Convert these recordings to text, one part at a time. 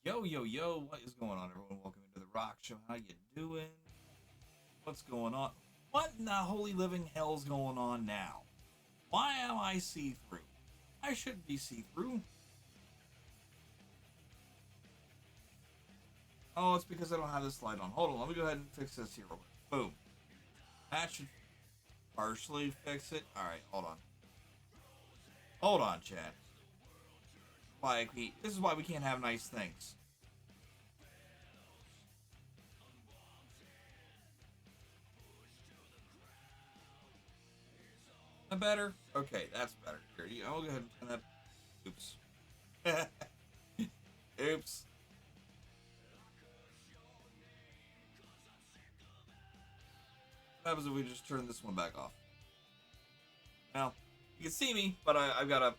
Yo, yo, yo, what is going on, everyone? Welcome into the Rock Show. How you doing? What's going on? What in the holy living hell's going on now? Why am I see-through? I shouldn't be see-through. Oh, it's because I don't have this light on. Hold on, let me go ahead and fix this here real quick. Boom. That should partially fix it. Alright, hold on. Hold on, chat. This is why we can't have nice things. That better? Okay, that's better. Here, I'll go ahead and turn that. Oops. Oops. What happens if we just turn this one back off? Well, you can see me, but I've got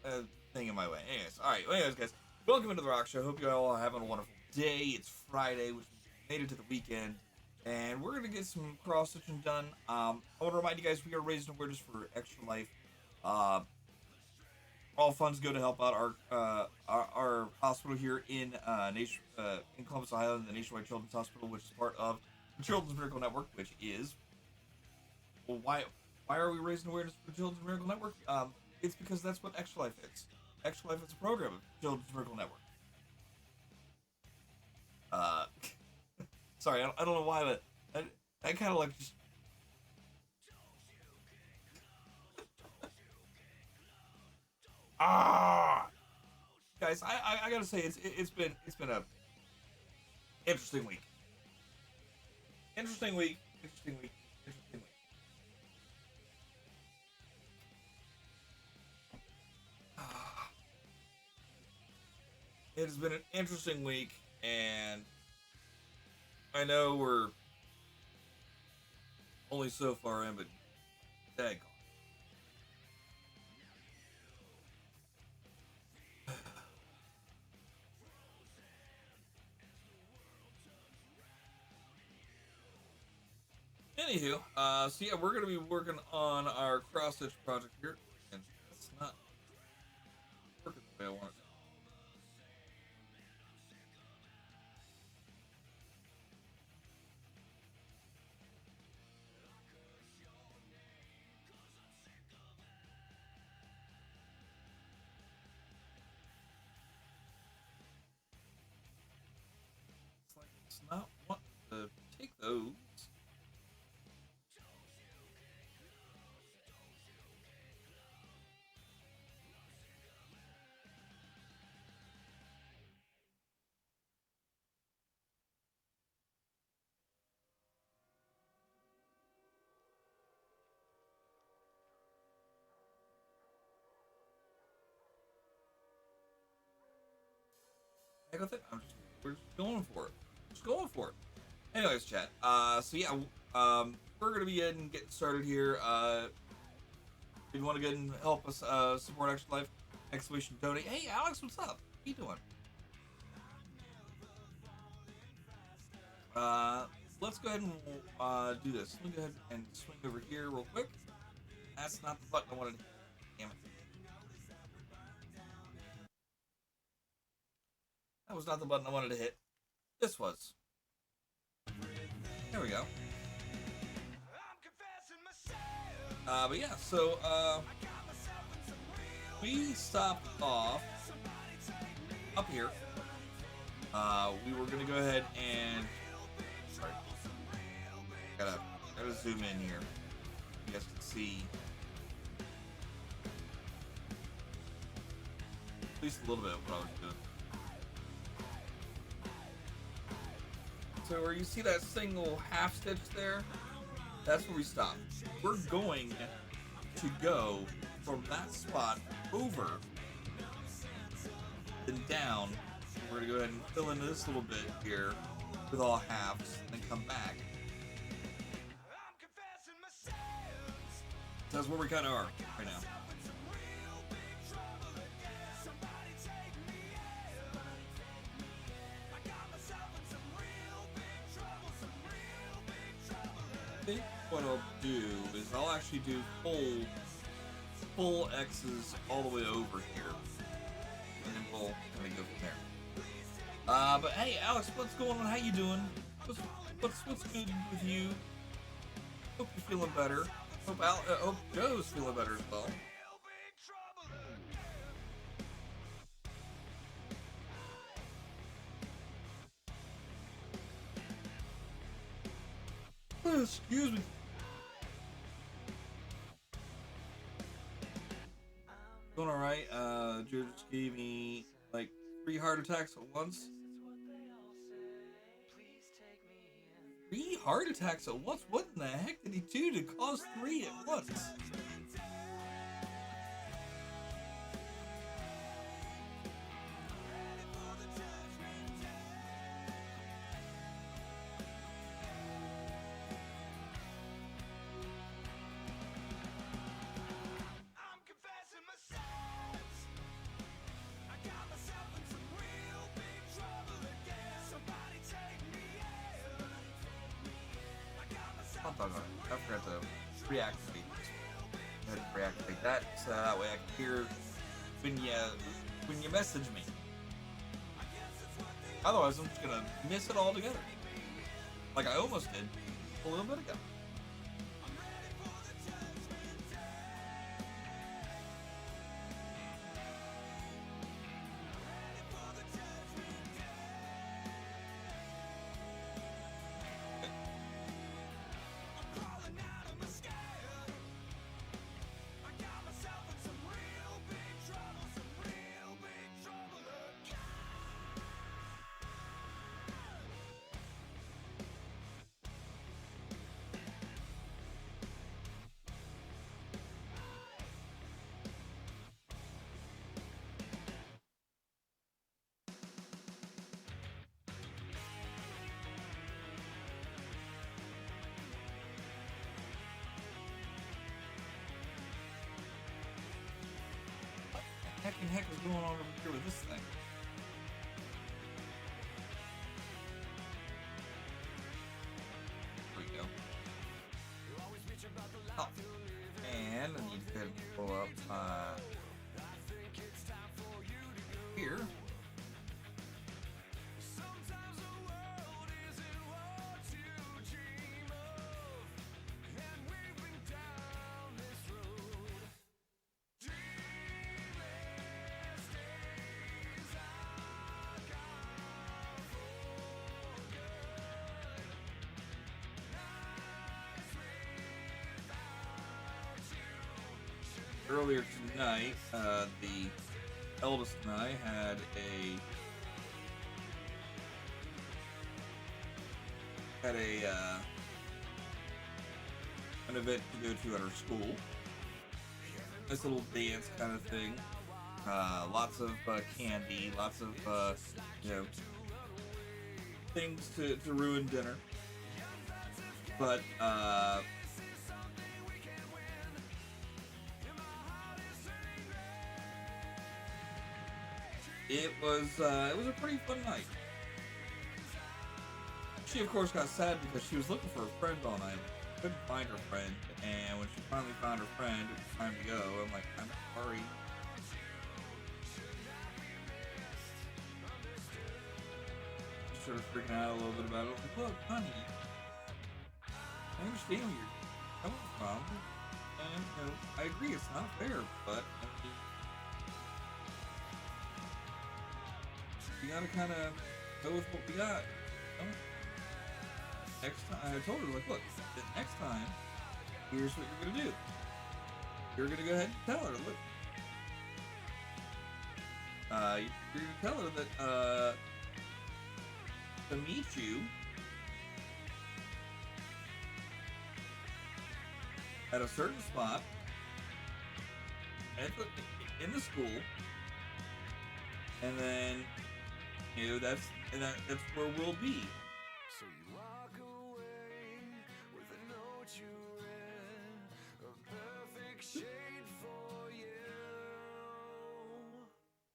a thing in my way. Anyways, guys, welcome into the Rock Show. Hope you all are having a wonderful day. It's Friday, which made it to the weekend, and we're gonna get some cross stitching done. I want to remind you guys we are raising awareness for Extra Life. All funds go to help out our hospital here in Columbus, Ohio, the Nationwide Children's Hospital, which is part of the Children's Miracle Network, which is why are we raising awareness for the Children's Miracle Network? It's because that's what Extra Life is. Extra Life is a program of Children's Miracle Network. Sorry, I don't know why, but I kind of like just. Guys, I gotta say it's been a interesting week. Interesting week. It has been an interesting week, and I know we're only so far in, but daggone. Anywho, so yeah, we're gonna be working on our cross stitch project here, and it's not working the way I want it. It's like it's not wanting to take those. Heck with it. We're just going for it. Just going for it. Anyways, chat. So yeah, we're gonna be getting started here. If you want to go and help us support Extra Life, exclamation donate. Hey, Alex, what's up? How you doing? Let's go ahead and do this. Let me go ahead and swing over here real quick. That's not the button I wanted. Damn it. That was not the button I wanted to hit. This was. There we go. But yeah, so we stopped off up here. We were gonna go ahead and sorry, gotta zoom in here. You guys can see at least a little bit of what I was doing. So where you see that single half stitch there, that's where we stopped. We're going to go from that spot over and down. We're going to go ahead and fill in this little bit here with all halves and then come back. That's where we kind of are right now. I think what I'll do is I'll actually do full X's all the way over here, and then we'll kind of go from there. But hey, Alex, what's going on? How you doing? What's good with you? Hope you're feeling better. Hope Joe's feeling better as well. Excuse me. Doing all right. Joe just gave me like 3 heart attacks at once. 3 heart attacks at once? What in the heck did he do to cause 3 at once? I forgot to reactivate this. I had to reactivate that so that way I can hear when you message me. Otherwise, I'm just gonna miss it all together, like I almost did a little bit ago. Heck is going on over here with this thing? There we go. Oh. And I need to go ahead and pull up here. Earlier tonight, the eldest and I had an event to go to at our school. This little dance kind of thing. Lots of candy, lots of things to ruin dinner. But it was a pretty fun night. She of course got sad because she was looking for a friend all night. Couldn't find her friend, and when she finally found her friend, it was time to go. I'm like, I'm sorry. She started freaking out a little bit about it. I was like, look, honey, I understand where you're coming from, and I agree it's not fair, but you gotta kind of go with what we got. Next time, I told her, like, look, next time, here's what you're gonna do. You're gonna go ahead and tell her, look. You're gonna tell her that, to meet you at a certain spot in the school, and then that's where we'll be. So you walk away with a note you read, a perfect shade for you.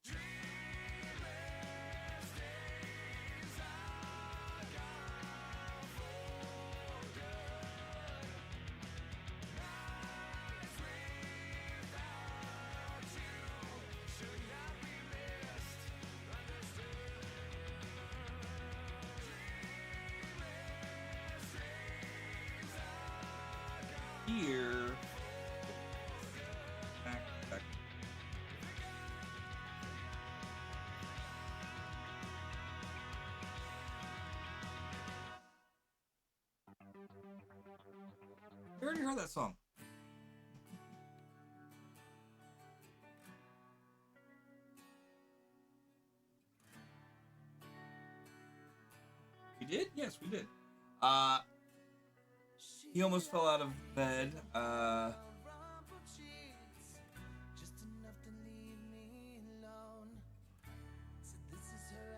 Dreamless days are gone for good. Nights without you should not be missed, understood. here. Back, back. You already heard that song. We did? Yes, we did. He almost fell out of bed.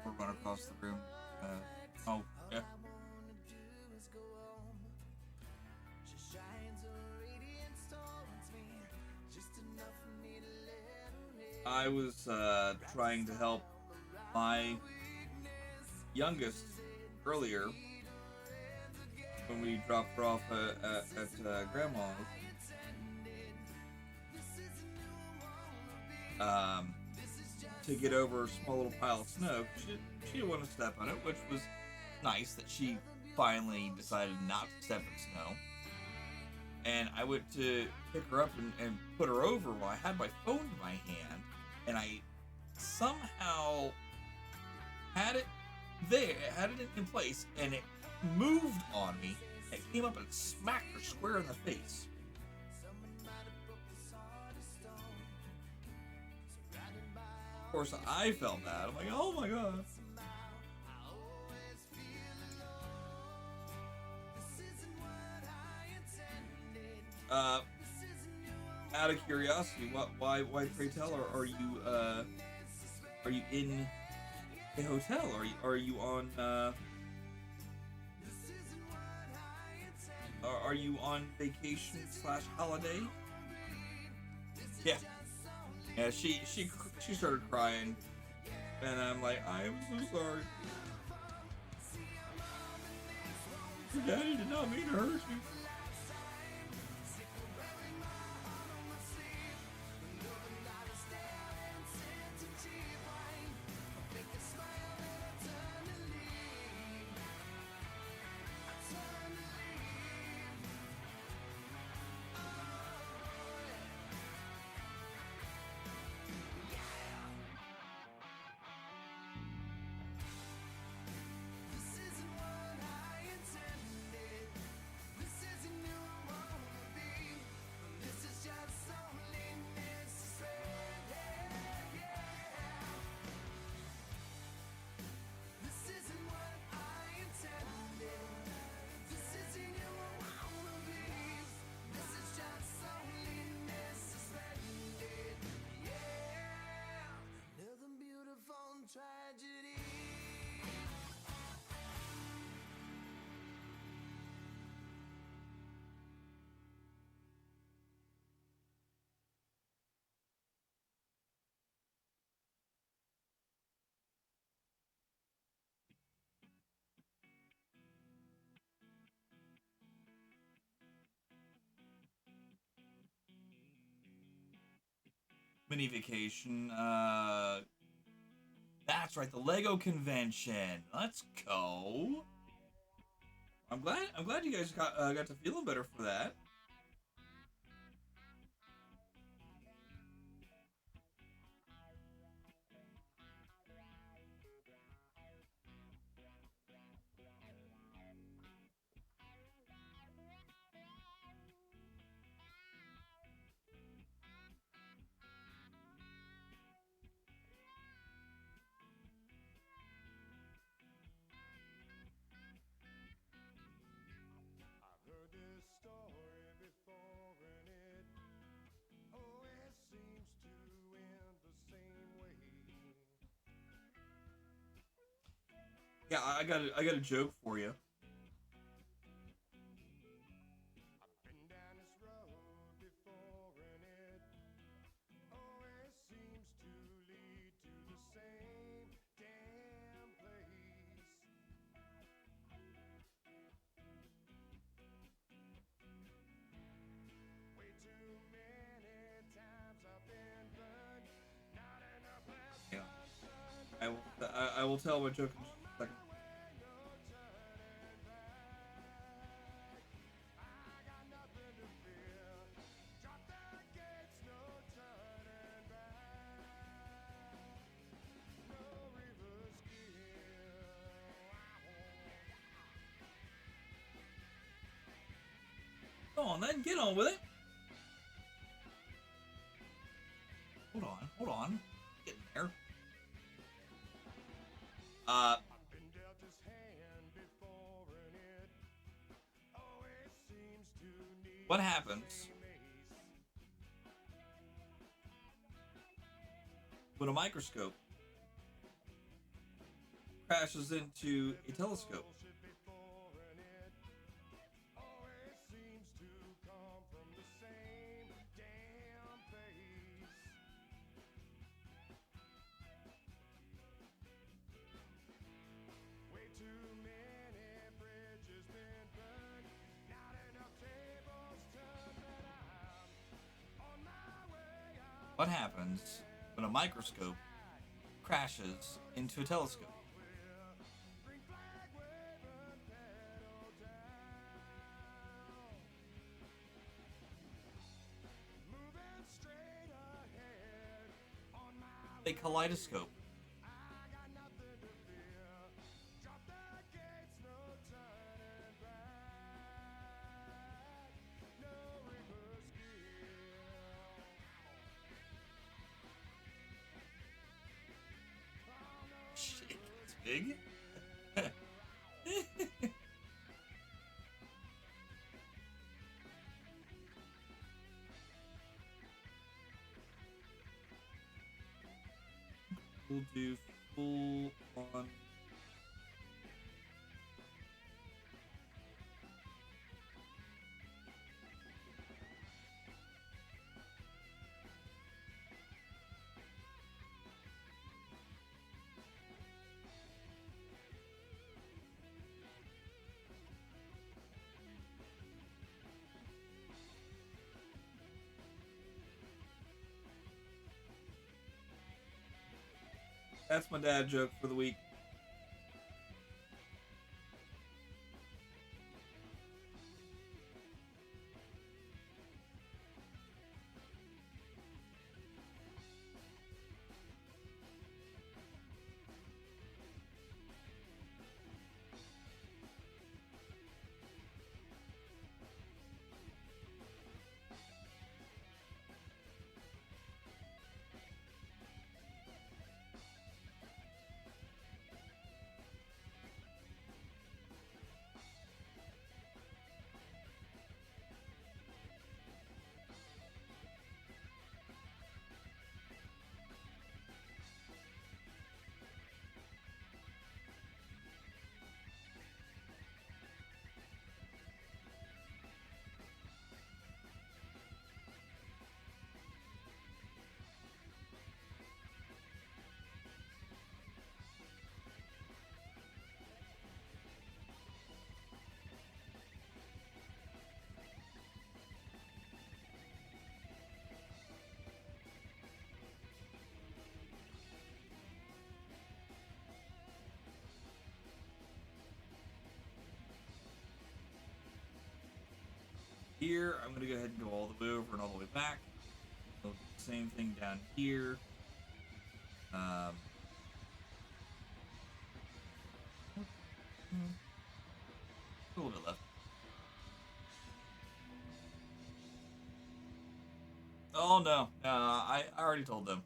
We'll run across the room. Oh, yeah. I was trying to help my youngest earlier when we dropped her off at grandma's. To get over a small little pile of snow. She didn't want to step on it, which was nice that she finally decided not to step in snow. And I went to pick her up and put her over while I had my phone in my hand, and I somehow had it in place, and it moved on me. It came up and smacked her square in the face. Of course, I felt bad. I'm like, oh my god. Out of curiosity, why pray tell, or are you in a hotel? Are you on are you on vacation / holiday? Yeah. Yeah, she started crying, and I'm like, I am so sorry. Your daddy did not mean to hurt you. Mini vacation. That's right, the Lego convention. Let's go. I'm glad you guys got to feeling better for that. Yeah, I got a joke for you. Yeah, I will tell my joke in just a second. Come on then, get on with it. Hold on. Getting there. What happens when a microscope crashes into a telescope? What happens when a microscope crashes into a telescope? A kaleidoscope. Shit, it's big. We'll do full on. That's my dad joke for the week. Here, I'm going to go ahead and go all the way over and all the way back. So same thing down here. A little bit left. Oh no, I already told them.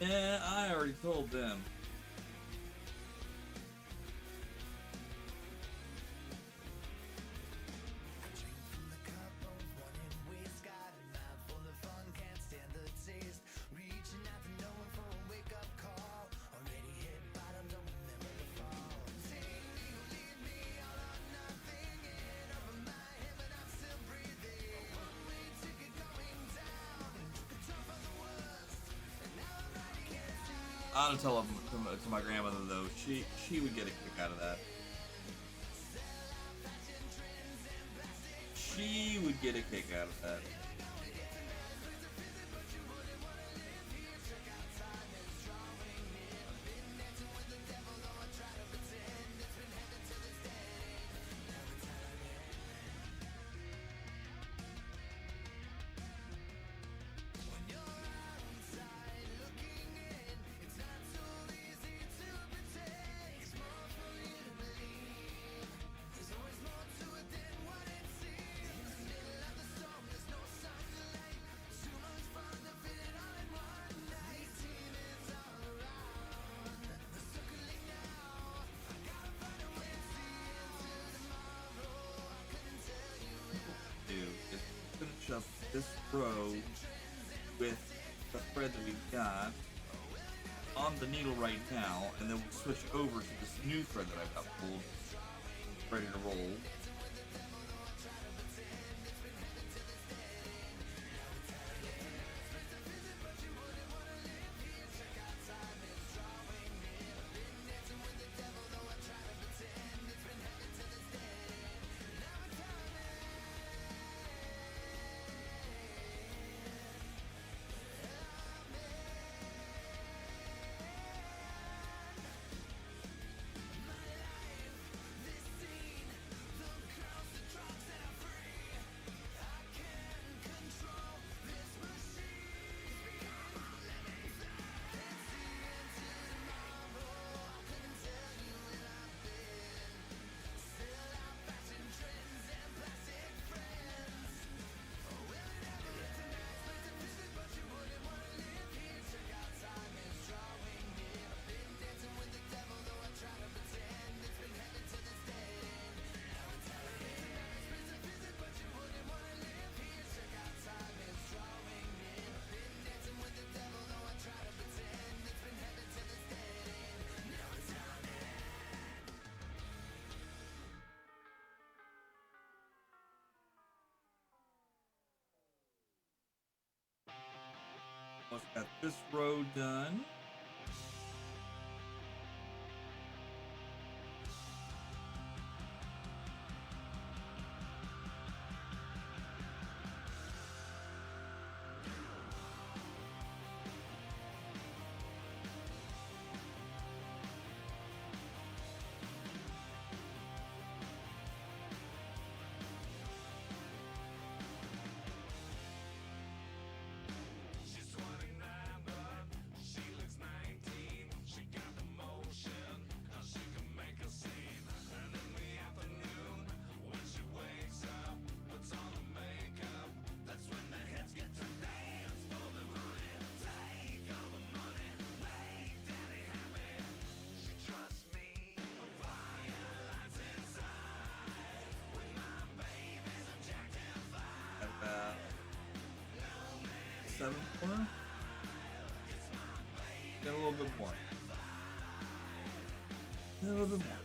Yeah, I already told them. I ought to tell to my grandmother though. She would get a kick out of that. She would get a kick out of that. up this row with the thread that we've got on the needle right now, and then we'll switch over to this new thread that I've got pulled, ready to roll. Almost got this row done. Seventh corner. Get a little bit more. Get a little bit more.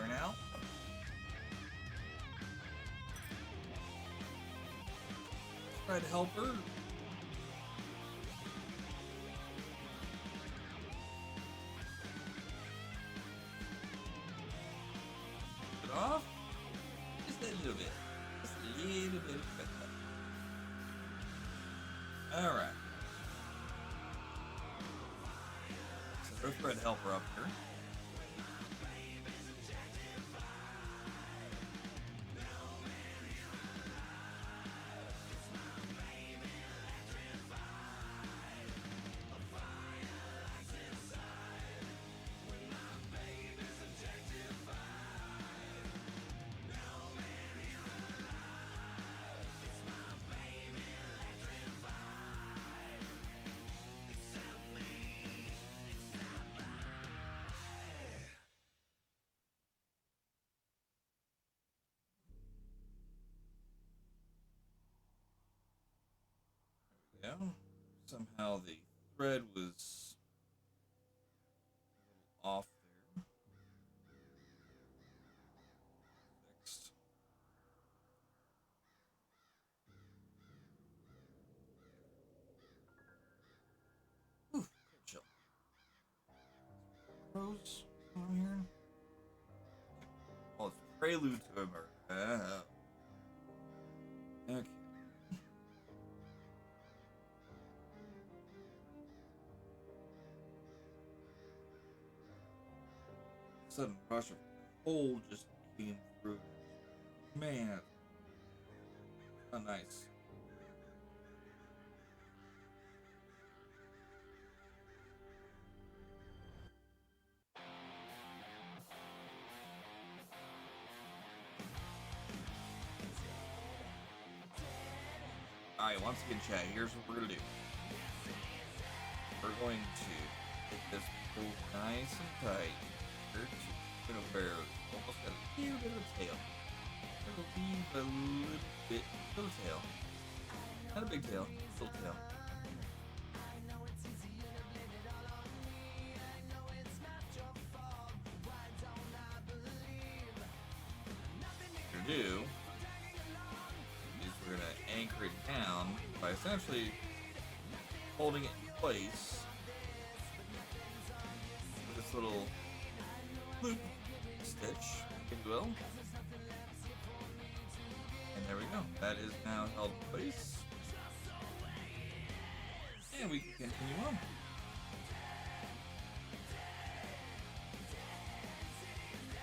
Now. Thread helper. It off. Just a little bit. Just a little bit of thread helper. Alright. So throw thread helper up here. There we go. Somehow the thread was a little off there. Fixed. Ooh, chill. Rose on here. Oh, it's prelude to a murder. Okay. Sudden rush of cold just came through. Man, oh nice. Alright, once again, chat, here's what we're gonna do. We're going to get this pulled nice and tight. We're gonna bear almost a little bit of a tail. It'll leave a little tail. Not a big tail, little tail. What we're gonna do is we're gonna anchor it down by essentially holding it in place with this little loop stitch, if you will. And there we go. That is now held in place. And we can continue on.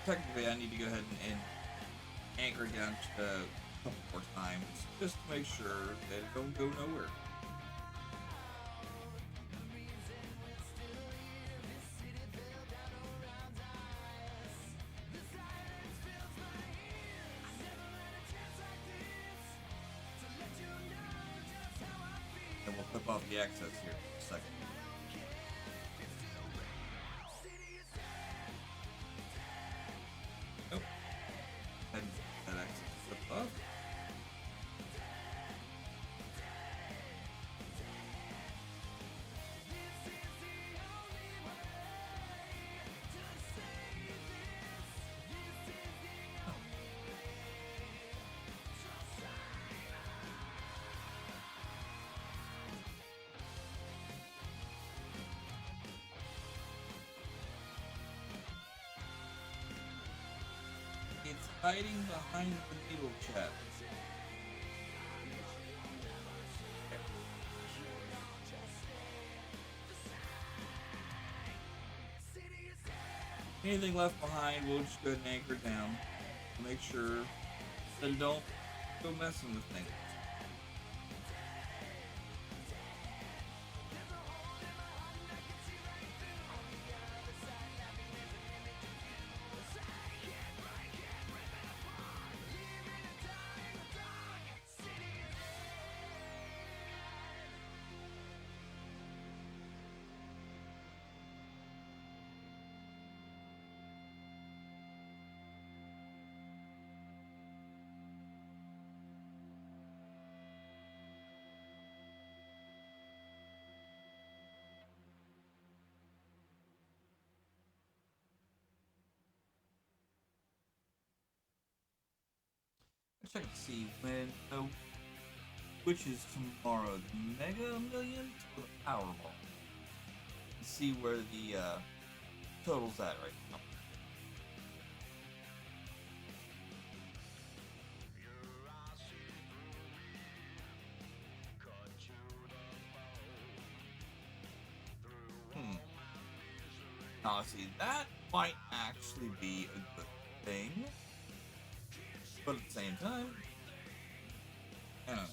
Technically, I need to go ahead and anchor it down just a couple more times just to make sure that it don't go nowhere. And we'll clip off the excess here in a second. Nope. And that excess clipped off. It's hiding behind the needle, chat. Anything left behind, we'll just go ahead and anchor it down. Make sure that it don't go messing with things. Let's check to see when, which is tomorrow, the Mega Millions or the Powerball? Let's see where the total's at right now. Now, see, that might actually be a good thing, but at the same time, I don't know.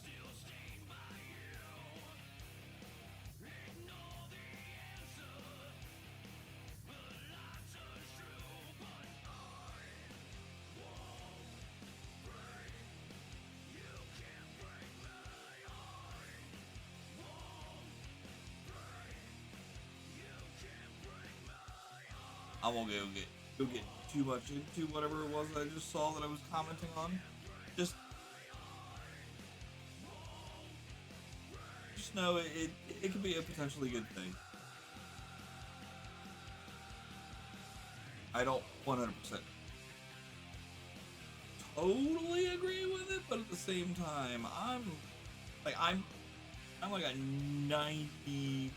I won't go get too much into whatever it was that I just saw that I was commenting on. Just No, it could be a potentially good thing. I don't 100% totally agree with it, but at the same time, like I'm I'm like a 90%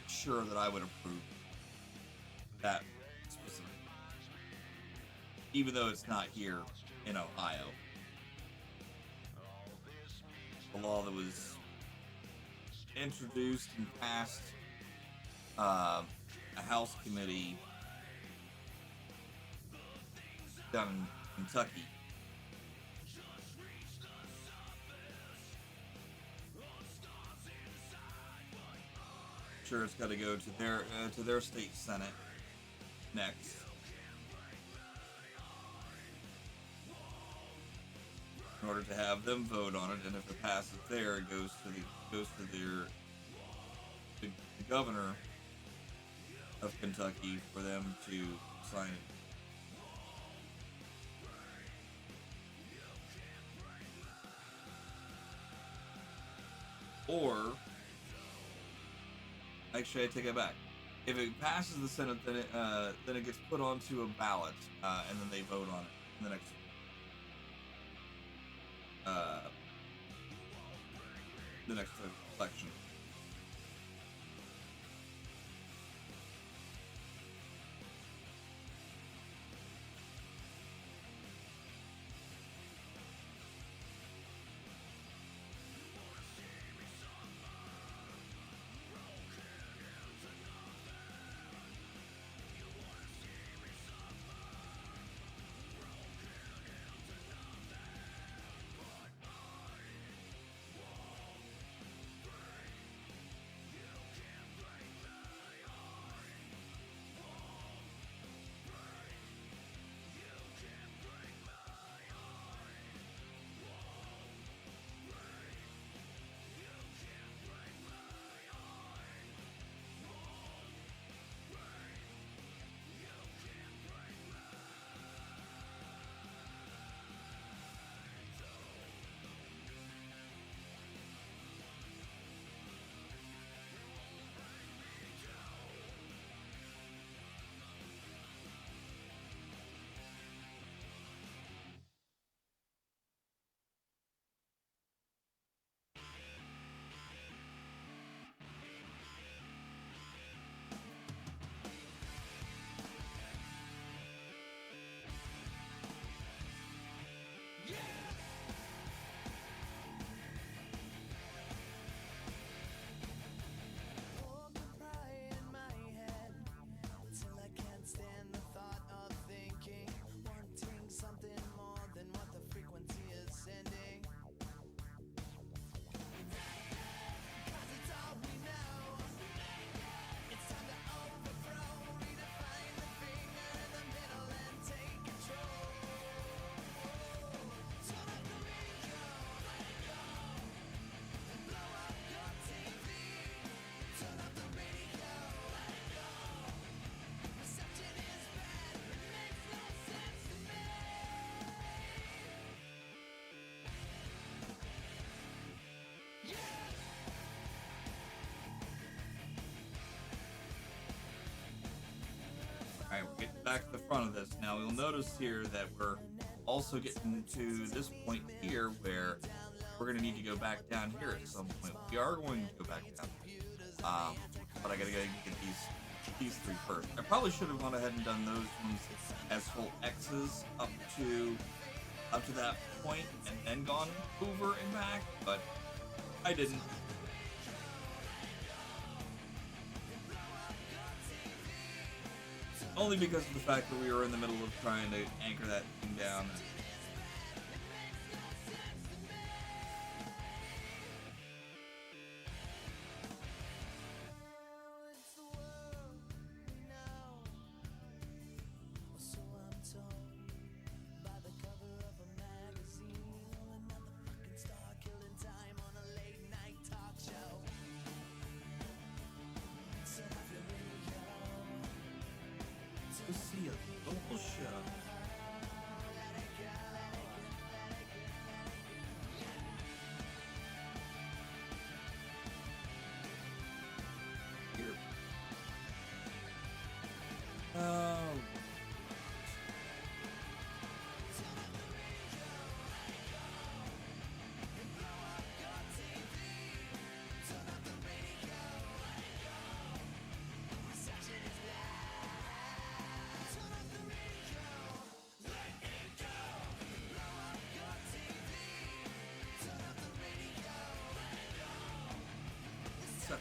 sure that I would approve that specific, even though it's not here in Ohio. The law that was introduced and passed a House committee down in Kentucky. Sure, it's got to go to their state senate next, in order to have them vote on it. And if it passes there, it goes to the governor of Kentucky for them to sign it. Or, actually, I take it back. If it passes the Senate, then it gets put onto a ballot, and then they vote on it in uh, the next election. Alright, we're getting back to the front of this. Now, you'll notice here that we're also getting to this point here where we're going to need to go back down here at some point. We are going to go back down. But I gotta get these three first. I probably should have gone ahead and done those ones as full X's up to that point and then gone over and back, but I didn't. Only because of the fact that we were in the middle of trying to anchor that thing down. Let's see a local show.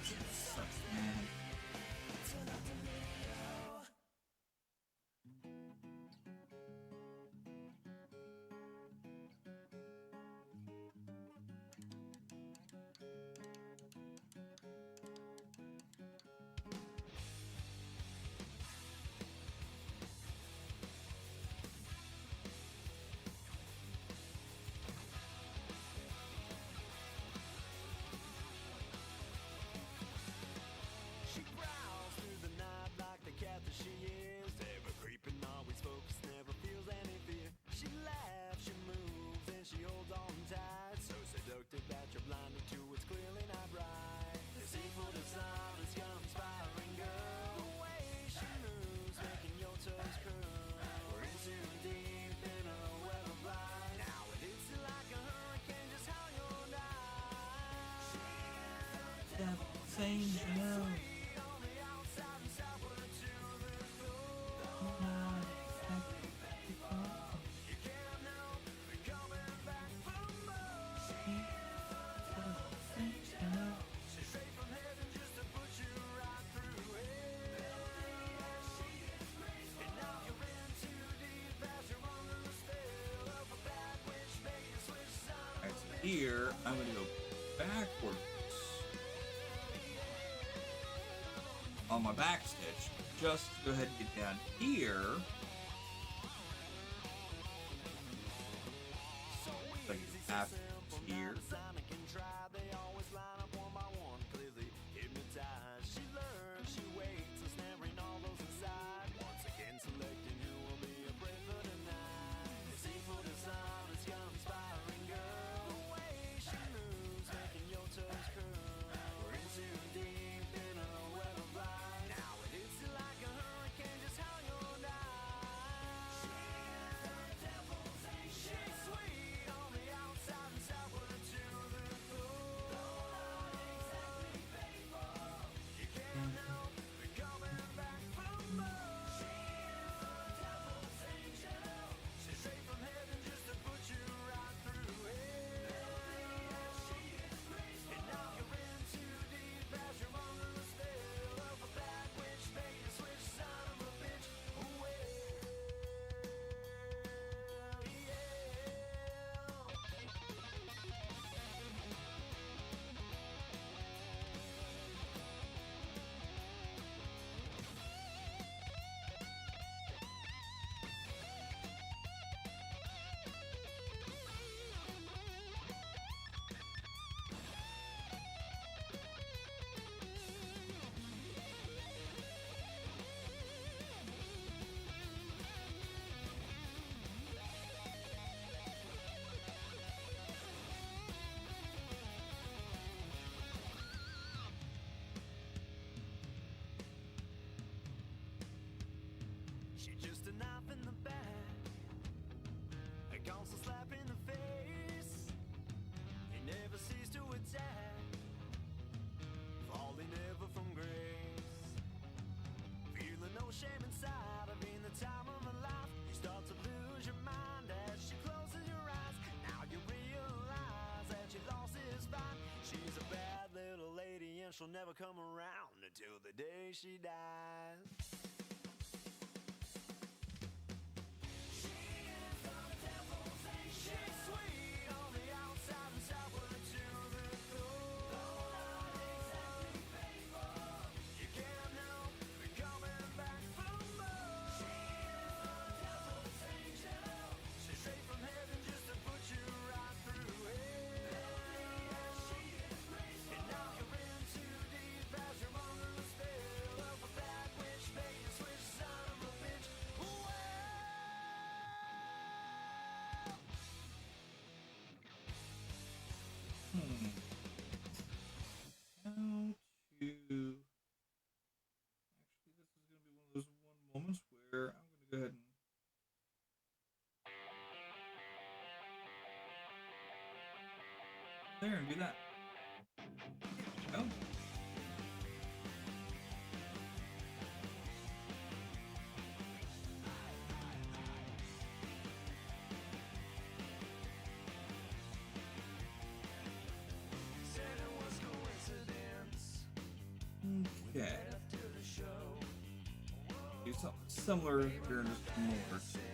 shit sucks, man. She growls through the night like the cat that she is. Ever creeping, always focused, never feels any fear. She laughs, she moves, and she holds on tight. So seductive that you're blinded to what's clearly not right. Deceitful design is young, inspiring girl. The way she moves, making your toes curl. We're in too deep in a web of lies. Now it hits you like a hurricane, just how you'll die. Devil's angel. Alright, so here I'm gonna go backwards on my back stitch. Just go ahead and get down here. Like after here. She learns, she waits, ensnaring all those inside. Once again selecting who will be a prey for tonight. Deceitful design is young, inspiring girl. The way she moves, making your toes curl. We're in too deep in a web of lies. Now it hits you like a hurricane, just how you'll die. She's the devil's angel. She's sweet on the outside and sour to the core. Not exactly faithful. You can't help but coming back for more. She is the devil's angel. She's straight from heaven just to put you right through hell. She is graceful. And now you're in too deep as you're under the spell of a black witch, bait and switch, son of a bitch. Well, yeah. She's just a knife in the back, a constant slap in the face. He never ceased to attack, falling ever from grace. Feeling no shame inside of being the time of her life. You start to lose your mind as she closes your eyes. Now you realize that she lost his spine. She's a bad little lady and she'll never come around until the day she dies. She's sweet on the outside and sour to the core. Not exactly faithful. You can't help but coming back for more. She is the devil's angel. She's straight from heaven just to put you right through hell. She is graceful. And now you're in too deep as you're under the spell of a black witch, bait and switch, son of a bitch. Well, How to. Actually, this is going to be one of those moments where I'm going to go ahead and. There and do that. There we go. said it was coincidence. something similar here, just more to it.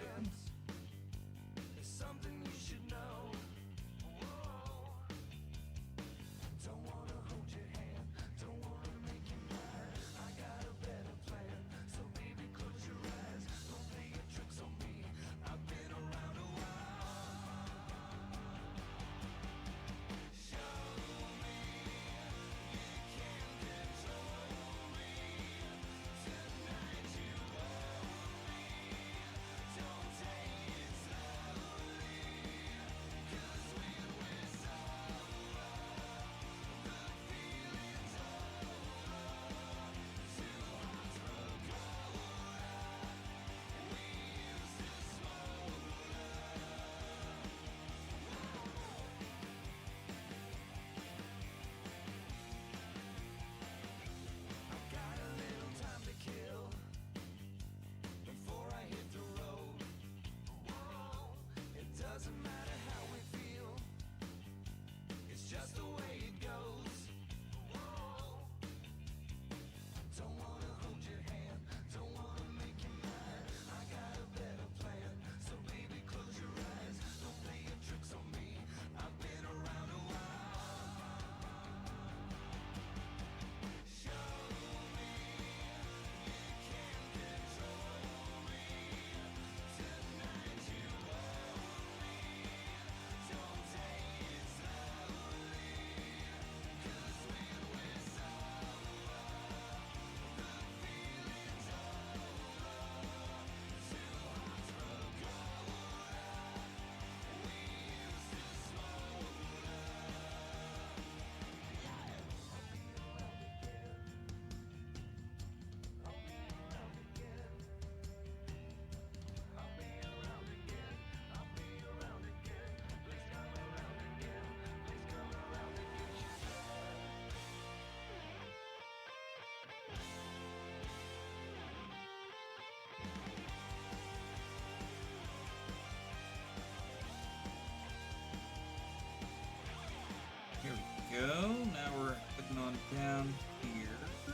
Here we go. Now we're heading on down here to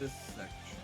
this section.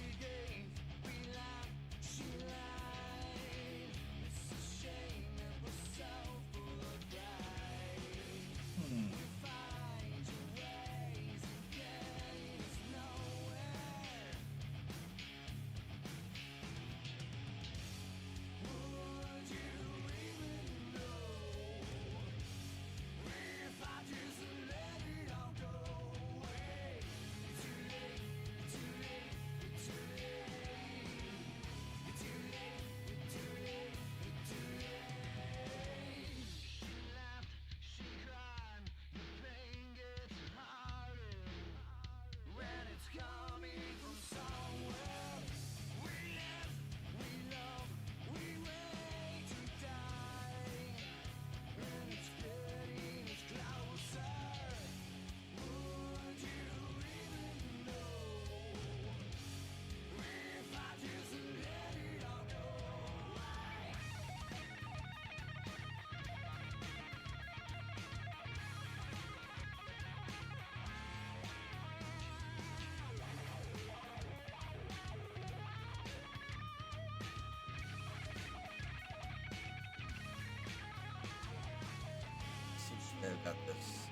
Okay. Hmm. I've got this.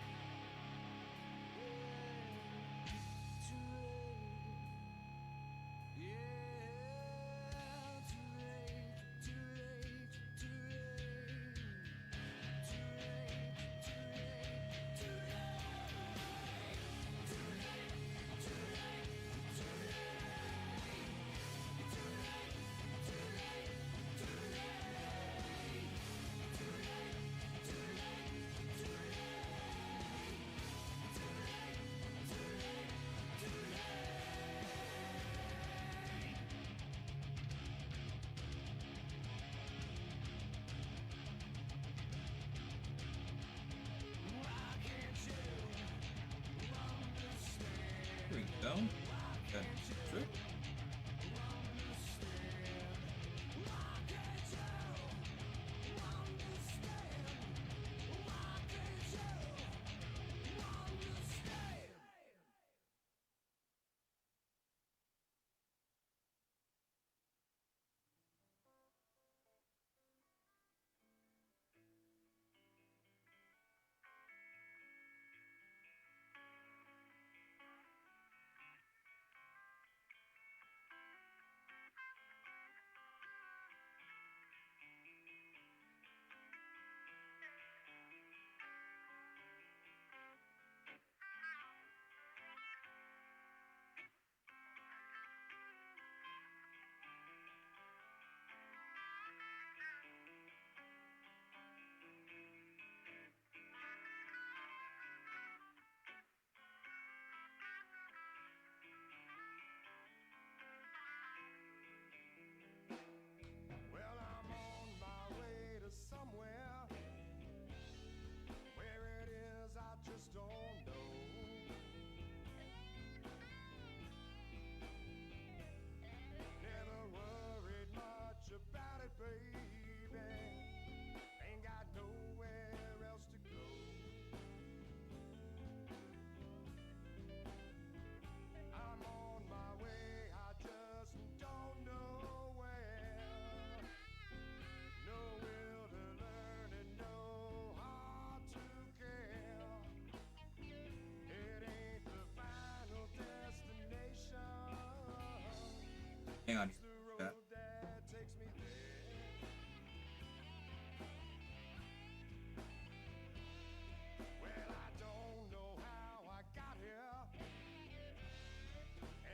Here we go. Got trick. Well, I'm on my way to somewhere. Where it is, I just don't know. Never worried much about it, baby. Ain't got nowhere else to go. I'm on my way, I just don't know where. No will to learn and no heart to care. It ain't the final destination. Hang on. It's the Chat. road that takes me there. Well, I don't know how I got here,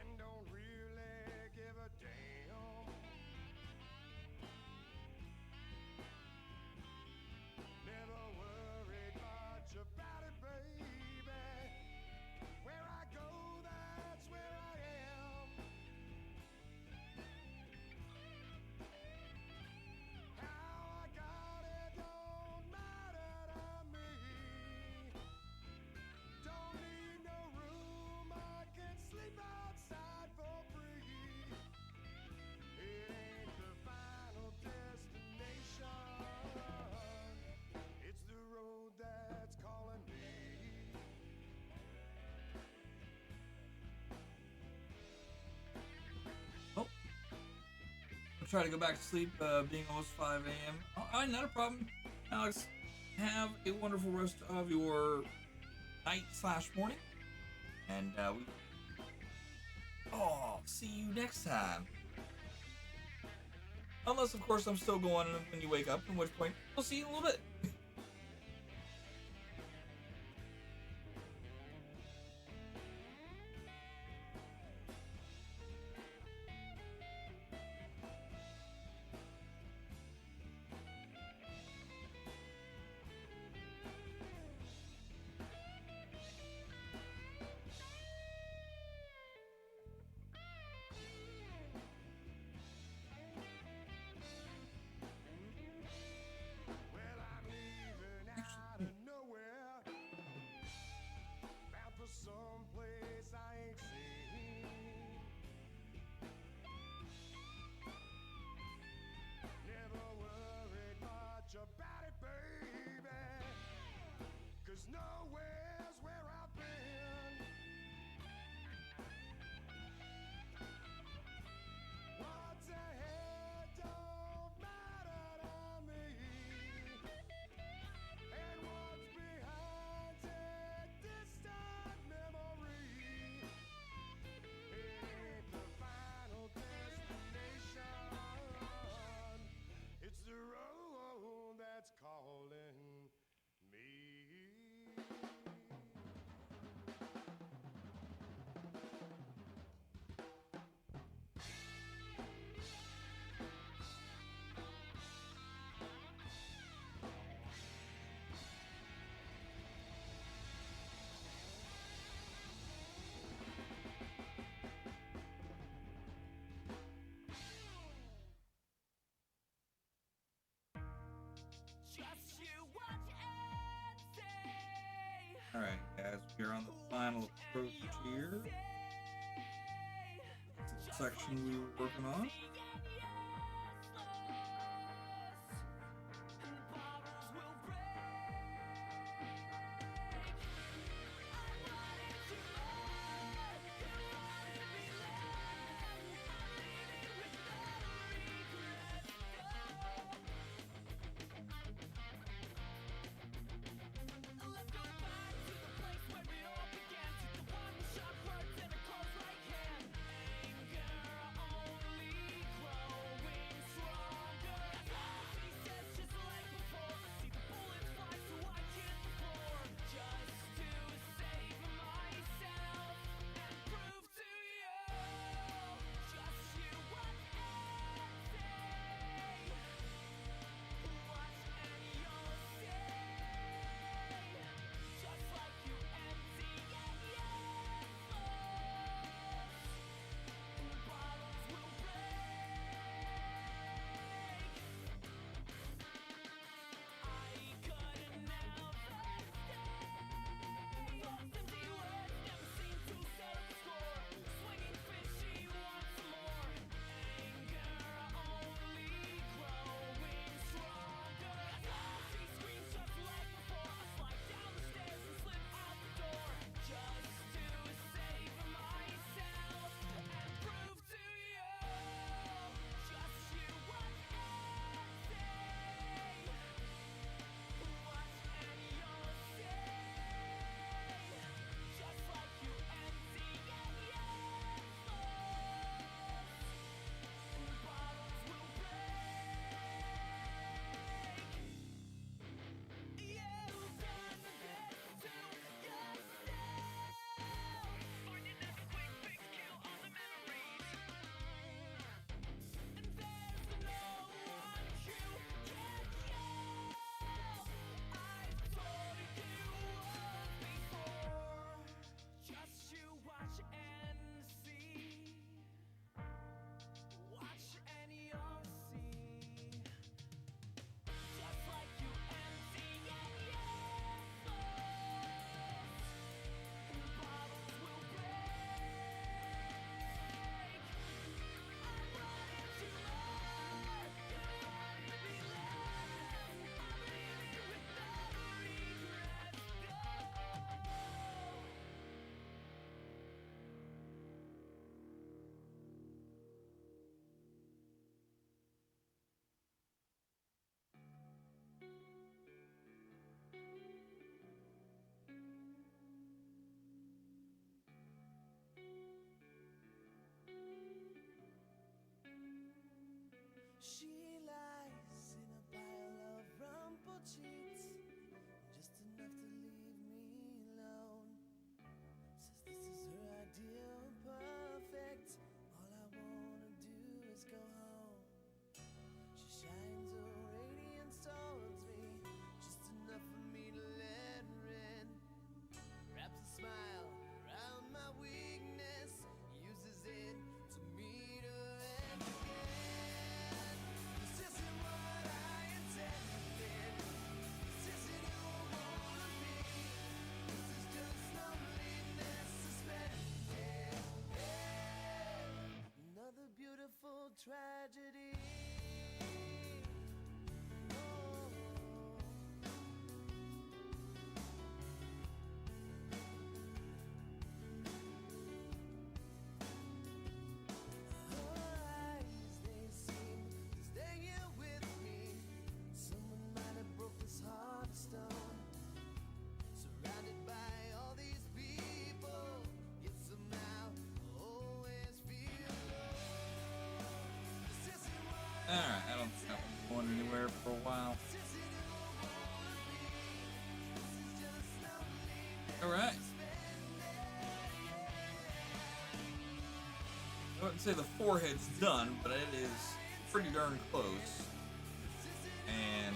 and don't really give a damn. Never worried much about it, baby. Where I go, that's where I am. How I got it don't matter to me. Don't need no room, I can sleep outside for free. It ain't the final destination. It's the road that's calling me. Oh, I'll try to go back to sleep, being almost 5 a.m. All right, not a problem. Alex, have a wonderful rest of your night/morning. And see you next time. Unless, of course, I'm still going when you wake up, in which point we'll see you in a little bit. Well, I'm leaving out of nowhere, bound for some place I ain't seen. Never worried much about it, baby, 'cause nowhere's where I've been. What's ahead don't matter to me, and what's behind Alright, guys, we are on the final approach here. Section we were working on. She lies in a pile of rumpled sheets, just enough to leave me alone. Says this is her ideal perfect. All I wanna do is go home. She shines her radiance towards me, just enough for me to let her in. Wraps a smile around my weakness, uses it to meet her end again. This isn't what I intended. This isn't who I wanna be. This is just loneliness suspended. Another beautiful tragedy. Oh. Her eyes, they seem to stay here with me. Someone might have broke this heart of stone. Surrounded by all these people, yet somehow I always feel alone. This isn't what Alright, I don't think I'm going anywhere for a while. this isn't who I wanna be. This is just loneliness. Alright. I wouldn't say the forehead's done, but it is pretty darn close. And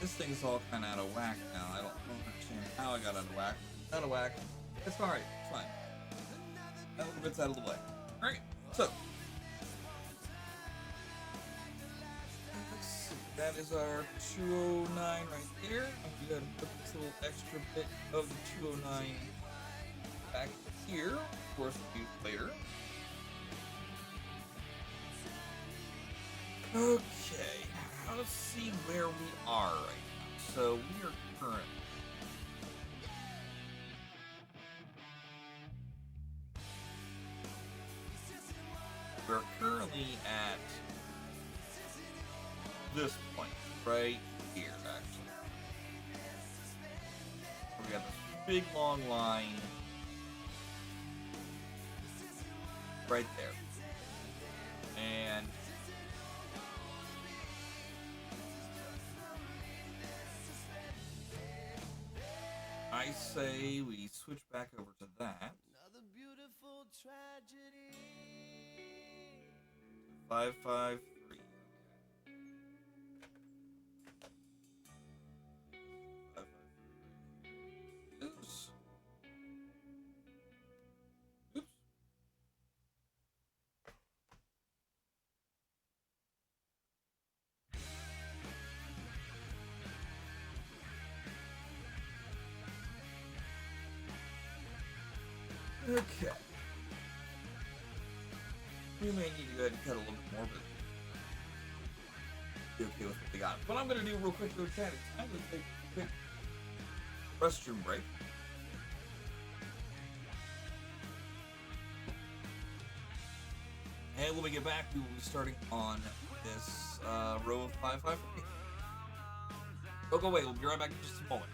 this thing's all kind of out of whack now. I don't understand how I got out of whack. Out of whack. It's alright. It's fine. That little bit's out of the way. Alright, so. Let's see. That is our 209 right there. I'm going to put this little extra bit of the 209 back here. Of course, we'll use later. Okay, let's see where we are right now. So we are currently at this point right here, actually. We got this big long line right there, and I say we switch back over to that. Another beautiful tragedy. 553. Oops. Oops. Okay. We may need to go ahead and cut a little bit more, but be okay with what we got. What I'm going to do real quick, though, chat, is I'm going to take a quick restroom break. And when we get back, we will be starting on this row of 553. Oh, go away. We'll be right back in just a moment.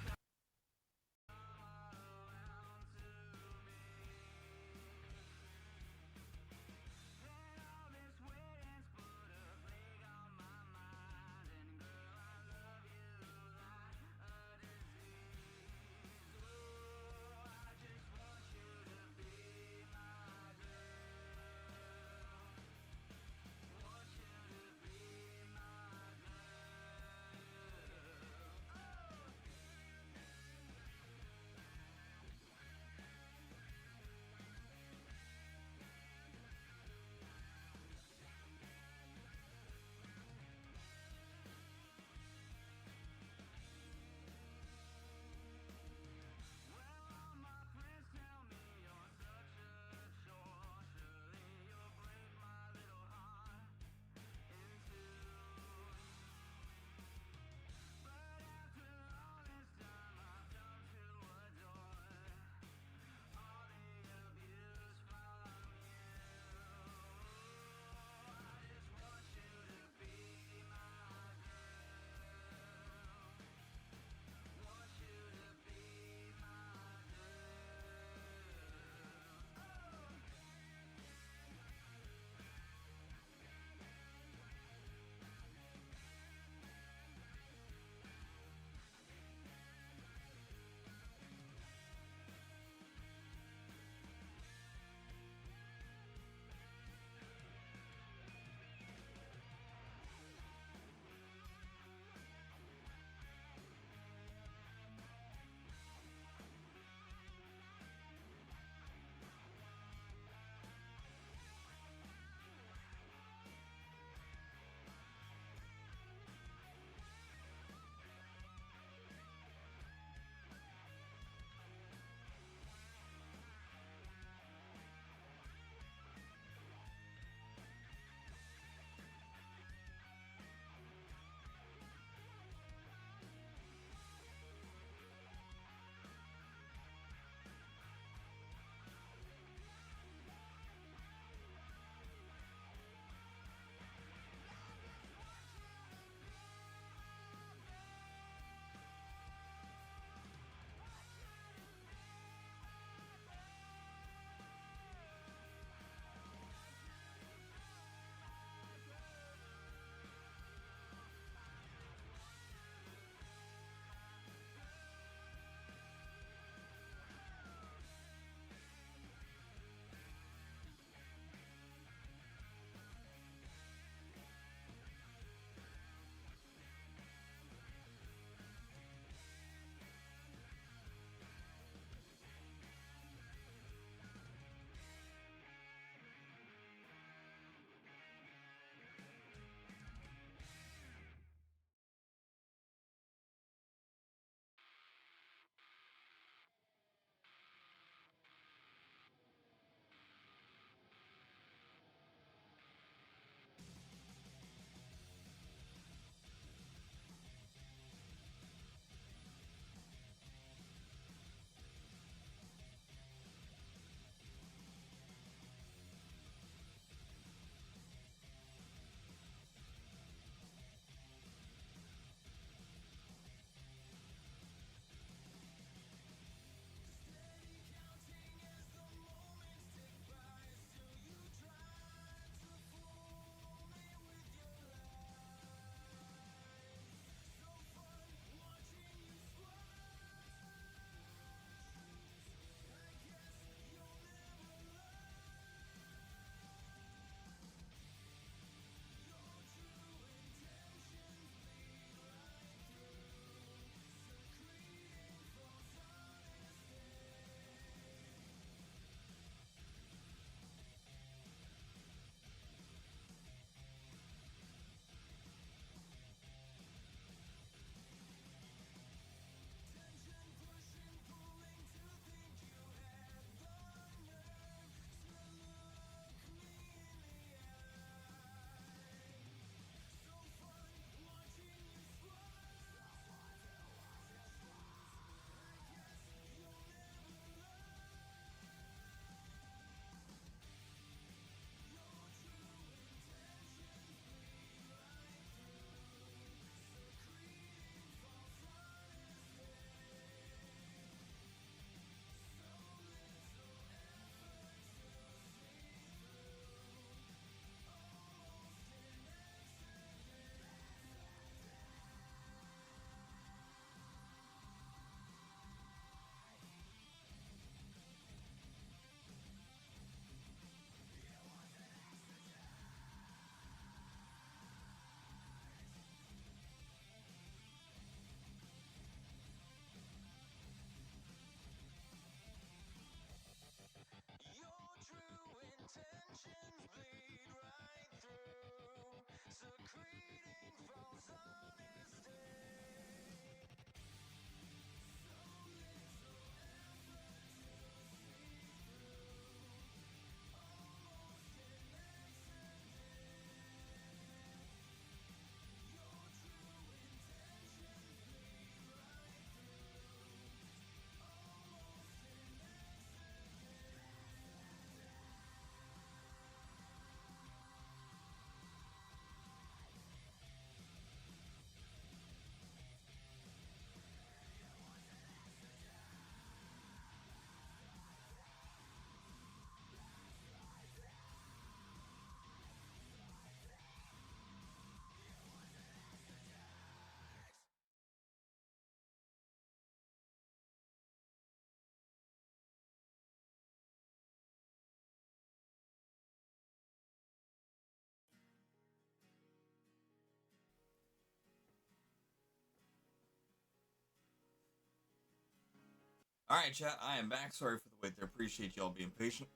Alright, chat, I am back. Sorry for the wait there. Appreciate y'all being patient.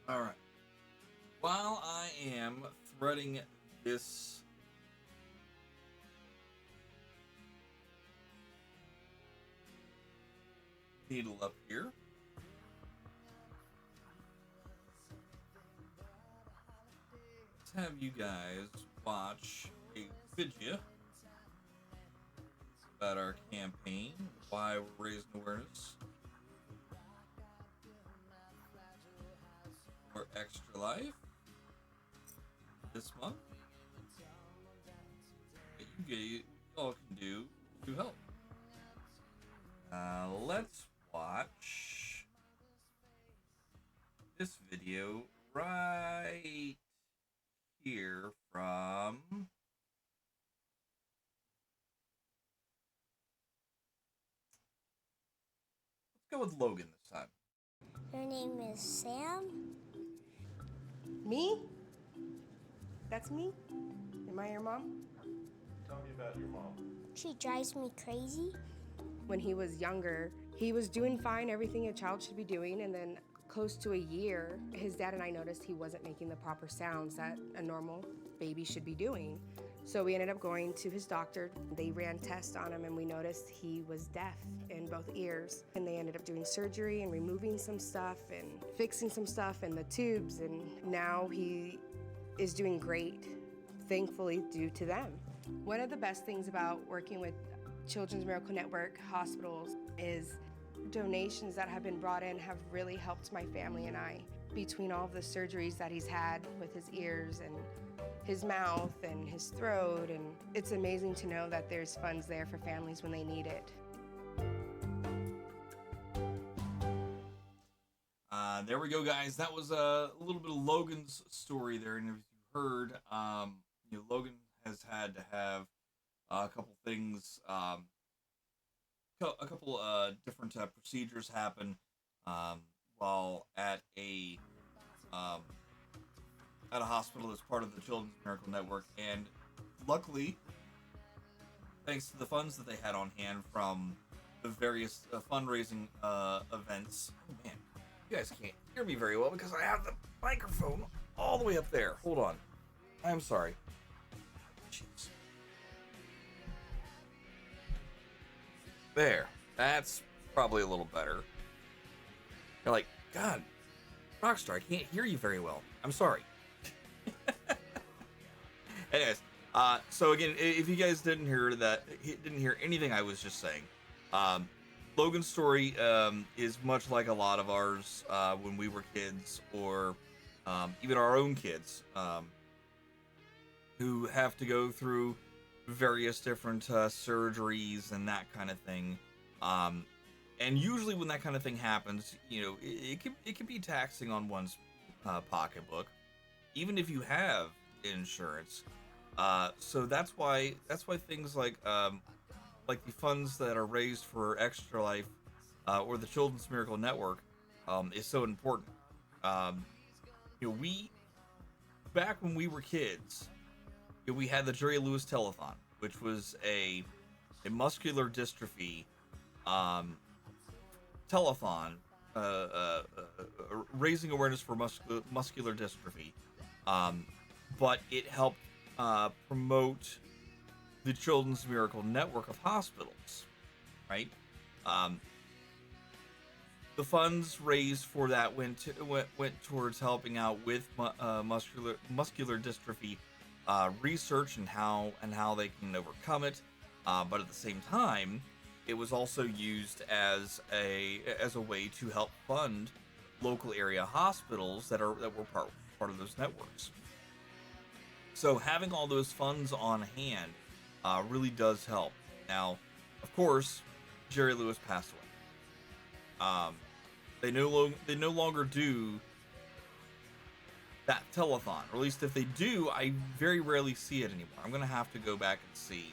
Alright. While I am threading this needle up here, let's have you guys watch a video about our campaign, why we're raising awareness for Extra Life this month. That you all can do to help. Let's watch this video right here from let's go with Logan this time. Her name is Sam. Me? That's me? Am I your mom? Tell me about your mom. She drives me crazy. When he was younger, he was doing fine, everything a child should be doing, and then close to a year, his dad and I noticed he wasn't making the proper sounds that a normal baby should be doing. So we ended up going to his doctor. They ran tests on him and we noticed he was deaf in both ears. And they ended up doing surgery and removing some stuff and fixing some stuff in the tubes, and now he is doing great, thankfully due to them. One of the best things about working with Children's Miracle Network hospitals is donations that have been brought in have really helped my family and I. Between all of the surgeries that he's had with his ears and his mouth and his throat, and it's amazing to know that there's funds there for families when they need it. There we go, guys. That was a little bit of Logan's story there, and as you heard, Logan has had to have a couple things, a couple different procedures happen while at a hospital as part of the Children's Miracle Network, and luckily, thanks to the funds that they had on hand from the various fundraising events. Oh man, you guys can't hear me very well because I have the microphone all the way up there. Hold on. I'm sorry. Jeez. There. That's probably a little better. You're like, God, Rockstar, I can't hear you very well. I'm sorry. Anyways, so again, if you guys didn't hear anything I was just saying, Logan's story is much like a lot of ours when we were kids, or even our own kids, who have to go through various different surgeries and that kind of thing. And usually when that kind of thing happens, it can be taxing on one's pocketbook, even if you have insurance. So that's why things like the funds that are raised for Extra Life or the Children's Miracle Network is so important. We back when we were kids, we had the Jerry Lewis Telethon, which was a muscular dystrophy telethon, raising awareness for muscular dystrophy. But it helped promote the Children's Miracle Network of hospitals, right? The funds raised for that went towards helping out with muscular dystrophy research and how they can overcome it. But at the same time, it was also used as a way to help fund local area hospitals that were part of those networks. So having all those funds on hand really does help. Now, of course, Jerry Lewis passed away. They no longer do that telethon, or at least if they do, I very rarely see it anymore. I'm gonna have to go back and see.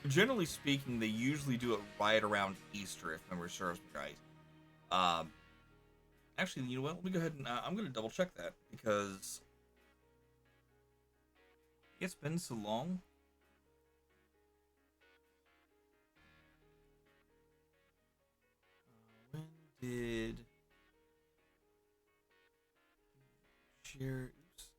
Generally speaking, they usually do it right around Easter, if memory serves me right. Actually, you know what? Let me go ahead and I'm gonna double check that because it's been so long. When did share? Oops.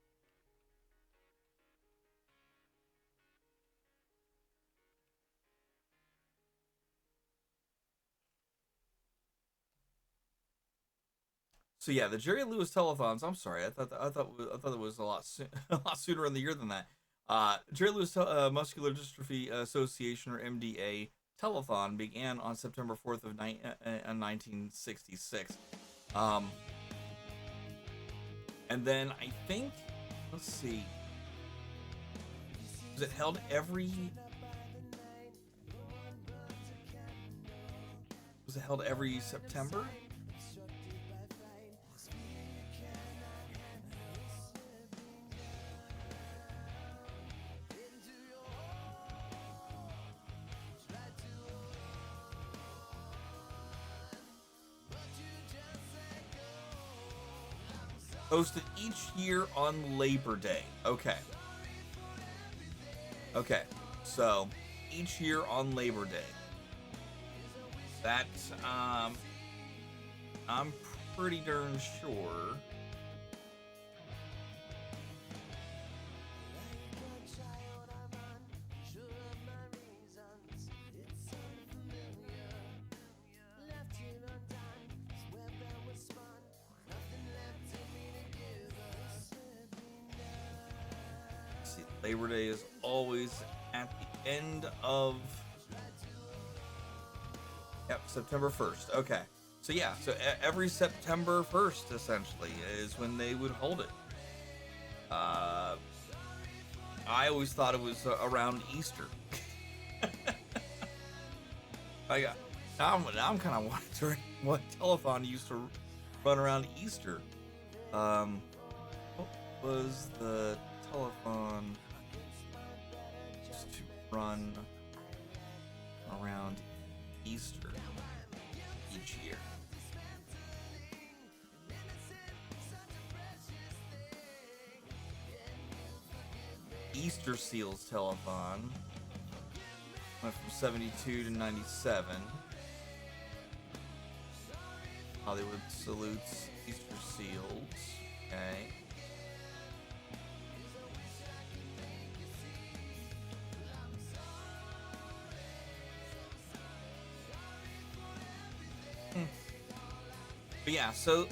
So yeah, the Jerry Lewis telethons. I'm sorry, I thought it was a lot a lot sooner in the year than that. Jerry Lewis Muscular Dystrophy Association, or MDA, telethon began on September 4th of 1966. Um, and then I think, let's see, was it held every? Was it held every September? Hosted each year on Labor Day. Okay. Okay. So, each year on Labor Day. That, I'm pretty darn sure. See, Labor Day is always at the end of, yep, September 1st. Okay. So yeah, so every September 1st essentially is when they would hold it. I always thought it was around Easter. Now I'm kind of wondering what telethon used to run around Easter. What was the telethon used to run around Easter each year? Easter Seals telethon went from 72 to 97. Hollywood salutes Easter Seals. Okay. But yeah, so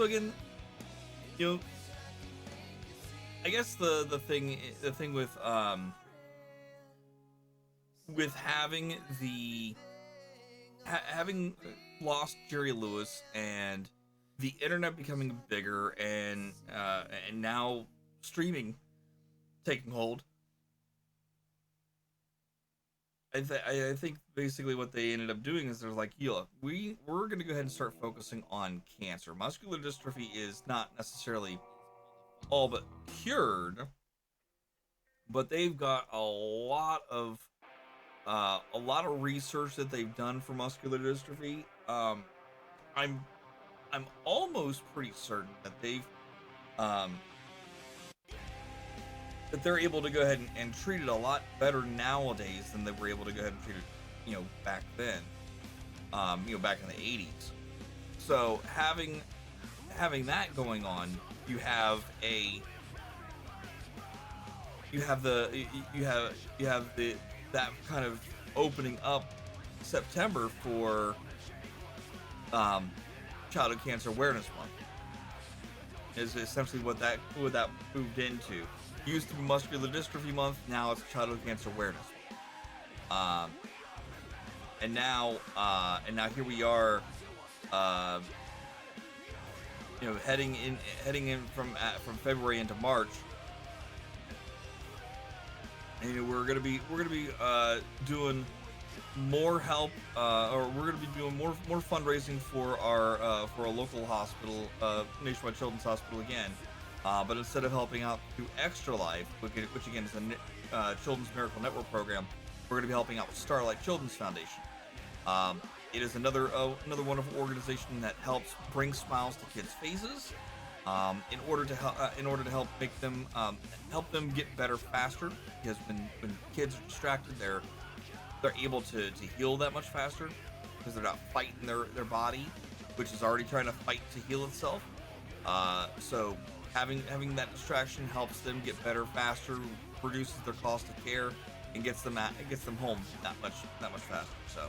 again, you know, I guess the thing with having having lost Jerry Lewis and the internet becoming bigger and now streaming taking hold, I think basically what they ended up doing is they're like, look, we're gonna go ahead and start focusing on cancer. Muscular dystrophy is not necessarily all but cured, but they've got a lot of research that they've done for muscular dystrophy. I'm almost pretty certain that they're able to go ahead and treat it a lot better nowadays than they were able to go ahead and treat it, back then. Back in the 80s. So having that going on, you have that kind of opening up September for Childhood Cancer Awareness Month is essentially what that moved into. It used to be Muscular Dystrophy Month, now it's Childhood Cancer Awareness Month. And now here we are, heading in from February into March. And we're gonna be doing more help, or we're gonna be doing more fundraising for a local hospital, Nationwide Children's Hospital again. But instead of helping out through extralife, which again is a Children's Miracle Network program, we're gonna be helping out with Starlight Children's Foundation. It is another wonderful organization that helps bring smiles to kids' faces, in order to help them get better faster. Because when kids are distracted, they're able to heal that much faster because they're not fighting their body, which is already trying to fight to heal itself. So having that distraction helps them get better faster, reduces their cost of care, and gets them home that much faster. So,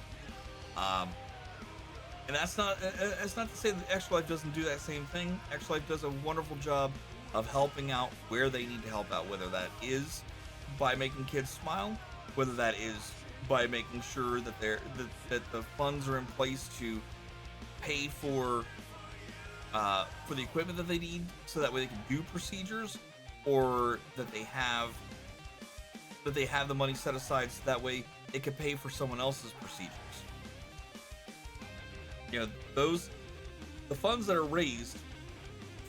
and that's not to say that Extra Life doesn't do that same thing. Extra Life does a wonderful job of helping out where they need to help out, whether that is by making kids smile, whether that is by making sure that that the funds are in place to pay for the equipment that they need, so that way they can do procedures, or that they have the money set aside so that way it can pay for someone else's procedures. You know, the funds that are raised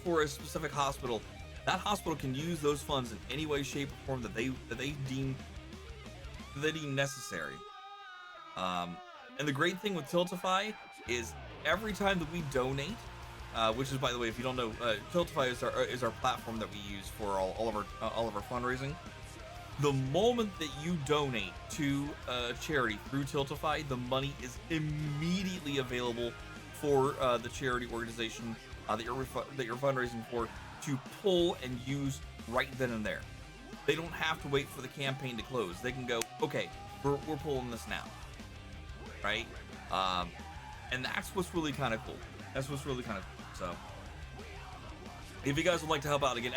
for a specific hospital, that hospital can use those funds in any way, shape, or form that they deem necessary. And the great thing with Tiltify is every time that we donate, which is, by the way, if you don't know, Tiltify is our platform that we use for all of our fundraising. The moment that you donate to a charity through Tiltify, the money is immediately available for the charity organization that you're fundraising for to pull and use right then and there. They don't have to wait for the campaign to close. They can go, okay, we're pulling this now, right? And that's what's really kind of cool. So, if you guys would like to help out, again,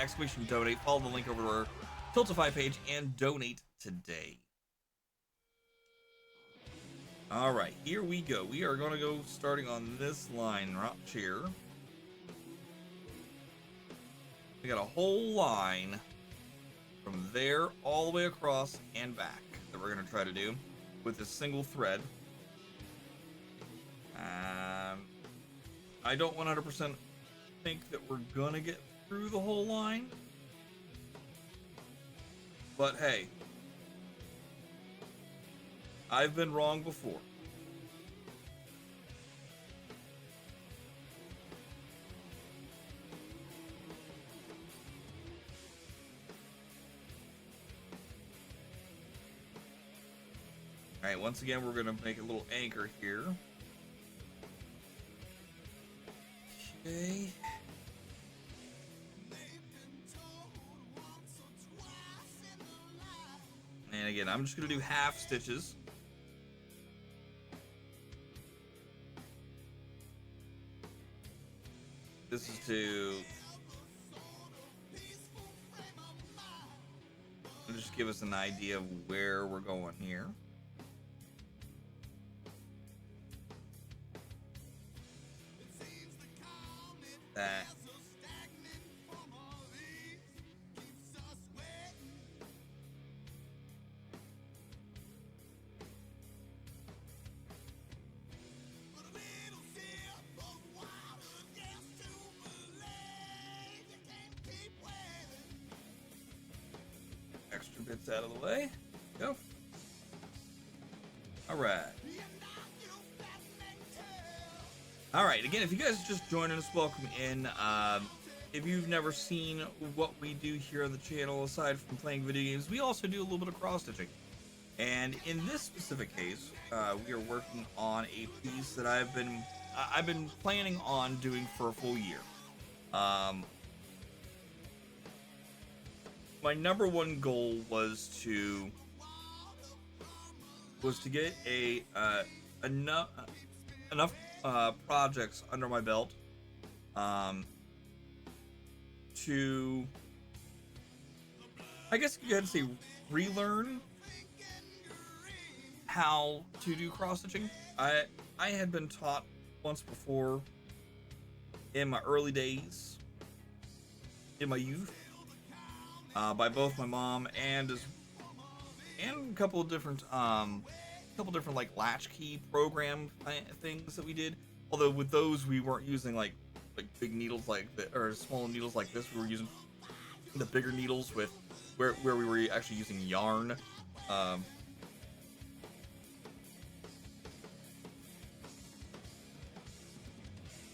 !donate, follow the link over to our Tiltify page and donate today. All right, here we go. We are going to go starting on this line right here. We got a whole line from there all the way across and back that we're going to try to do with a single thread. I don't 100% think that we're going to get through the whole line. But hey, I've been wrong before. Alright, once again, we're going to make a little anchor here. Okay. And again, I'm just going to do half stitches. This is to just give us an idea of where we're going here. That. Extra bits out of the way. Go. All right. All right. Again, if you guys are just joining us, welcome in. If you've never seen what we do here on the channel, aside from playing video games, we also do a little bit of cross stitching. And in this specific case, we are working on a piece that I've been planning on doing for a full year. My number one goal was to get enough projects under my belt to, I guess you had to say, relearn how to do cross stitching. I had been taught once before in my early days, in my youth, by both my mom and a couple of different like latchkey program things that we did. Although with those we weren't using like big needles or small needles like this. We were using the bigger needles with where we were actually using yarn.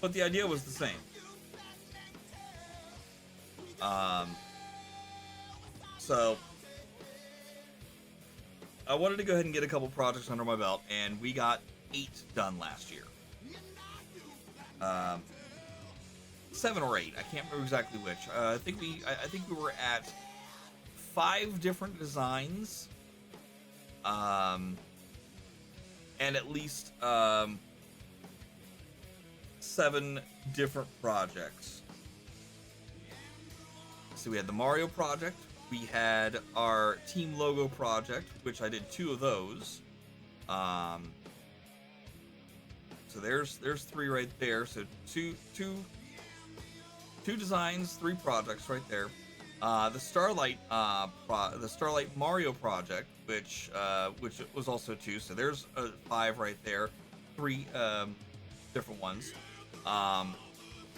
but the idea was the same. So I wanted to go ahead and get a couple projects under my belt, and we got 8 done last year. 7 or 8, I can't remember exactly which. I think we were at 5 different designs, and at least 7 different projects. So we had the Mario project, we had our team logo project, which I did 2 of those. So there's 3 right there. So two designs, 3 projects right there. The Starlight Mario project, which was also 2. So there's 5 right there, 3 different ones.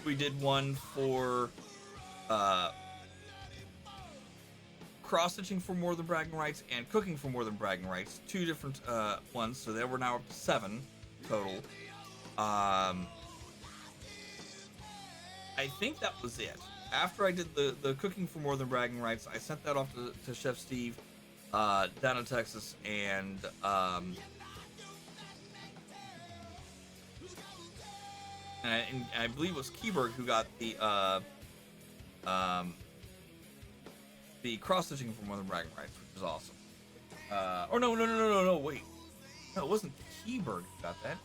We did one for cross-stitching for More Than Bragging Rights and cooking for More Than Bragging Rights. 2 different ones, so there we're now up to 7 total. I think that was it. After I did the cooking for More Than Bragging Rights, I sent that off to Chef Steve down in Texas, and I believe it was Keyberg who got the cross-stitching for More Than Bragging Rights, which is awesome. Or no, wait. No, it wasn't Keyberg who got that.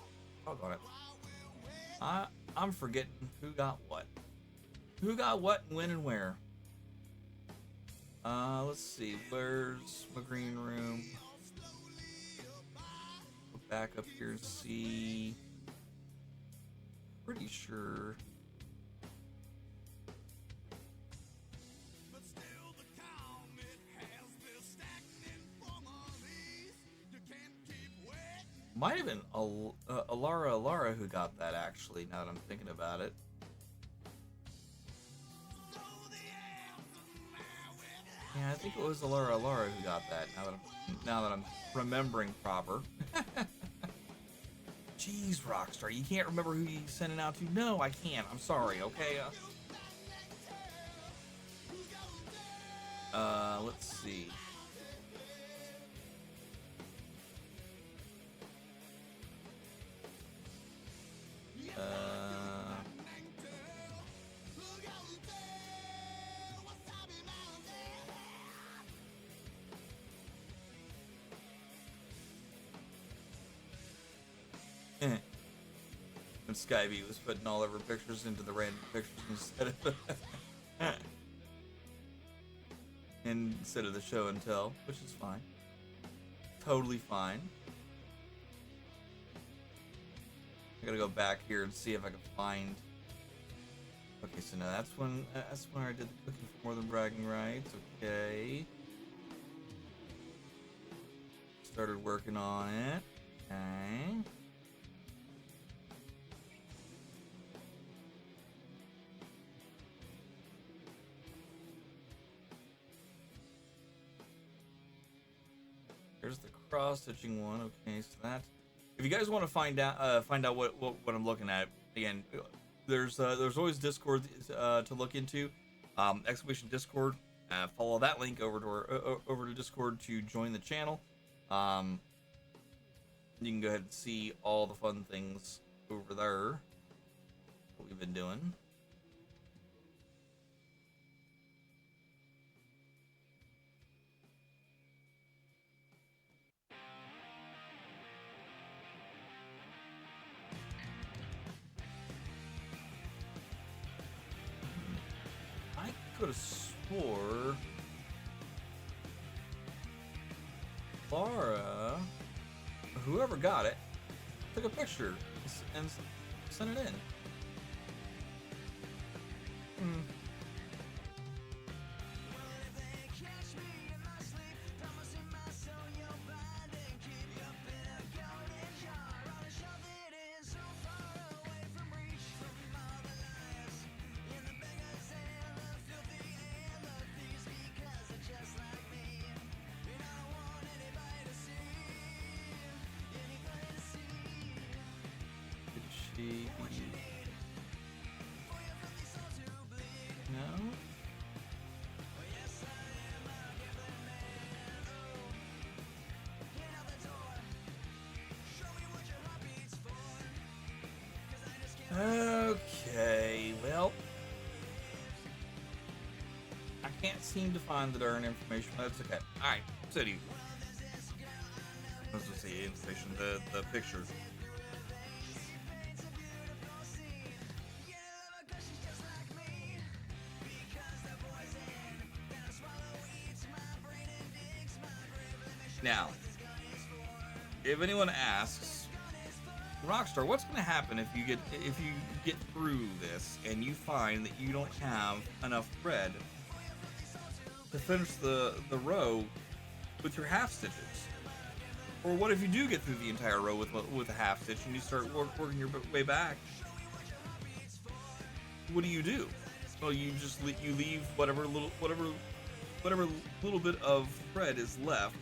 Doggone it. I'm forgetting who got what. Who got what, and when, and where. Let's see. Where's my green room? Go back up here and see. Pretty sure. Might have been Alara who got that, actually, now that I'm thinking about it. Yeah, I think it was Alara who got that, now that I'm remembering proper. Jeez, Rockstar, you can't remember who you sent it out to? No, I can't. I'm sorry, okay? Let's see. And Skyview was putting all of her pictures into the random pictures instead of the show and tell, which is fine. Totally fine. I gotta go back here and see if I can find. Okay, so now that's when I did the cooking for More Than Bragging Rights. Okay. Started working on it. Okay. There's the cross-stitching one. Okay, so that. If you guys want to find out what I'm looking at, again, there's always Discord to look into. Exclamation Discord. Follow that link over to Discord to join the channel. You can go ahead and see all the fun things over there. What we've been doing. I could have swore Laura, or whoever got it, took a picture and sent it in. Can't seem to find the darn information. That's okay. Alright, so do you. Let's just see information, the pictures. Now, if anyone asks, Rockstar, what's going to happen if you get through this and you find that you don't have enough thread to finish the row with your half stitches? Or what if you do get through the entire row with a half stitch and you start working your way back? What do? Well, you just leave whatever little bit of thread is left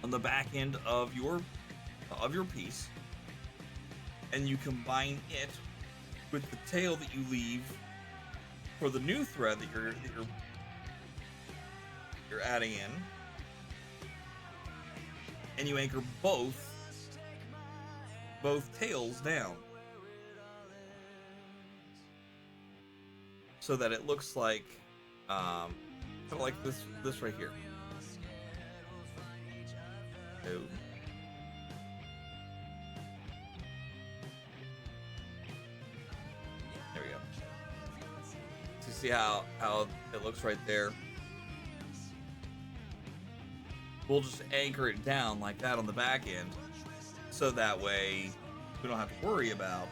on the back end of your piece, and you combine it with the tail that you leave for the new thread that you're adding in, and you anchor both tails down so that it looks like kind of like this right here. So, there we go. So you see how it looks right there? We'll just anchor it down like that on the back end, so that way we don't have to worry about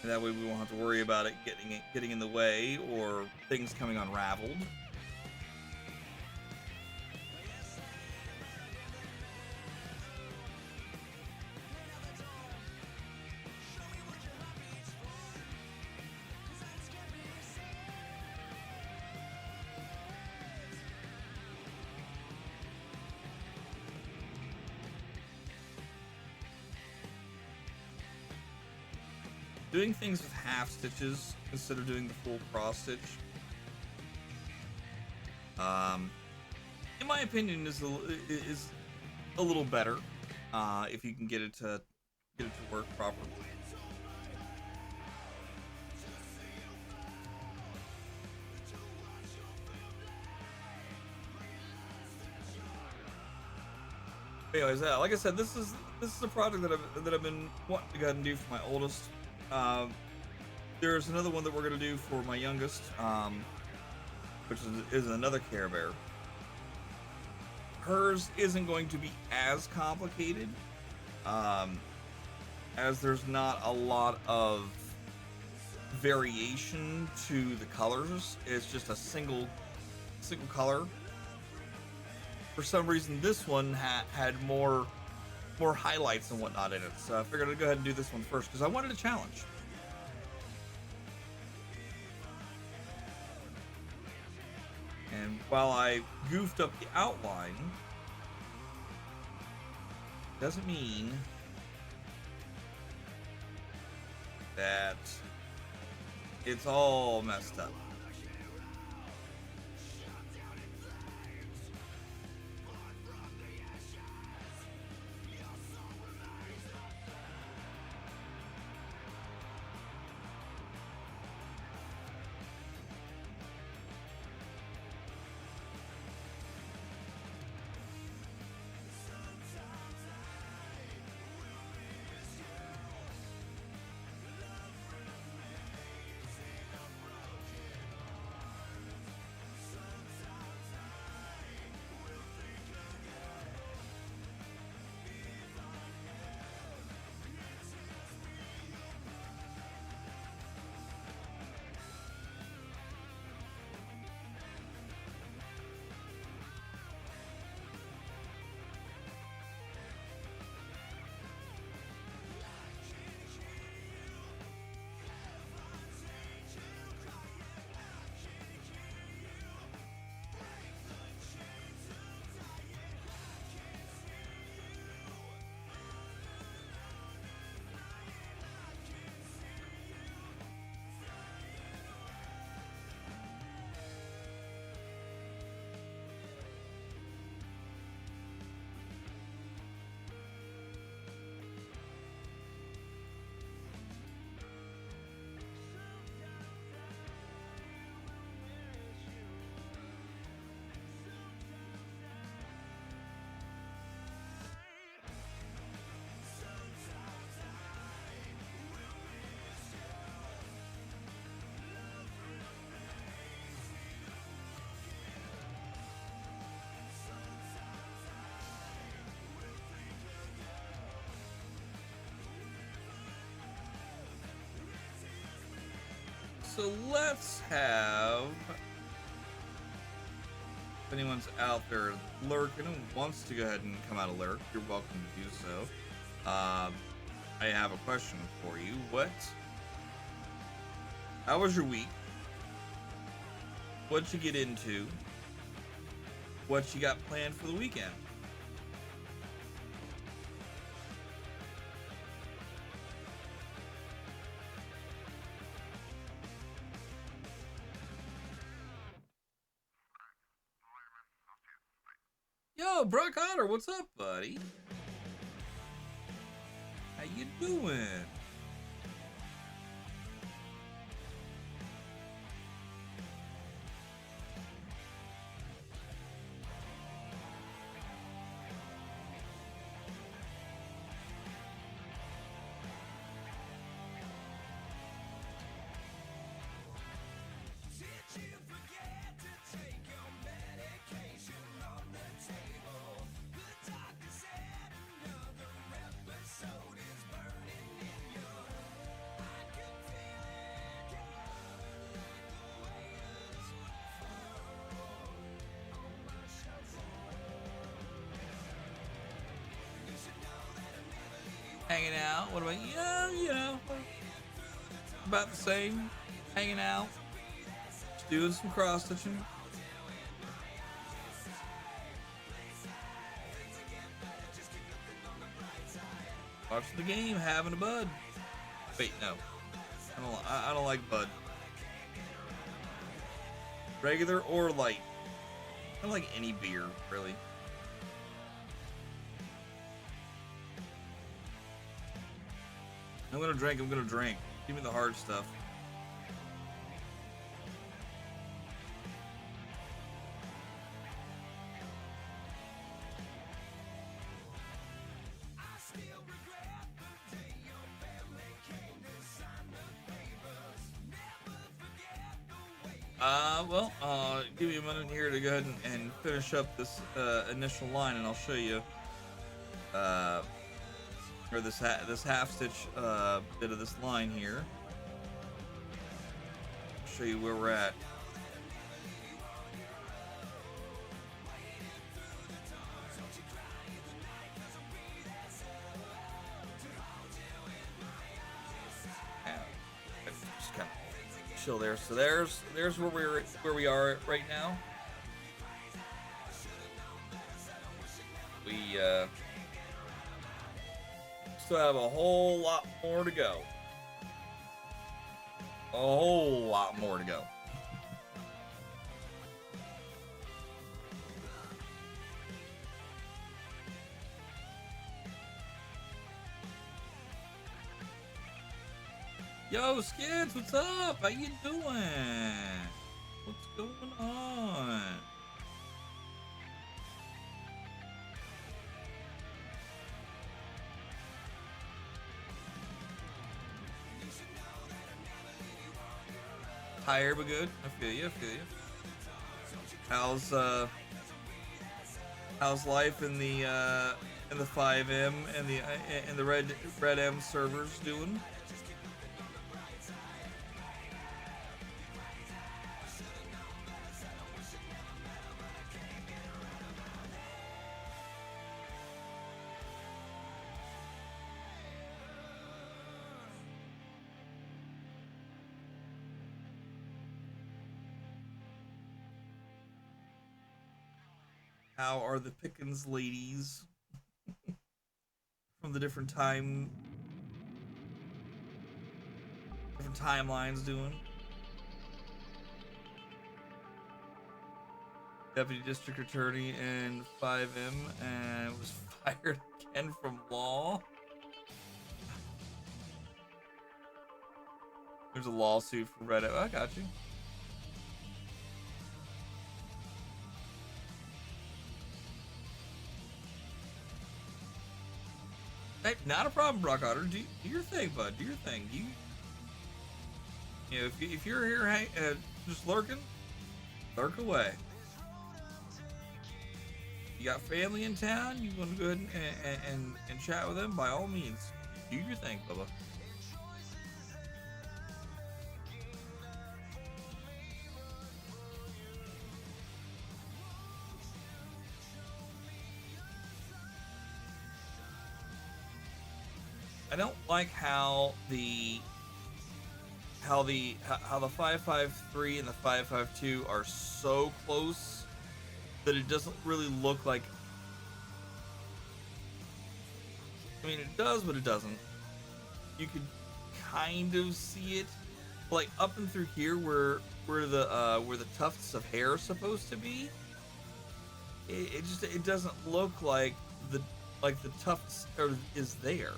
and that way we won't have to worry about it getting in the way or things coming unraveled. Doing things with half stitches instead of doing the full cross stitch, in my opinion, is a little better if you can get it to work properly. Anyways, like I said, this is a project that I've been wanting to go ahead and do for my oldest. There's another one that we're gonna do for my youngest, which is another Care Bear. Hers isn't going to be as complicated, as there's not a lot of variation to the colors. It's just a single color. For some reason, this one had more highlights and whatnot in it, so I figured I'd go ahead and do this one first because I wanted a challenge. And while I goofed up the outline, doesn't mean that it's all messed up. So let's have, if anyone's out there lurking and wants to go ahead and come out of lurk, you're welcome to do so. I have a question for you. How was your week? What'd you get into? What you got planned for the weekend? Yo, Brock Otter, what's up, buddy? How you doing? Hanging out. What about you? Yeah, you know, about the same. Hanging out, just doing some cross stitching. Watching the game, having a bud. Wait, no, I don't like bud. Regular or light. I don't like any beer, really. I'm gonna drink. Give me the hard stuff. Give me a minute here to go ahead and finish up this initial line, and I'll show you or this half stitch bit of this line here. Show you where we're at. Just kind of chill there. So there's where we are right now. We still have a whole lot more to go. A whole lot more to go. Yo, Skids, what's up? How you doing? What's going on? Tired but good. I feel you. How's life in the 5M and the Red M servers doing? How are the Pickens ladies from the different timelines doing? Deputy District Attorney and 5M and was fired again from law. There's a lawsuit for Reddit. I got you. Hey, not a problem, Brock Otter. Do your thing, bud. Do your thing. You know, if you're here just lurking, lurk away. You got family in town, you want to go ahead and chat with them, by all means. Do your thing, Bubba. I don't like how the 553 and the 552 are so close that it doesn't really look like. I mean, it does, but it doesn't. You could kind of see it, like up and through here, where the tufts of hair are supposed to be. It doesn't look the like the tufts is there.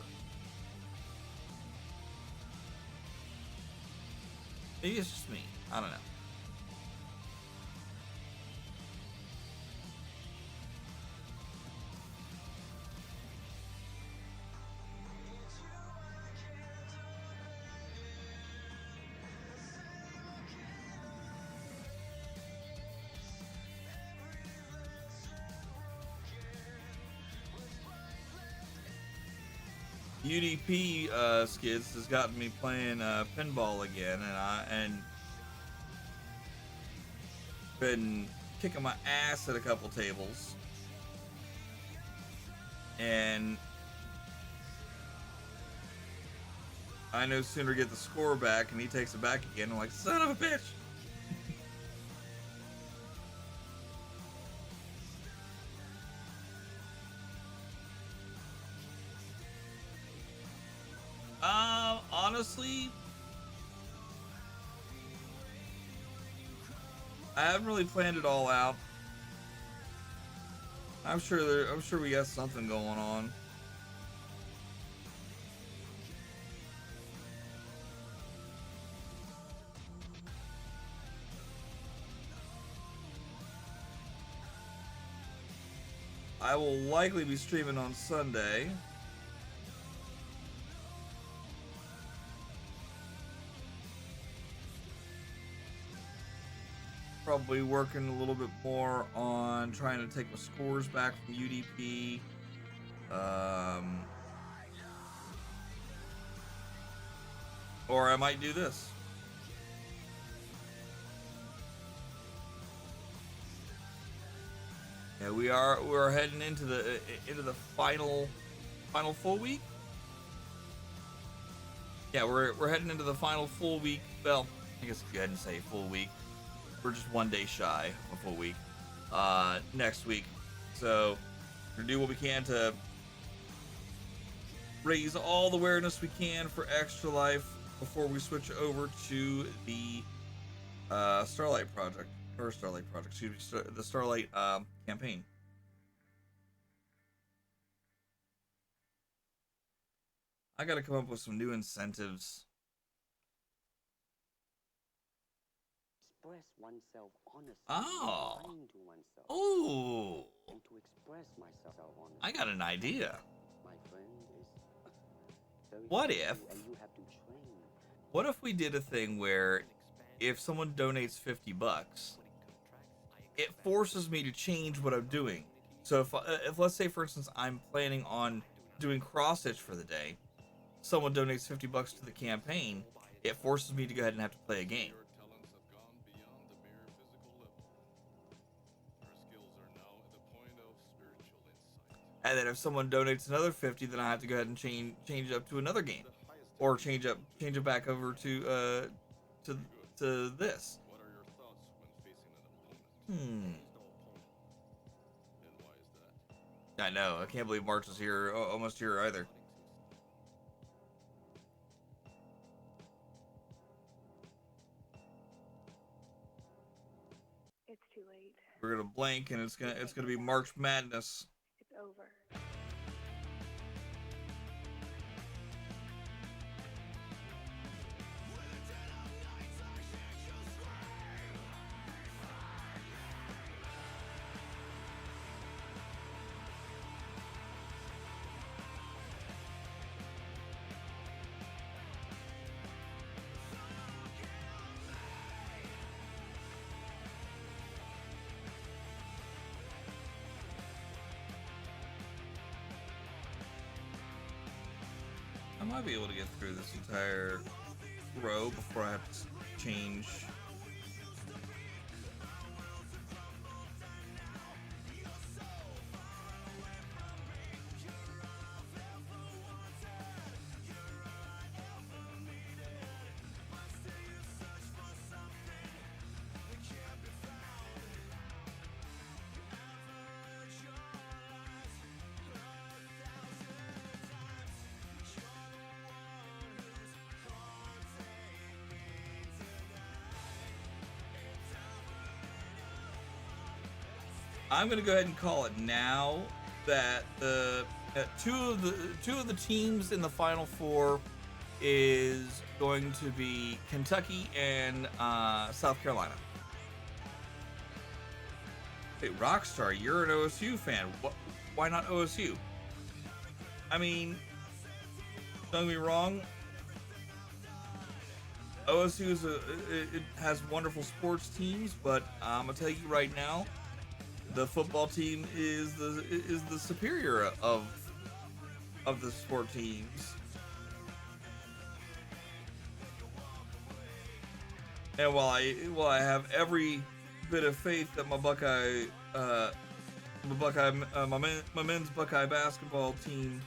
Maybe it's just me. I don't know. UDP skids has gotten me playing pinball again, and been kicking my ass at a couple tables, and I no sooner get the score back and he takes it back again. I'm like, son of a bitch. Honestly, I haven't really planned it all out. I'm sure we got something going on. I will likely be streaming on Sunday. Probably working a little bit more on trying to take my scores back from UDP. Or I might do this. Yeah, we're heading into the final full week. Yeah, we're heading into the final full week. Well, I guess go ahead and say full week. We're just one day shy of a full week. Next week, so we're gonna do what we can to raise all the awareness we can for Extra Life before we switch over to the Starlight Project, excuse me, the Starlight campaign. I gotta come up with some new incentives. Express oneself honestly. Oh. Kind to oneself. Oh. And to express myself honestly. I got an idea. My friend is very What simple, if? and you have to train. What if we did a thing where if someone donates $50, it forces me to change what I'm doing. So if let's say for instance I'm planning on doing cross stitch for the day, someone donates $50 to the campaign, it forces me to go ahead and have to play a game. And then if someone donates another 50, then I have to go ahead and change it up to another game, or change it back over to this. I know. I can't believe March is here, almost here either. It's too late. We're gonna blank, and it's gonna be March Madness. It's over. I might be able to get through this entire row before I have to change. I'm gonna go ahead and call it now that the two of the teams in the Final Four is going to be Kentucky and South Carolina. Hey, Rockstar, you're an OSU fan. Why not OSU? I mean, don't get me wrong. OSU it has wonderful sports teams, but I'm gonna tell you right now, the football team is the superior of the sport teams. And while I have every bit of faith that my men's Buckeye basketball team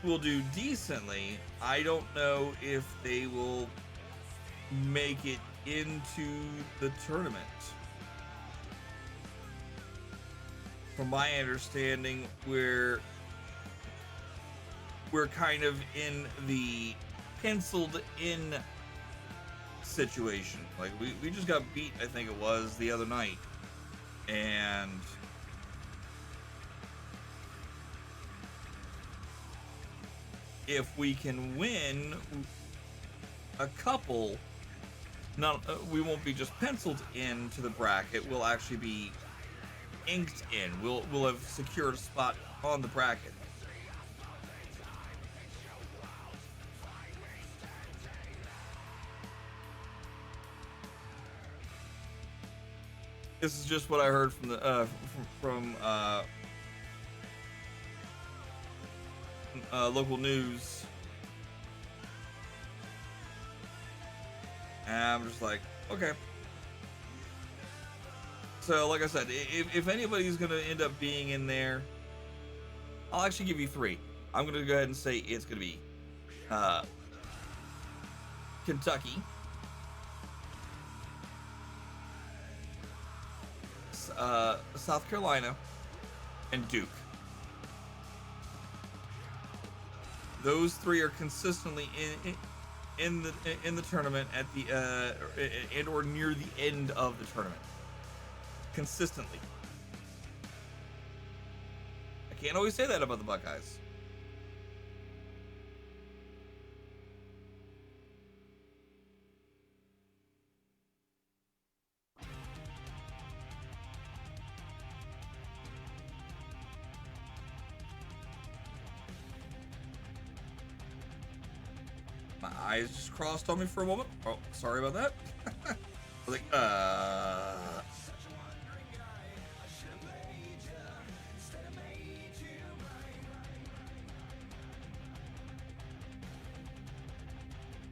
will do decently, I don't know if they will make it into the tournament. From my understanding, we're kind of in the penciled in situation. Like we just got beat, I think it was the other night, and if we can win a couple, not we won't be just penciled into the bracket. We'll actually be inked in. We'll have secured a spot on the bracket. This is just what I heard from the local news, and I'm just like, okay. So, like I said, if anybody's gonna end up being in there, I'll actually give you three. I'm gonna go ahead and say it's gonna be Kentucky, South Carolina, and Duke. Those three are consistently in the tournament at the and or near the end of the tournament. Consistently. I can't always say that about the Buckeyes. My eyes just crossed on me for a moment. Oh, sorry about that. I was like,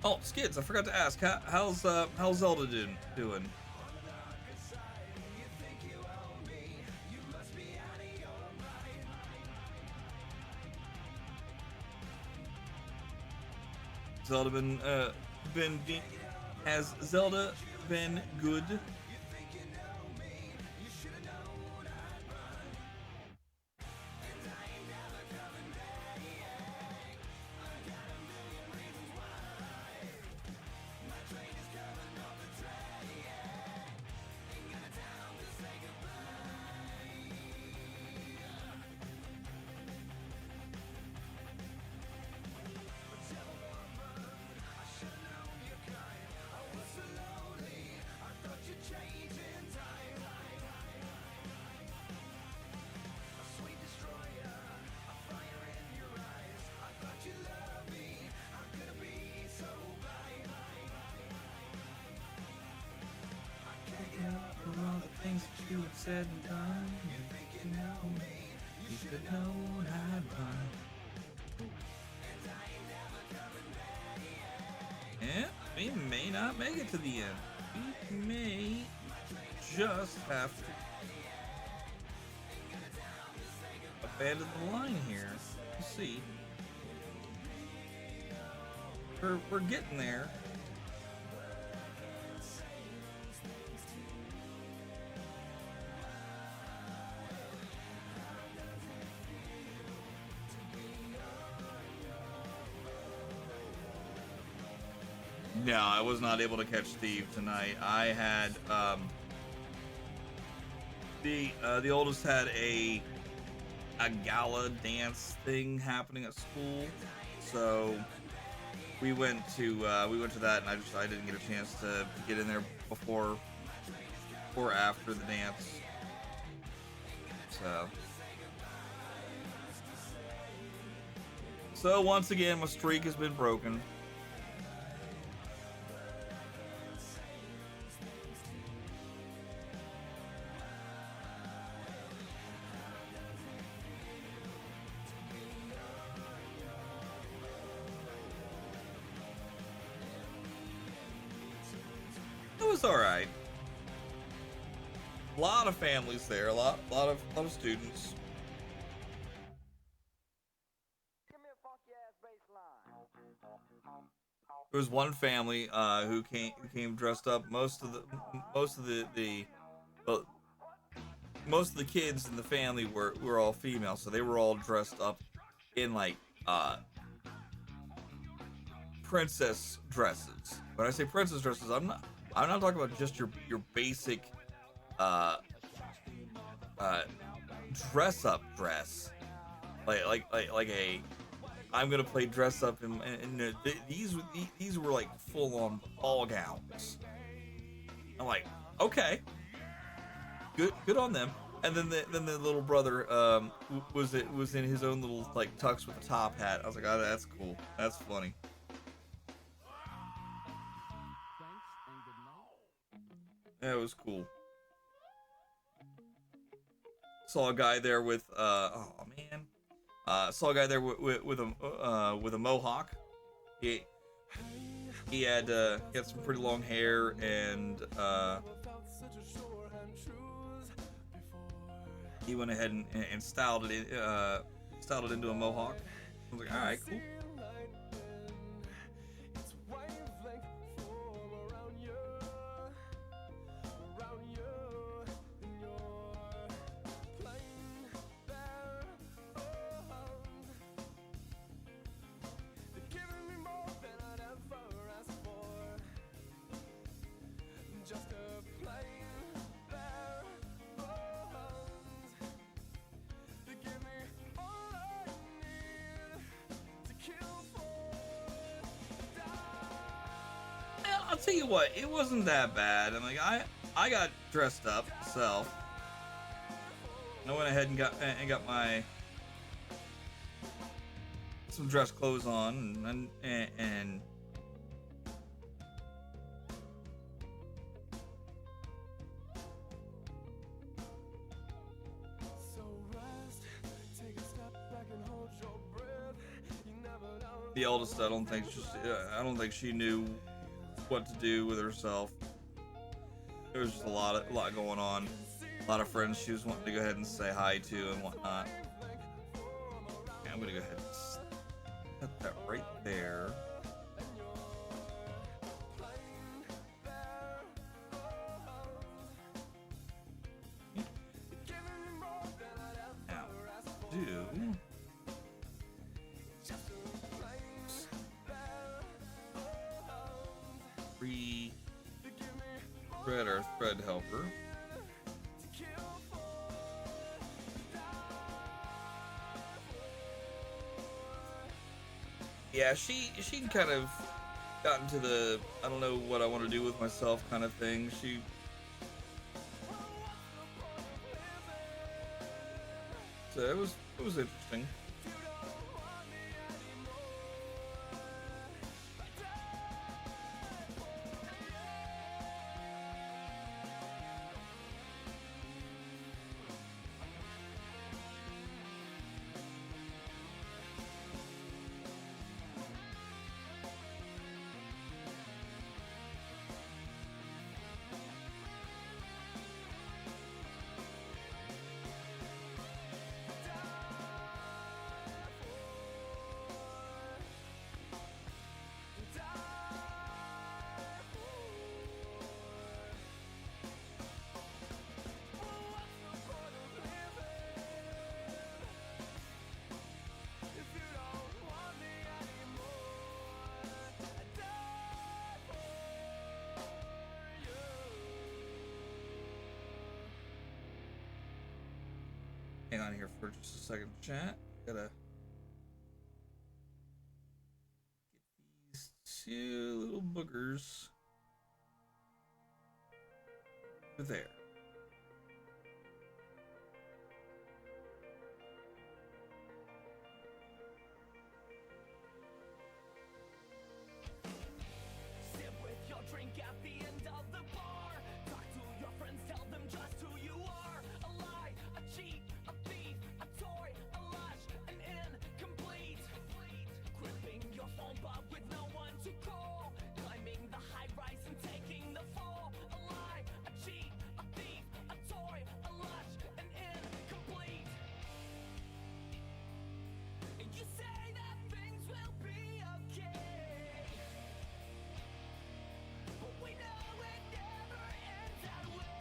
Oh, Skids, I forgot to ask, how's Zelda doing? Zelda has Zelda been good? You have said and done, you know me, you should know I'd run. And we may not make it to the end. We may just have to abandon the line here. We'll see. We're getting there. No, I was not able to catch Steve tonight. I had The oldest had a gala dance thing happening at school, so we went to that, and I didn't get a chance to get in there before or after the dance. So once again, my streak has been broken. It was all right. A lot of families there, a lot of students. There was one family who came dressed up. Well, most of the kids in the family were all female, so they were all dressed up in like princess dresses. When I say princess dresses, I'm not talking about just your basic uh dress up dress, like a I'm gonna play dress up, and these were like full on ball gowns. I'm like, okay, good on them. And then the little brother was in his own little like tux with a top hat. I was like, oh, that's cool, that's funny. That was cool. Saw a guy there with oh man, saw a guy there with a mohawk. He he had some pretty long hair, and he went ahead and styled it into a mohawk. I was like, all right, cool. I'll tell you what, it wasn't that bad. And like I got dressed up myself. I went ahead and got my some dress clothes on, and the eldest, I don't think she knew what to do with herself. There was just a lot going on. A lot of friends she was wanting to go ahead and say hi to and whatnot. Okay, I'm gonna go ahead and set that right there. Now, thread our thread helper. Yeah, she kind of got into the I don't know what I want to do with myself kind of thing. So it was interesting. Hang on here for just a second, chat. Gotta get these two little boogers over there. Sit with your drink at the end of the bar. Talk to your friends, tell them just who you are. A lie, a cheat, a thief, a toy, a lush, an incomplete. Gripping your phone but with no one to call. Climbing the high rise and taking the fall. A lie, a cheat, a thief, a toy, a lush, an incomplete. And you say that things will be okay, but we know it never ends that way.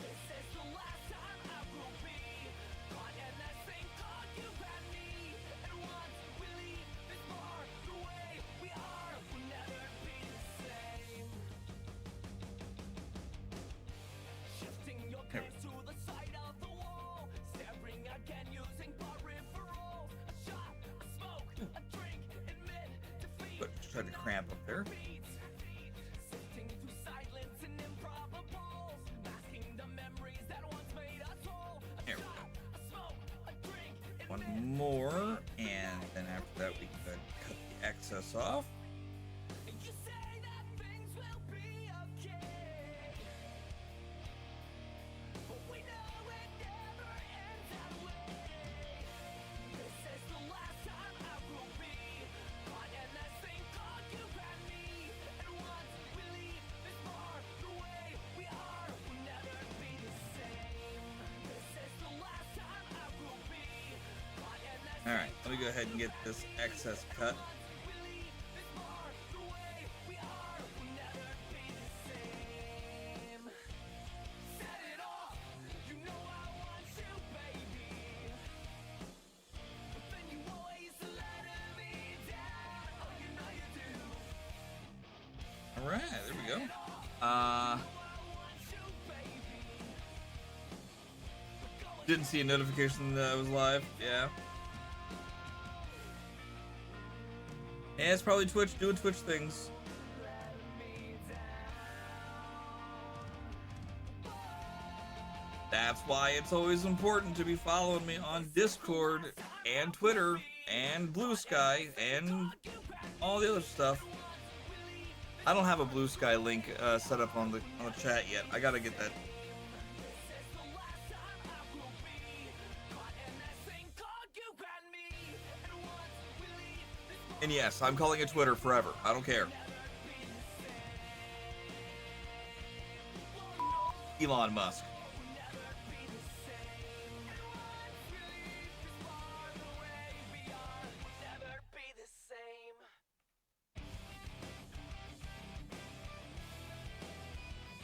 This is the last time I will be caught in that thing called you and me. And once we leave this bar, the way we are will never be the same. Shifting your gaze to the side of the wall, staring again using peripherals. A shot, a smoke, a drink, admit defeat. But just tried to cramp up there. Sifting through silence and improbables, masking the memories that once made us whole. A There we shot, a smoke, a drink, One admit more, and then after that we can cut the excess off. and you say that things will be okay, but we know it never ends that way. This is the last time I will be caught in that thing called you and me. And once we leave this bar, the way we are will never be the same. This is the last time I will be caught in that All right, let me go ahead and get this excess cut. All right, there we go. Didn't see a notification that I was live. Yeah. Yeah, it's probably Twitch doing Twitch things. That's why it's always important to be following me on Discord and Twitter and Blue Sky and all the other stuff. I don't have a Blue Sky link set up on the chat yet. I gotta get that. And yes, I'm calling it Twitter forever. I don't care. Elon Musk.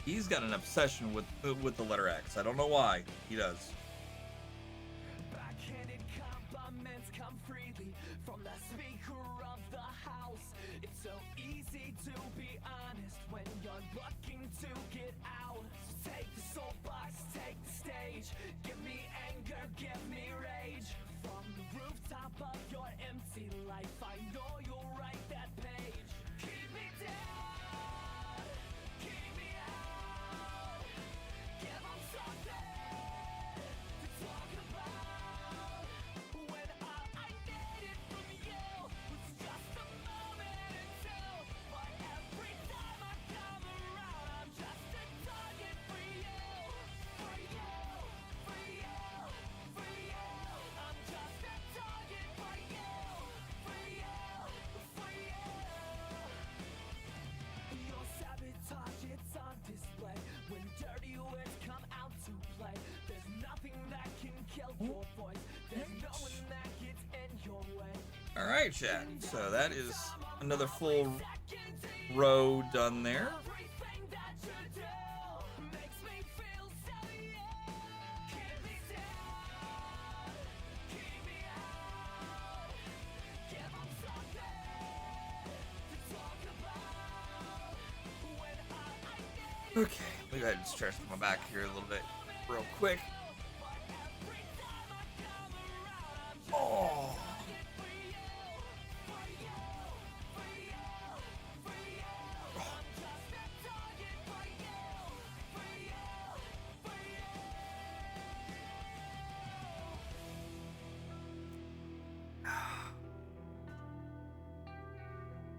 He's got an obsession with the letter X. I don't know why. He does. Backhanded compliments come freely from the speaker of the house. It's so easy to be honest when you're looking to get out. So take the soapbox, take the stage. Give me anger, give me rage. From the rooftop of your empty life, I know you'll write that page. Keep me down, keep me out. Give 'em something to talk about. When all I needed from you was just a moment until. But every time I come around, I'm just a target for you. For you, for you, for you. I'm just a target for you. For you, for you. Your sabotage, it's on display. When dirty words come out to play, there's nothing that can kill your voice. There's no one that gets in your way. All right, chat. So that is another full row done there. Everything that you do makes me feel so young. Keep me down, keep me out. Give 'em something to talk about. When all I need Okay, let me go ahead and stretch my back here a little bit real quick. but every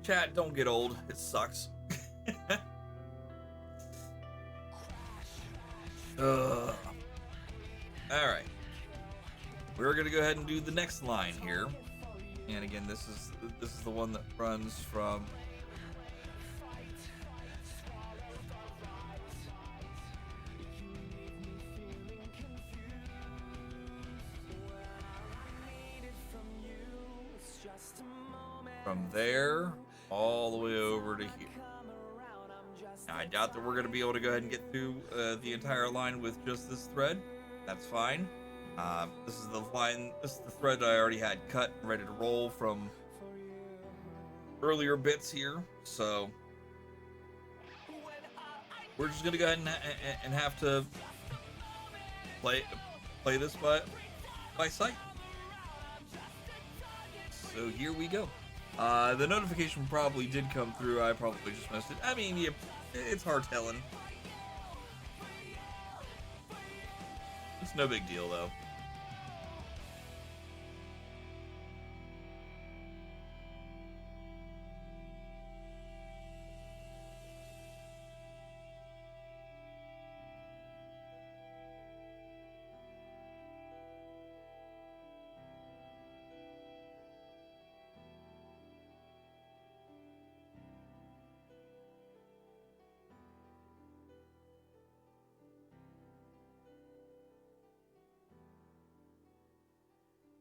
Chat, don't get old. It sucks. All right. We're gonna go ahead and do the next line here. And again, this is the one that runs from there all the way over to here. Now, I doubt that we're going to be able to go ahead and get through the entire line with just this thread. That's fine. This is the line. This is the thread that I already had cut and ready to roll from earlier bits here. So we're just going to go ahead and have to play this by sight. So here we go. The notification probably did come through. I probably just missed it. I mean, it's hard telling. It's no big deal, though.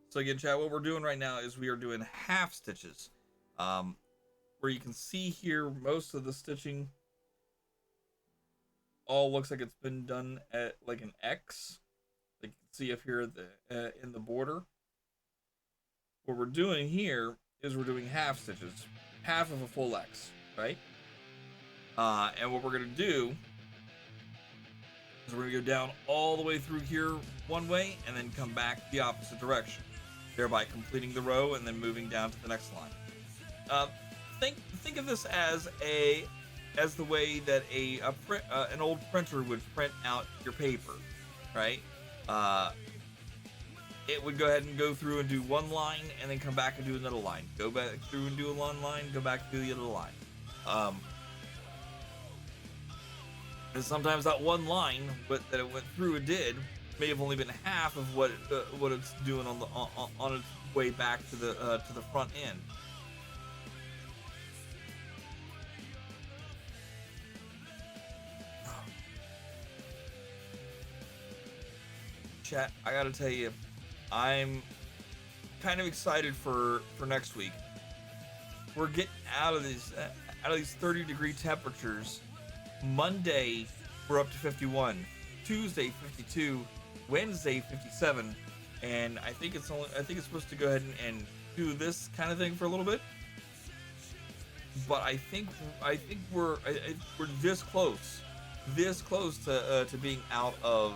So again, chat, what we're doing right now is we are doing half stitches. Where you can see here, most of the stitching all looks like it's been done at like an X. Like you can see up here in the border. What we're doing here is we're doing half stitches, half of a full X, right? And what we're gonna do is we're gonna go down all the way through here one way and then come back the opposite direction, thereby completing the row and then moving down to the next line. Think of this as the way that an old printer would print out your paper, right? It would go ahead and go through and do one line and then come back and do another line. Go back through and do one line, go back to the other line. And sometimes that one line that it went through and did may have only been half of what it's doing on its way back to the front end. Chat, I gotta tell you, I'm kind of excited for next week. We're getting out of these 30-degree temperatures. Monday, we're up to 51. Tuesday, 52. Wednesday, 57. And I think it's supposed to go ahead and do this kind of thing for a little bit. But I think we're this close to being out of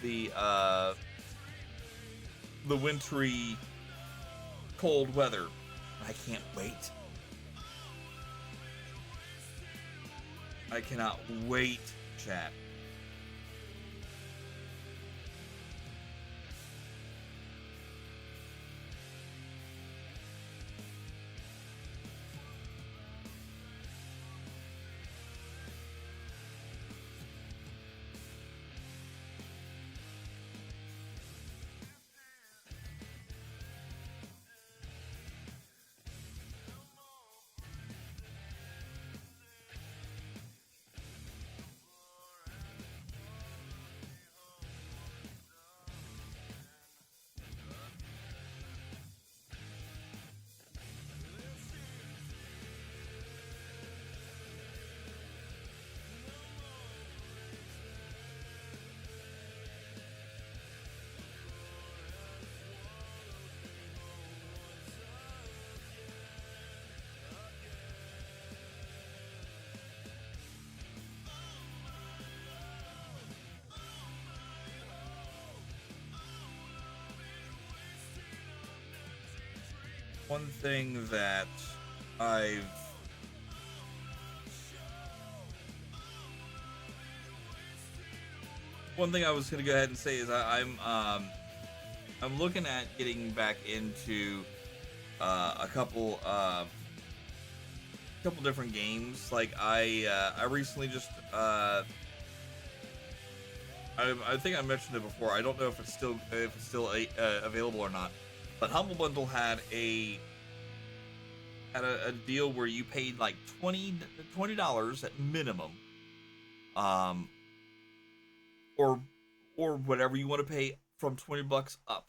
the wintry cold weather. I can't wait. I cannot wait, chat. One thing that I was gonna go ahead and say is I'm looking at getting back into a couple different games. Like I recently just I think I mentioned it before. I don't know if it's still available or not. But Humble Bundle had a deal where you paid like $20 at minimum, um, or whatever you want to pay from $20 up,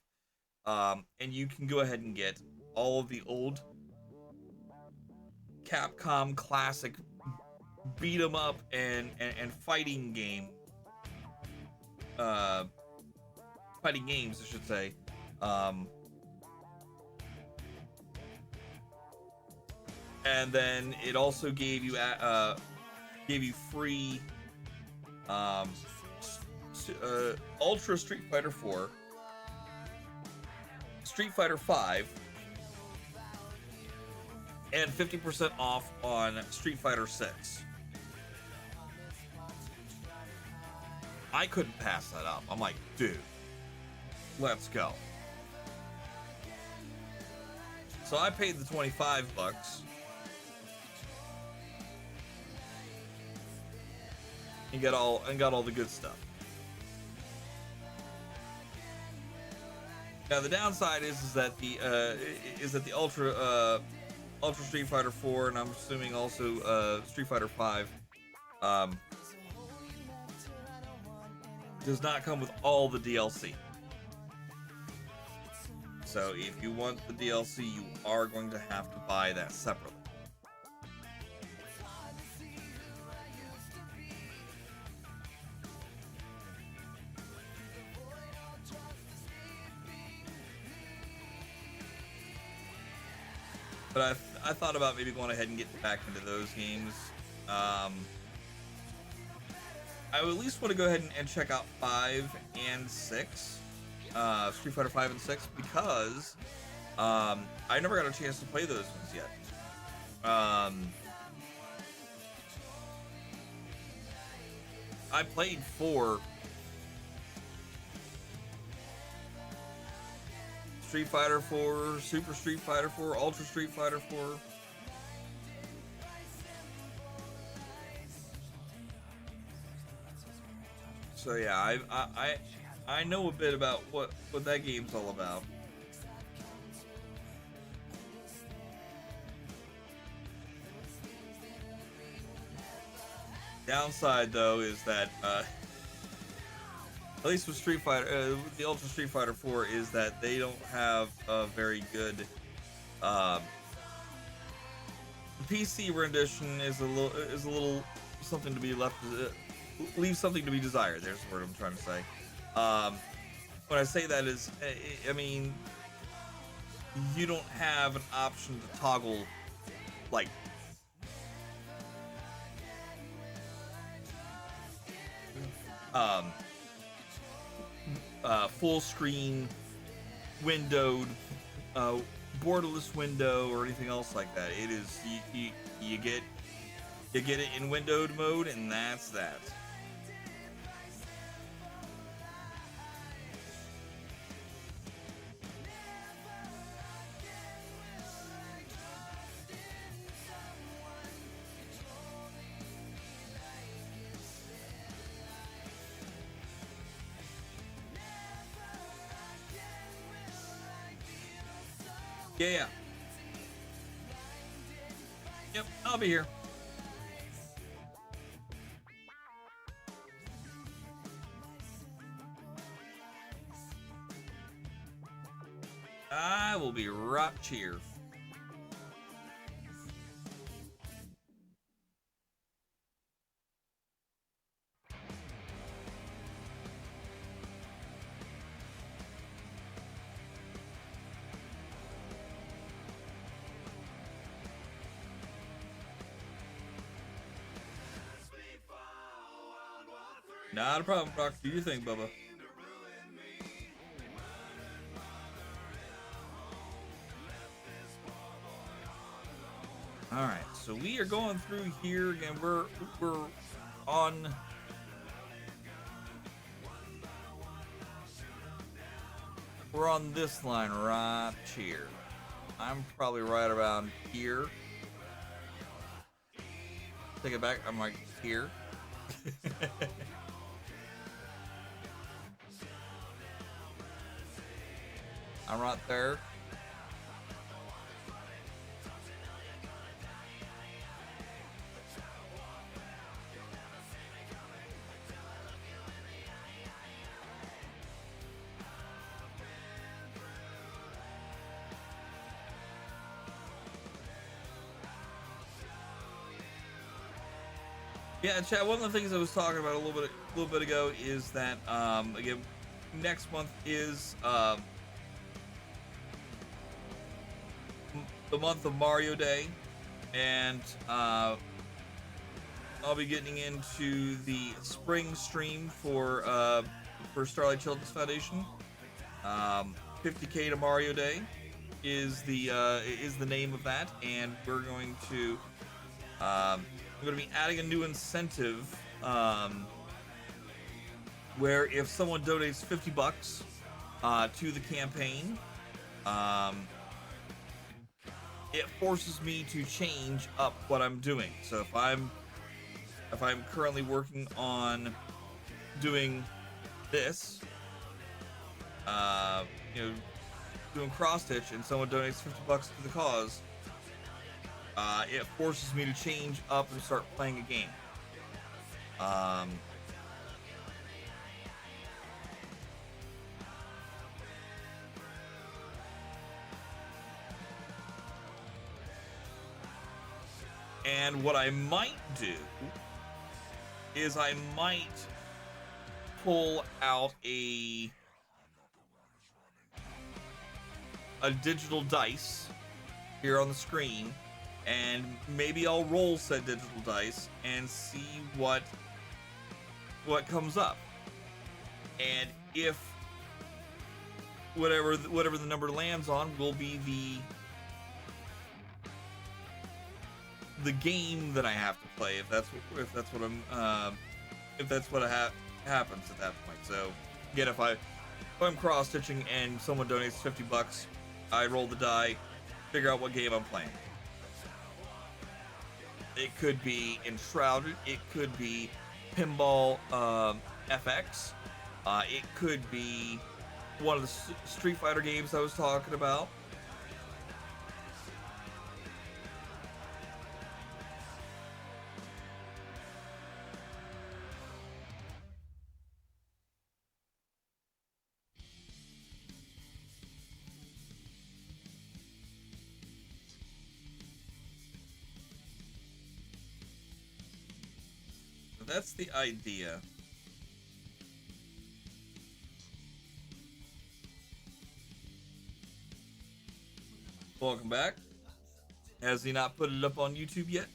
and you can go ahead and get all of the old Capcom classic beat 'em up and fighting fighting games, I should say. And then it also gave you free Ultra Street Fighter 4, Street Fighter 5, and 50% off on Street Fighter 6. I couldn't pass that up. I'm like, dude, let's go. So I paid the $25 and got all the good stuff. Now the downside is that the Ultra Street Fighter 4, and I'm assuming also Street Fighter 5, does not come with all the DLC. So if you want the DLC, you are going to have to buy that separately. But I thought about maybe going ahead and getting back into those games. I would at least want to go ahead and check out 5 and 6, Street Fighter 5 and 6, because I never got a chance to play those ones yet. I played 4 Street Fighter 4, Super Street Fighter 4, Ultra Street Fighter 4. So yeah, I know a bit about what that game's all about. Downside though is that at least with Street Fighter, the Ultra Street Fighter 4, is that they don't have a very good the PC rendition is a little something to be left. Leave something to be desired. There's the word I'm trying to say. When I say that is, I mean, you don't have an option to toggle, like, full screen, windowed, borderless window, or anything else like that. It is, you get it in windowed mode, and that's that. Yeah. Yep, I'll be here. I will be right here. Not a problem, Brock. Do your thing, Bubba. All right, so we are going through here again. We're on this line right here. I'm probably right around here. Take it back. I'm like here. I'm right there. Yeah, chat. One of the things I was talking about a little bit ago is that again, next month is the month of Mario Day, and I'll be getting into the spring stream for Starlight Children's Foundation. 50K to Mario Day is the name of that, and we're going to be adding a new incentive where if someone donates $50 to the campaign, it forces me to change up what I'm doing. So if I'm currently working on doing this, doing cross stitch, and someone donates $50 to the cause, it forces me to change up and start playing a game. And what I might do is I might pull out a digital dice here on the screen, and maybe I'll roll said digital dice and see what comes up. And if whatever the number lands on will be the game that I have to play, if that's what happens at that point. So again, if I'm cross stitching and someone donates $50, I roll the die, figure out what game I'm playing. It could be Enshrouded, it could be Pinball FX, it could be one of the Street Fighter games I was talking about. That's the idea. Welcome back. Has he not put it up on YouTube yet?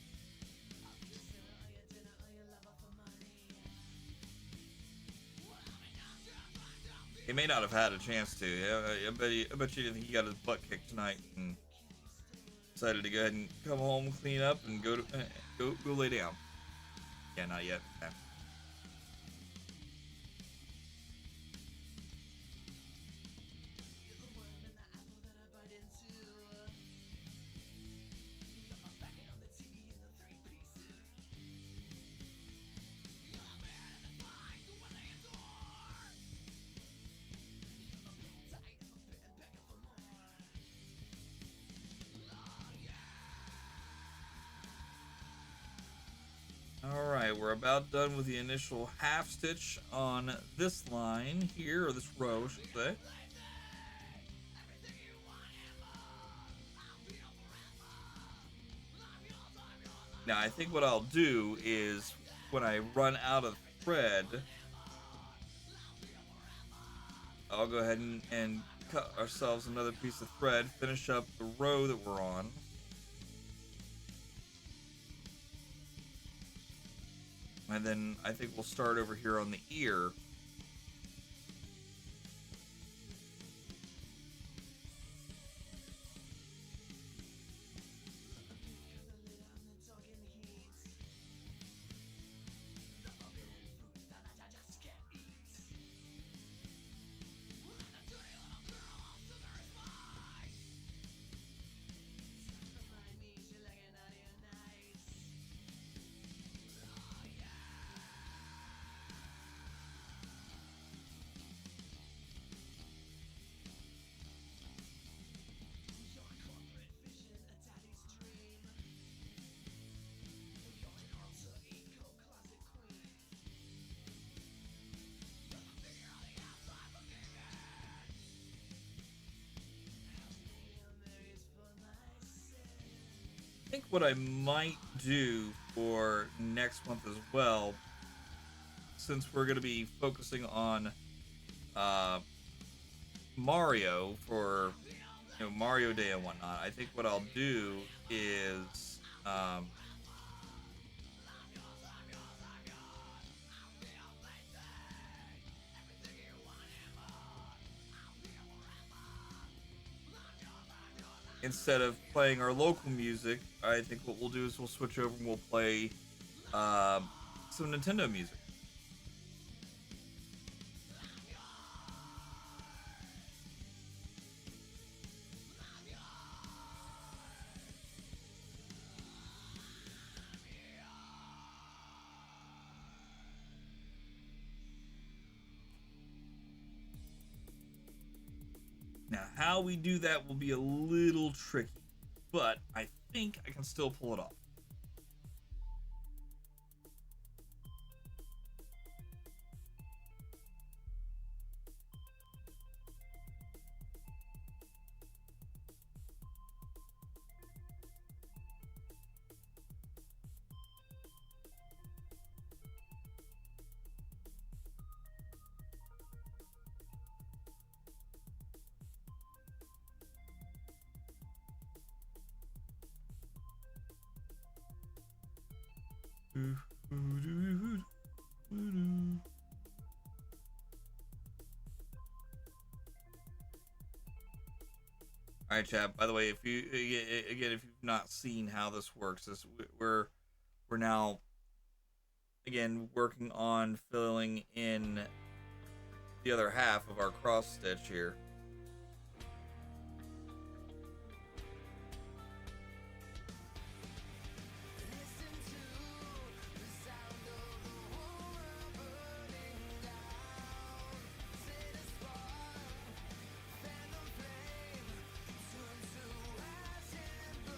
He may not have had a chance to. I bet you didn't think he got his butt kicked tonight and decided to go ahead and come home, clean up, and go lay down. Yeah, not yet. Okay. Alright, we're about done with the initial half stitch on this line here, or this row, I should say. Now, I think what I'll do is, when I run out of thread, I'll go ahead and cut ourselves another piece of thread, finish up the row that we're on. And then I think we'll start over here on the ear. think what I might do for next month as well, since we're going to be focusing on Mario for Mario Day and whatnot, I think what I'll do is instead of playing our local music, I think what we'll do is we'll switch over and we'll play some Nintendo music. Now, how we do that will be a little tricky, but I think I can still pull it off. All right, chat. By the way, if you again, if you've not seen how this works, we're now again working on filling in the other half of our cross stitch here.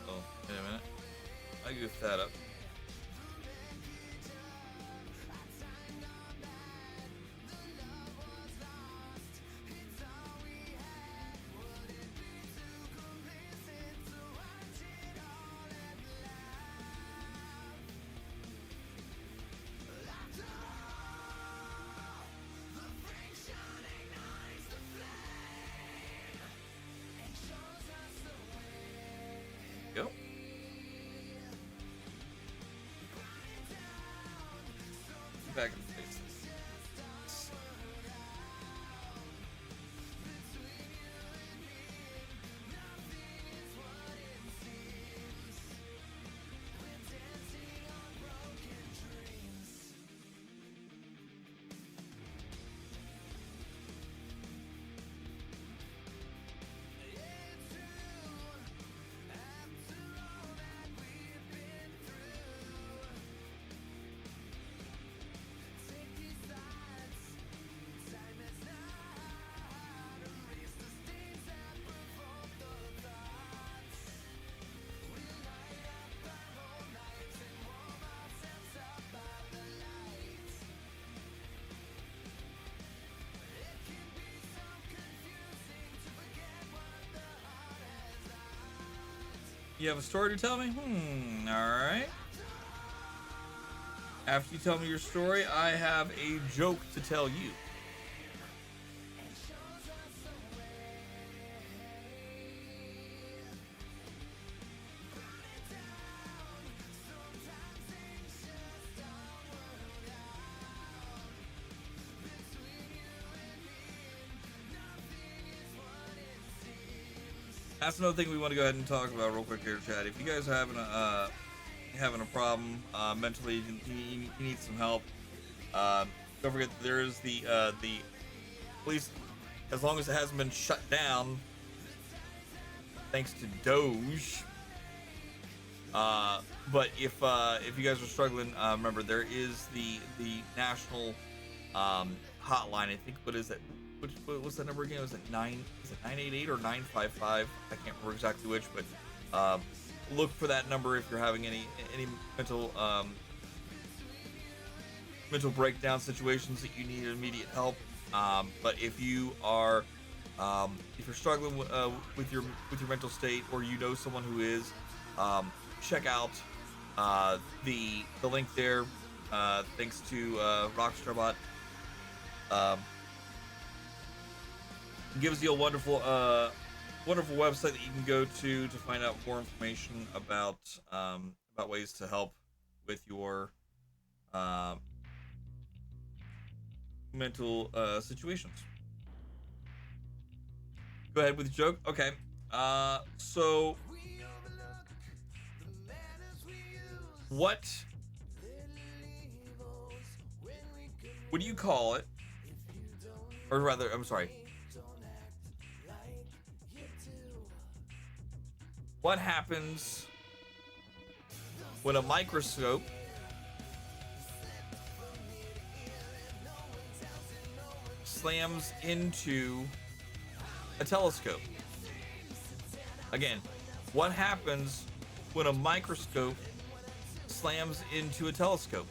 Oh, wait a minute. I goofed that up. Go. Back and face this. You have a story to tell me? Alright. After you tell me your story, I have a joke to tell you. That's another thing we want to go ahead and talk about real quick here, Chad. If you guys are having a problem mentally, you need some help. Don't forget there is the at least as long as it hasn't been shut down, thanks to Doge. But if you guys are struggling, remember there is the national hotline. I think what is that? What's that number again? Was it 988 or 955? I can't remember exactly which, but look for that number if you're having any mental breakdown situations that you need immediate help. But if you are if you're struggling with your mental state, or you know someone who is, check out the link there. Thanks to Rockstarbot. Gives you a wonderful wonderful website that you can go to find out more information about ways to help with your mental situations. Go ahead with the joke. Okay. So what do you call it? Or rather, I'm sorry. What happens when a microscope slams into a telescope? Again, what happens when a microscope slams into a telescope?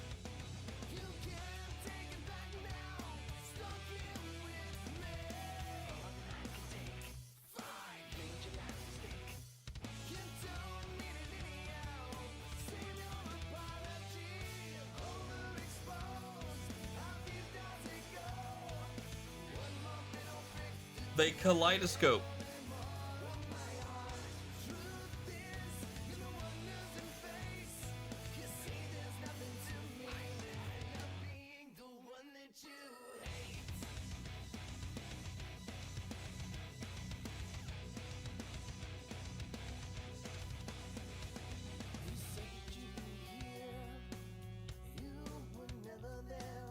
They kaleidoscope.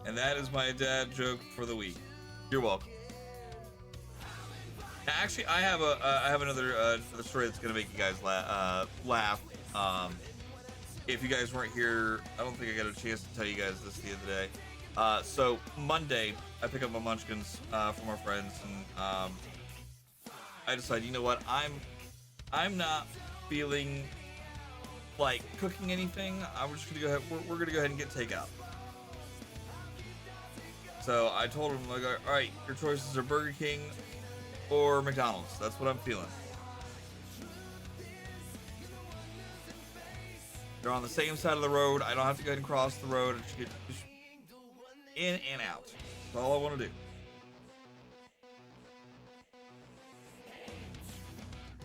And that is my dad joke for the week. You're welcome. Actually, I have another story that's gonna make you guys laugh. If you guys weren't here, I don't think I got a chance to tell you guys this the other day. So Monday, I pick up my munchkins from our friends, and I decide, you know what, I'm not feeling like cooking anything. I'm just gonna go ahead. We're gonna go ahead and get takeout. So I told him, like, all right, your choices are Burger King or McDonald's. That's what I'm feeling. They're on the same side of the road. I don't have to go ahead and cross the road. I just get in and out. That's all I want to do.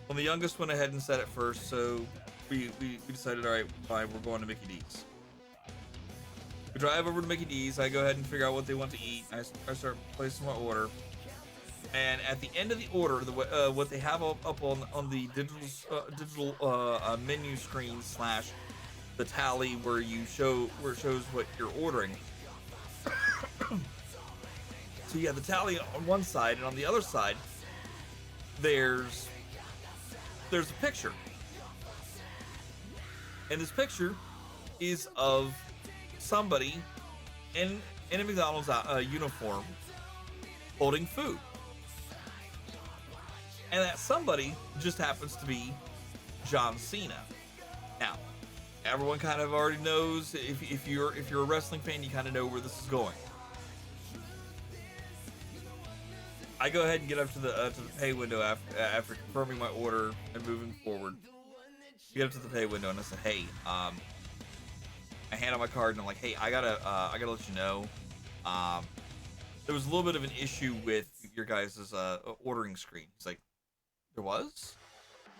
Well, the youngest went ahead and said it first, so we decided, all right, fine, we're going to Mickey D's. We drive over to Mickey D's. I go ahead and figure out what they want to eat. I start placing my order. And at the end of the order, what they have up on the digital menu screen / the tally where it shows what you're ordering. So you have the tally on one side, and on the other side, there's a picture, and this picture is of somebody in a McDonald's uniform holding food. And that somebody just happens to be John Cena. Now, everyone kind of already knows, if you're a wrestling fan, you kind of know where this is going. I go ahead and get up to the pay window after confirming my order and moving forward. Get up to the pay window and I said, hey, I hand out my card and I'm like, hey, I gotta let you know, there was a little bit of an issue with your guys' ordering screen. He's like, there was?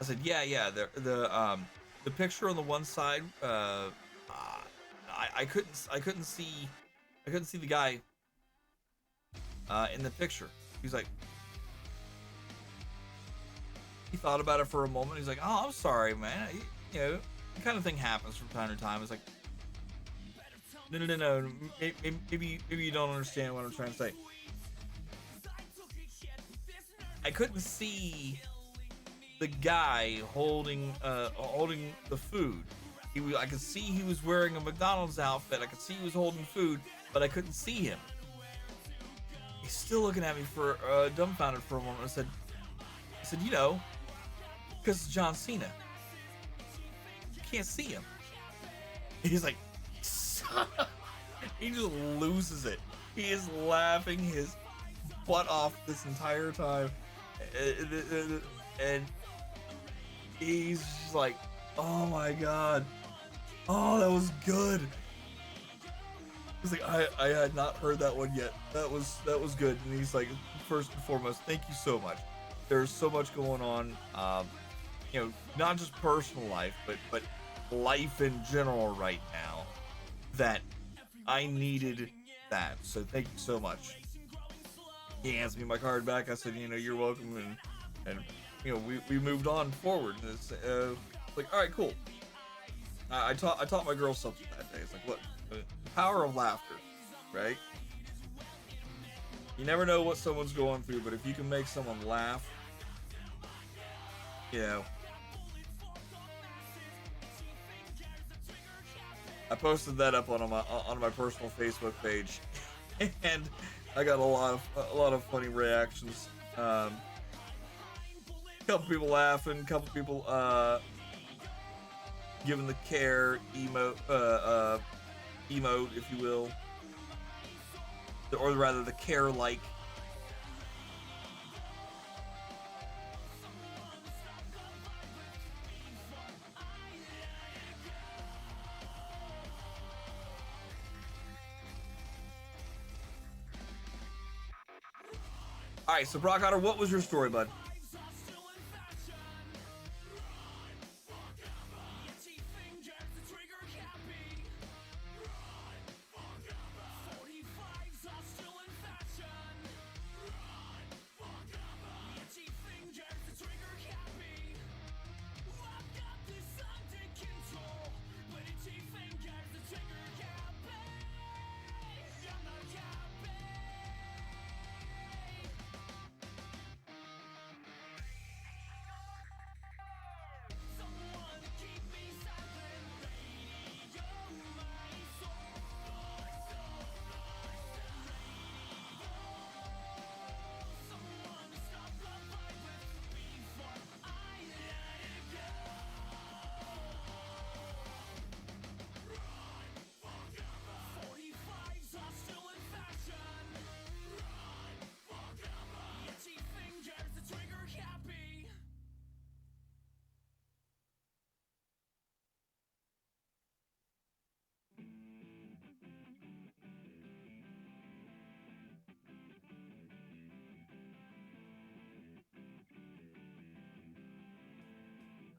I said, yeah. The picture on the one side, I couldn't see the guy in the picture. He's like, he thought about it for a moment. He's like, oh, I'm sorry, man. You know, the kind of thing happens from time to time. It's like, no. Maybe you don't understand what I'm trying to say. I couldn't see the guy holding the food. I could see he was wearing a McDonald's outfit. I could see he was holding food, but I couldn't see him. He's still looking at me for dumbfounded for a moment. I said, you know, because it's John Cena. You can't see him. He's like, he just loses it. He is laughing his butt off this entire time, and he's just like, Oh my god. Oh, that was good. He's like, I had not heard that one yet. That was good. And he's like, first and foremost, thank you so much. There's so much going on. You know, not just personal life, but life in general right now that I needed that. So thank you so much. He hands me my card back. I said, you know, you're welcome, and you know, we moved on forward. And it's like, all right, cool. I taught my girl something that day. It's like, look, the power of laughter, right? You never know what someone's going through, but if you can make someone laugh, you know. I posted that up on my personal Facebook page, and I got a lot of funny reactions. Couple people laughing, couple people giving the care emote, if you will, or rather the care like. All right, so Brock Otter, what was your story, bud?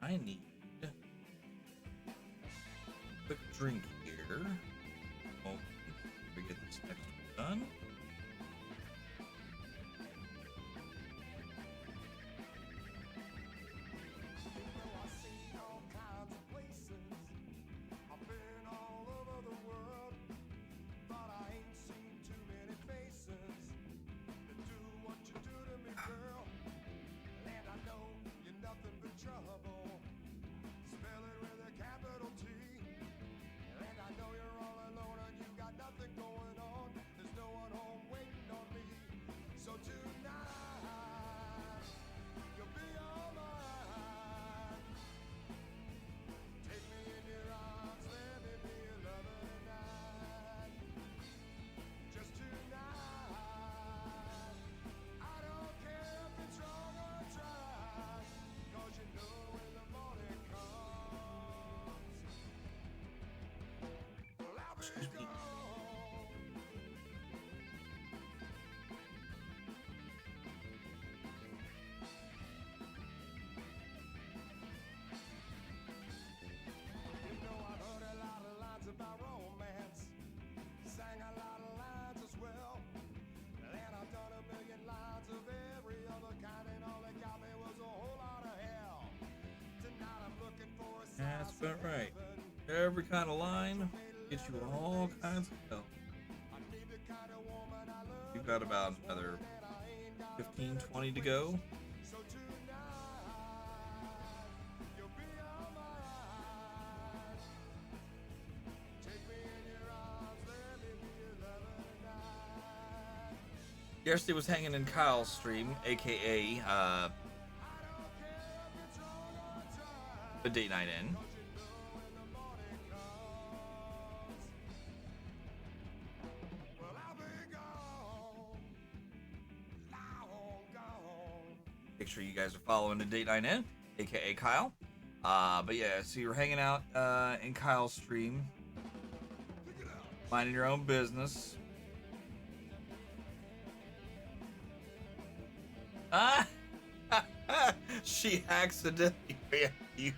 I need a quick drink here. Oh, we get this next one done. Excuse me. That's about right. Every kind of line gets you all kinds of help. You've got about another 15, 20 to go. Yesterday was hanging in Kyle's stream, aka the date night in. Make sure you guys are following the date night in, aka Kyle. But yeah, so you're hanging out in Kyle's stream, minding your own business. Ah, she accidentally banned you.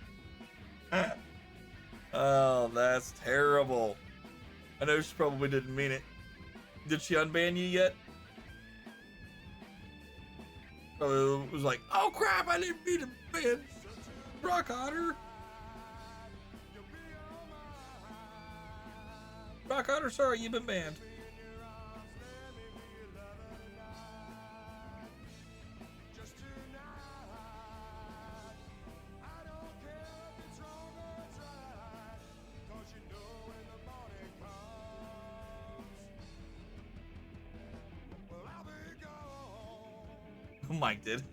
Oh, that's terrible. I know she probably didn't mean it. Did she unban you yet? It was like, oh crap, I didn't mean to ban Rock Otter. Rock Otter, sorry, you've been banned. Mike did.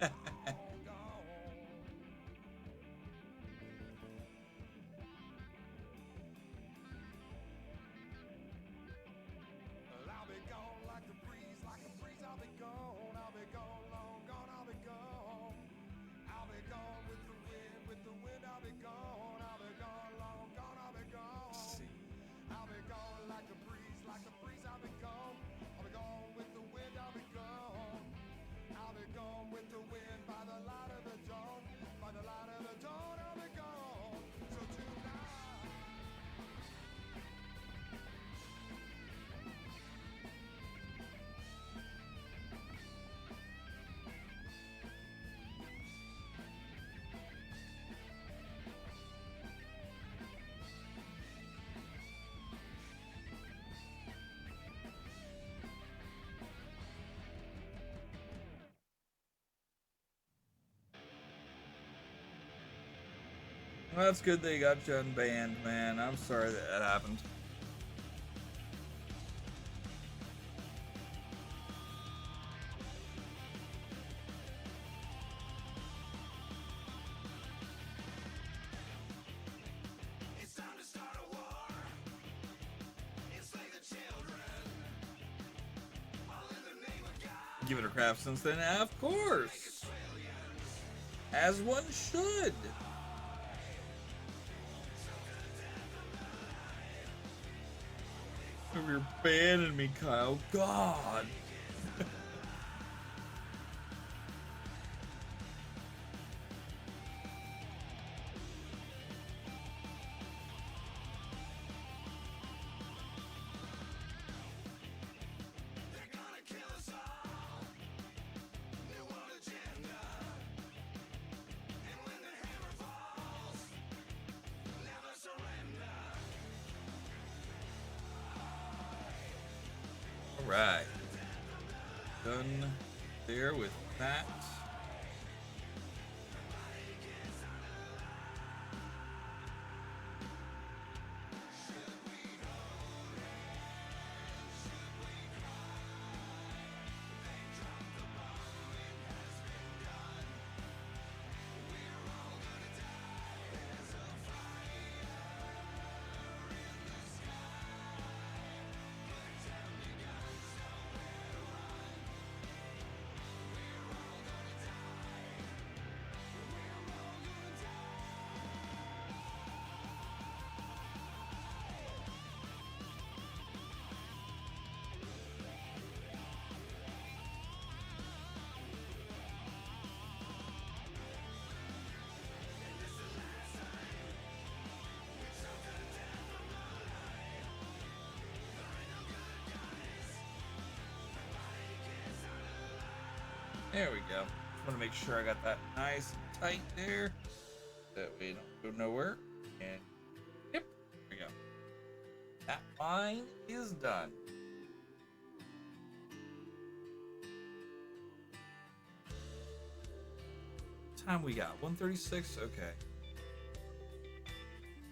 Well, that's good they got you unbanned, man. I'm sorry that happened. Give it a craft since then, of course. As one should. You're banning me, Kyle. God. Alright. Done there with that. There we go. Just want to make sure I got that nice and tight there. That way it don't go nowhere. And yep, there we go. That line is done. What time we got? 1:36? Okay.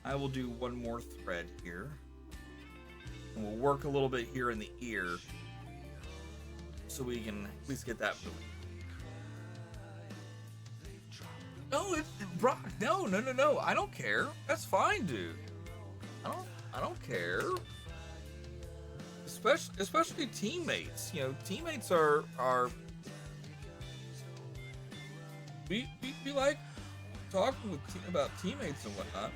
I will do one more thread here. And we'll work a little bit here in the ear. So we can at least get that moving. No, Brock. No. I don't care. That's fine, dude. I don't care. Especially teammates. You know, teammates are we like talking with about teammates and whatnot.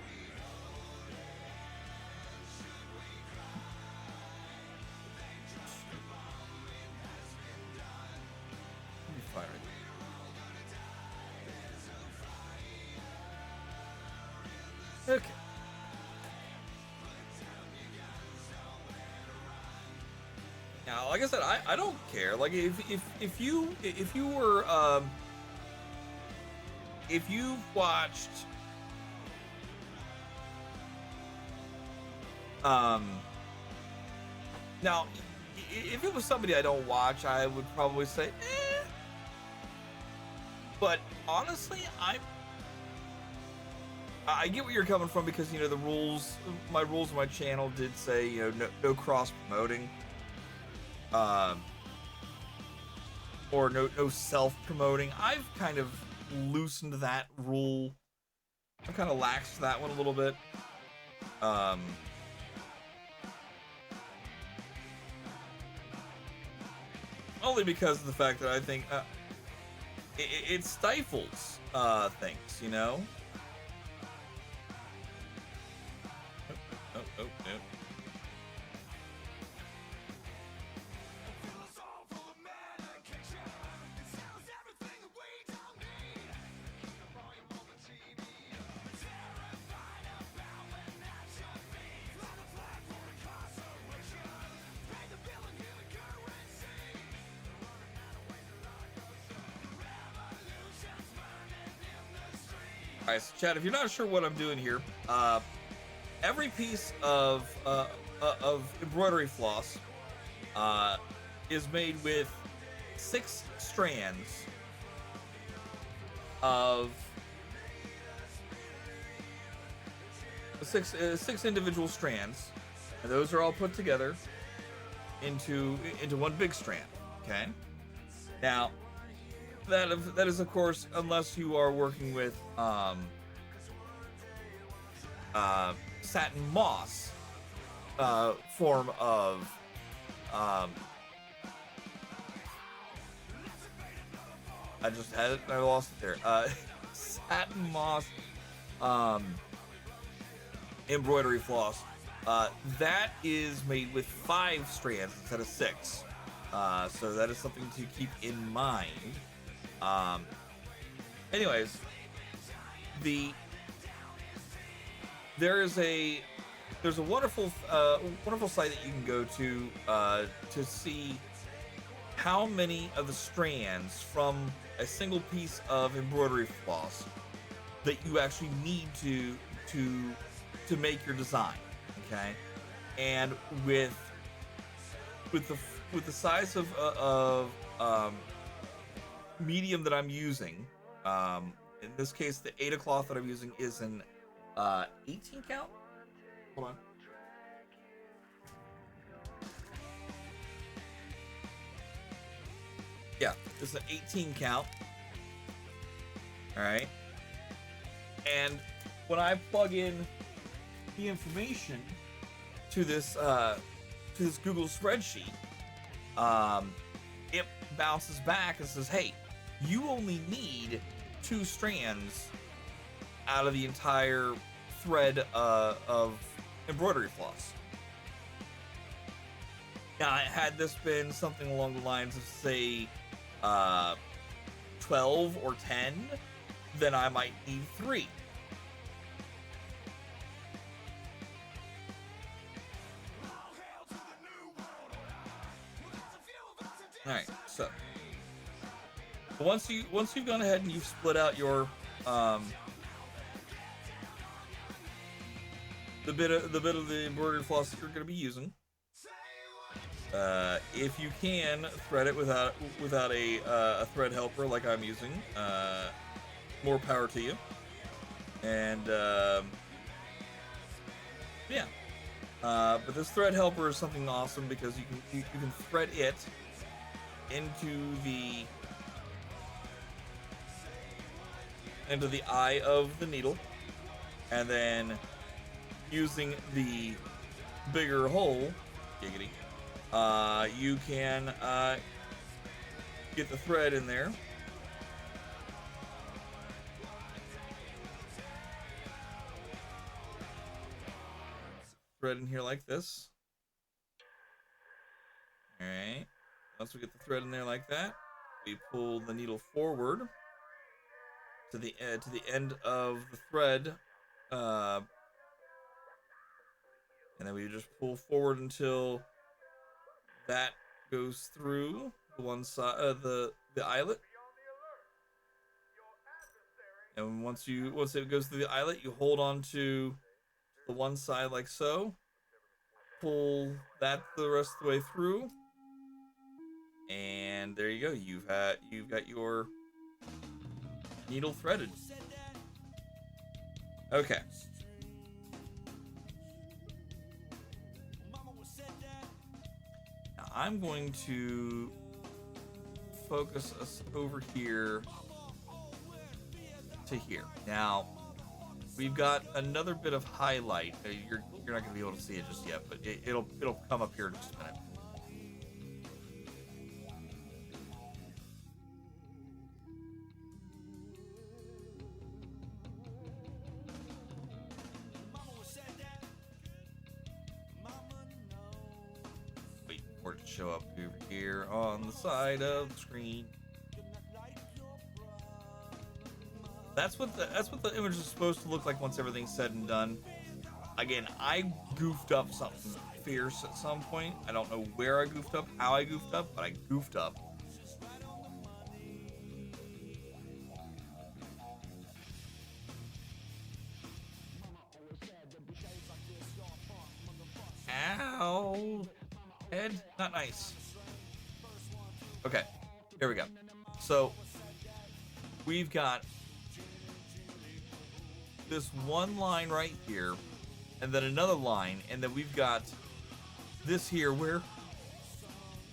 Let me fire it. Okay. Now, like I said, I don't care. Like if you were if you've watched now if it was somebody I don't watch, I would probably say eh. But honestly, I get where you're coming from, because you know the rules of my channel did say, you know, no cross promoting, or no self promoting. I've kind of loosened that rule. I've kind of laxed that one a little bit. Only because of the fact that I think it stifles things, you know. Oh, no. Alright, so Chad, if you're not sure what I'm doing here, every piece of embroidery floss is made with 6 strands of six individual strands, and those are all put together into one big strand. Okay. Now, that is of course, unless you are working with satin moss form of I just had it, I lost it there. Satin moss embroidery floss. That is made with 5 strands instead of 6. So that is something to keep in mind. Anyways, there's a wonderful site that you can go to see how many of the strands from a single piece of embroidery floss that you actually need to make your design. Okay, and with the size of medium that I'm using, in this case the Ada cloth that I'm using is an 18 count. Hold on. Yeah, this is an 18 count. All right, and when I plug in the information to this Google spreadsheet, it bounces back and says, hey, you only need 2 strands out of the entire thread of embroidery floss. Now, had this been something along the lines of, say, 12 or 10, then I might need 3. All right, so once you've gone ahead and you've split out your the bit of the embroidery floss that you're going to be using, if you can thread it without a thread helper like I'm using, more power to you. And yeah, but this thread helper is something awesome because you can thread it into the eye of the needle, and then using the bigger hole, giggity, you can get the thread in there thread in here like this. All right. Once we get the thread in there like that, we pull the needle forward to the end of the thread, and then we just pull forward until that goes through the one side, the eyelet. And once it goes through the eyelet, you hold on to the one side like so. Pull that the rest of the way through, and there you go. You've got your needle threaded. Okay. Now I'm going to focus us over here to here. Now we've got another bit of highlight. You're not going to be able to see it just yet, but it'll come up here in just a minute. Wait for it to show up over here on the side of the screen. That's what the image is supposed to look like once everything's said and done. Again, I goofed up something fierce at some point. I don't know where I goofed up, how I goofed up, but I goofed up. Ow! Head, not nice. Okay, here we go. So, we've got this one line right here, and then another line, and then we've got this here where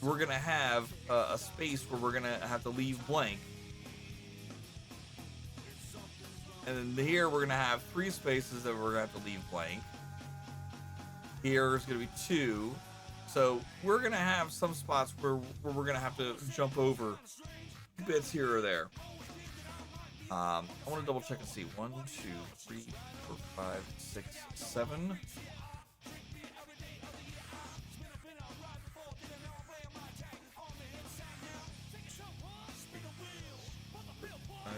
we're gonna have a space where we're gonna have to leave blank, and then here we're gonna have 3 spaces that we're gonna have to leave blank. Here is gonna be 2, so we're gonna have some spots where we're gonna have to jump over bits here or there. I want to double check and see. 1, 2, 3, 4, 5, 6, 7. 5,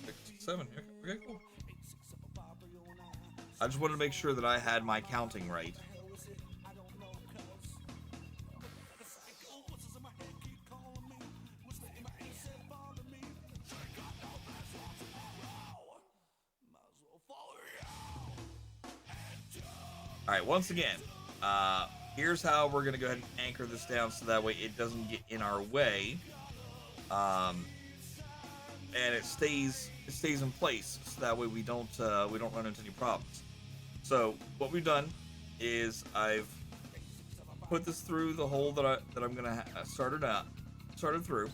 6, 7. Okay, cool. I just wanted to make sure that I had my counting right. All right, once again, here's how we're gonna go ahead and anchor this down so that way it doesn't get in our way, and it stays in place so that way we don't run into any problems. So what we've done is I've put this through the hole that I'm gonna started through,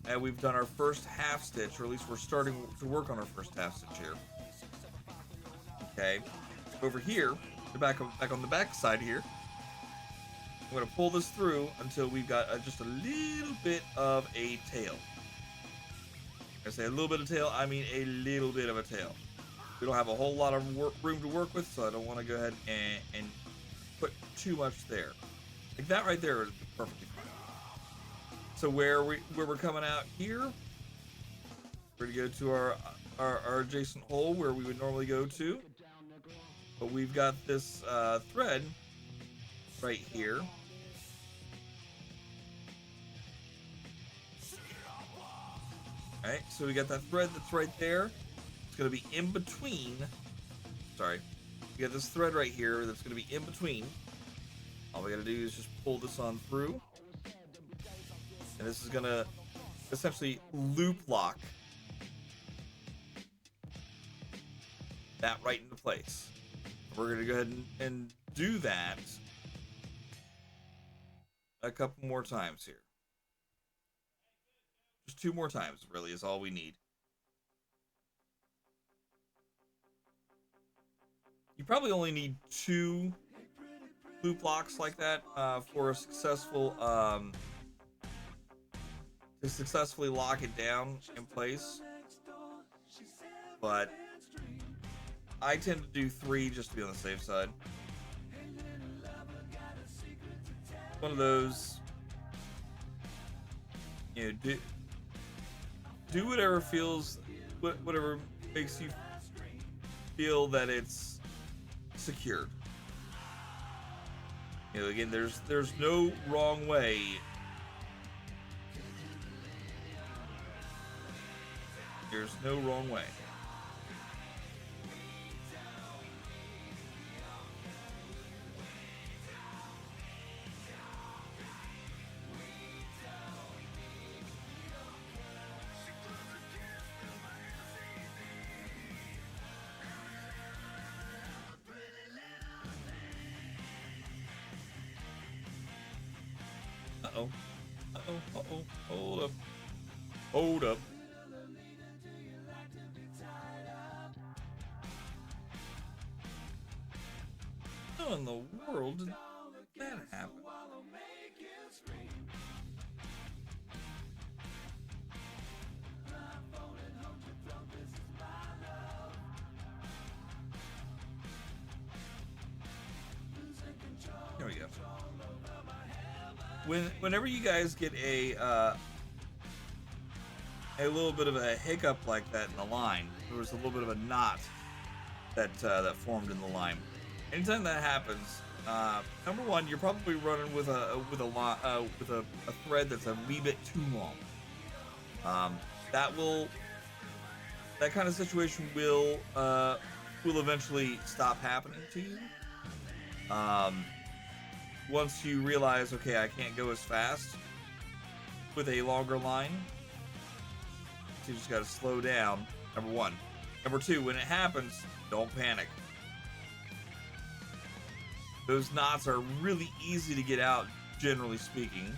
and we've done our first half stitch, or at least we're starting to work on our first half stitch here. Okay. Over here, back on the back side here, I'm going to pull this through until we've got just a little bit of a tail. When I say a little bit of tail, I mean a little bit of a tail. We don't have a whole lot of room to work with, so I don't want to go ahead and put too much there. Like that right there is perfectly fine. So where we're coming out here, we're going to go to our adjacent hole where we would normally go to. But we've got this thread right here. Alright, so we got that thread that's right there. It's going to be in between. Sorry. We got this thread right here that's going to be in between. All we got to do is just pull this on through. And this is going to essentially loop lock that right into place. We're going to go ahead and do that a couple more times here. Just 2 more times, really, is all we need. You probably only need 2 loop locks like that for a successful, to successfully lock it down in place. But I tend to do 3 just to be on the safe side. One of those, you know, do whatever feels, whatever makes you feel that it's secured. You know, again, there's no wrong way. There's no wrong way. Uh-oh. Uh-oh. Uh-oh. Hold up. Hold up. How in the world did that happen? Here we go. Whenever you guys get a little bit of a hiccup like that in the line, there was a little bit of a knot that formed in the line. Anytime that happens, number one, you're probably running with a thread that's a wee bit too long. That kind of situation will eventually stop happening to you. Once you realize, okay, I can't go as fast with a longer line, so you just gotta slow down. Number one. Number two, when it happens, don't panic. Those knots are really easy to get out, generally speaking.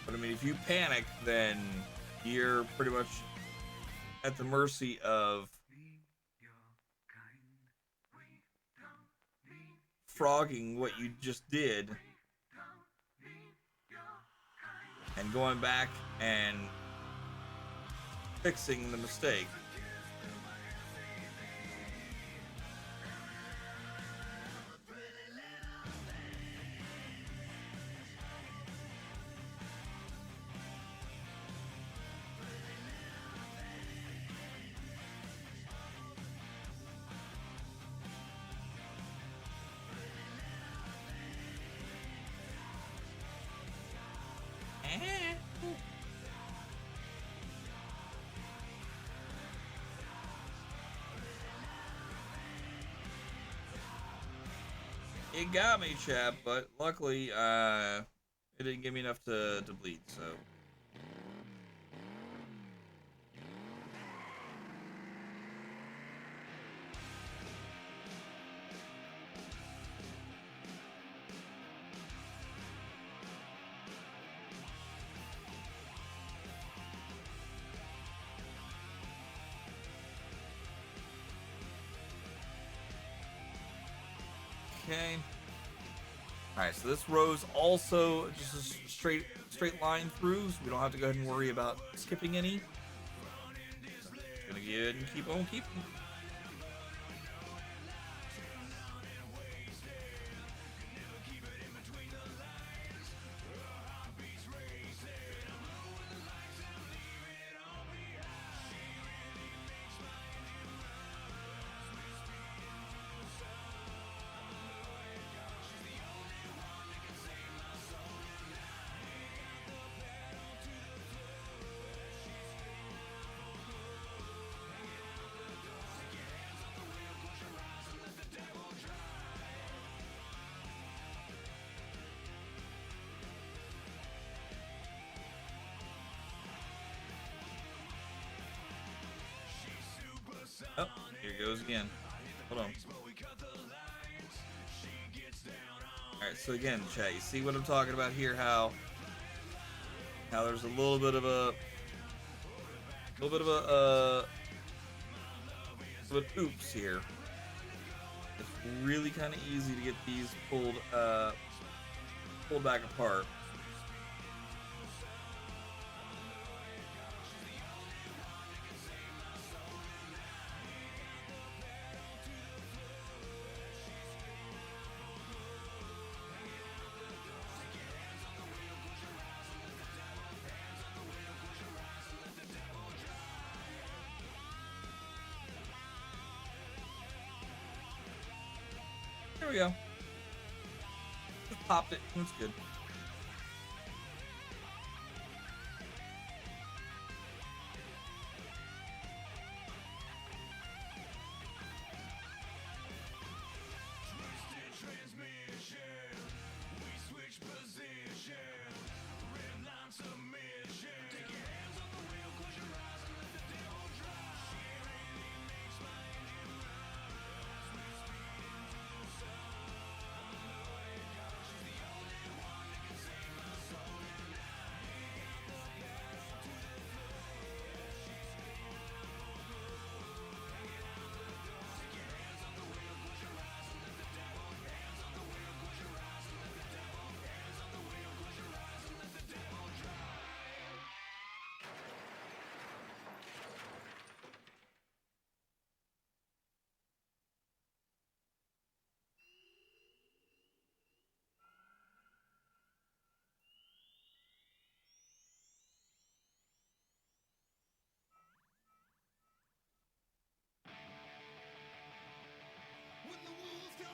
But I mean, if you panic, then you're pretty much at the mercy of frogging what you just did and going back and fixing the mistake. It got me, chap, but luckily, it didn't give me enough to bleed, so. Okay. Alright, so this row's also just a straight line through, so we don't have to go ahead and worry about skipping any. So just gonna go ahead and keep on keeping. Oh, here goes again. Hold on. Alright, so again, chat, you see what I'm talking about here, how there's a little bit of oops here. It's really kind of easy to get these pulled back apart. we go. Just popped it. That's good.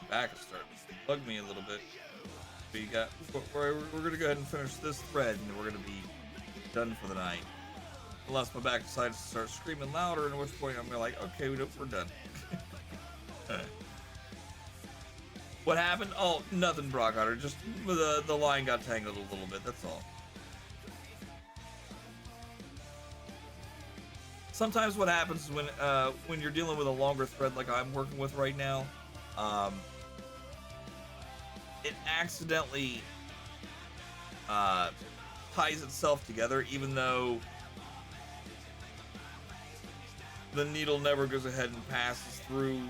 Back is starting to bug me a little bit. We got. We're gonna go ahead and finish this thread, and we're gonna be done for the night. Unless my back decides to start screaming louder, at which point I'm gonna like, okay, we're done. What happened? Oh, nothing, Brock Otter. Just the line got tangled a little bit. That's all. Sometimes what happens is when you're dealing with a longer thread like I'm working with right now, it accidentally ties itself together, even though the needle never goes ahead and passes through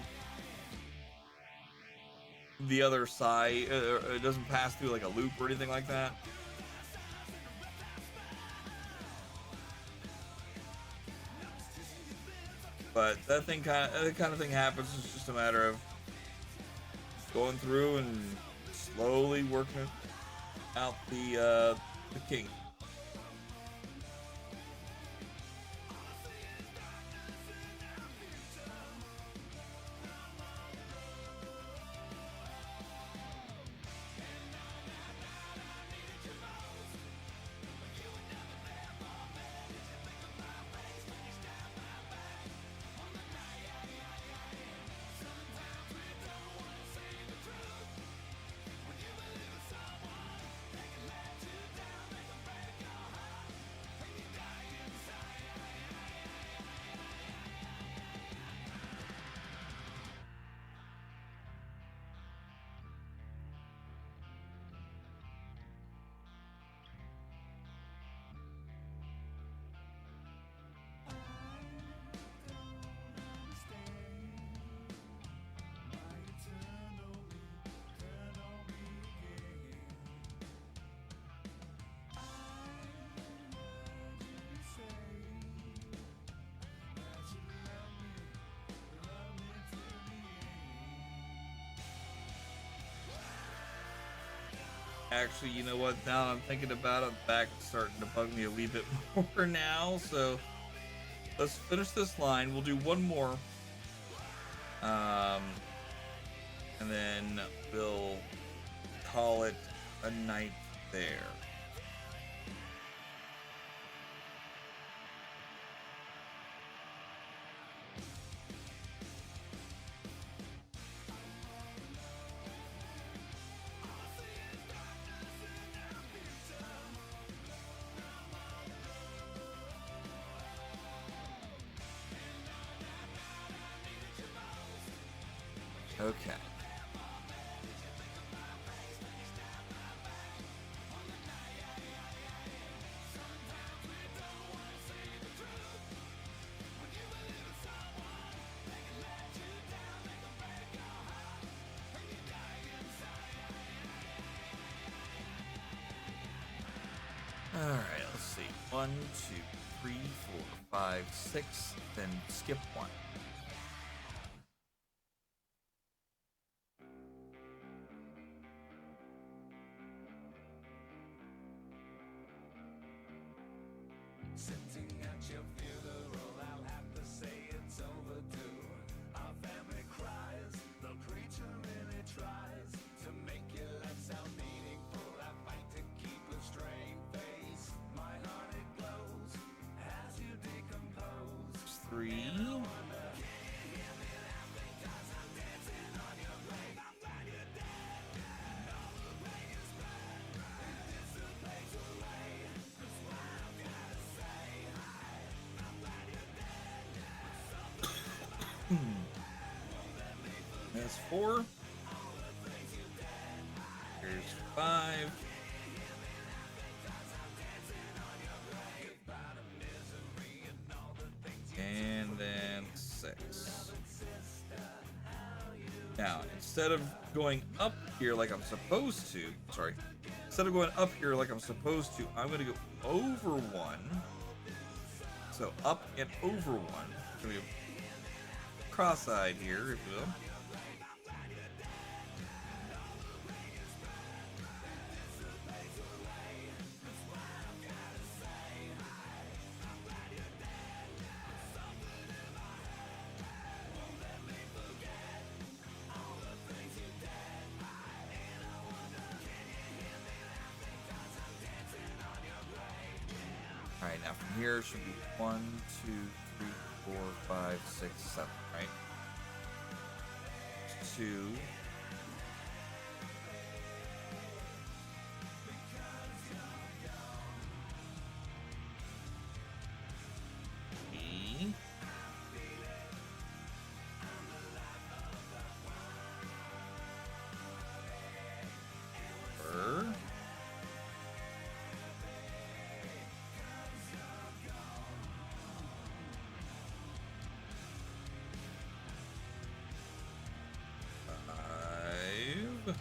the other side. It doesn't pass through like a loop or anything like that. But that kind of thing happens. It's just a matter of going through and slowly working out the kink. Actually, you know what? Now I'm thinking about it, back it's starting to bug me a wee bit more now. So let's finish this line. We'll do one more, and then we'll call it a night there. Okay. All right, let's see. 1, 2, 3, 4, 5, 6, then skip 1. Sitting at your funeral, I'll have to say it's overdue. Our family cries, the preacher really tries. 3. That's 4. Here's 5. And then 6. Now, instead of going up here like I'm supposed to, instead of going up here like I'm supposed to, I'm going to go over 1. So up and over 1. It's going to be cross-eyed here, if you will. Alright, now from here should be 1, 2, 3, 4, 5, 6, 7, right? 2. E. 4. 5.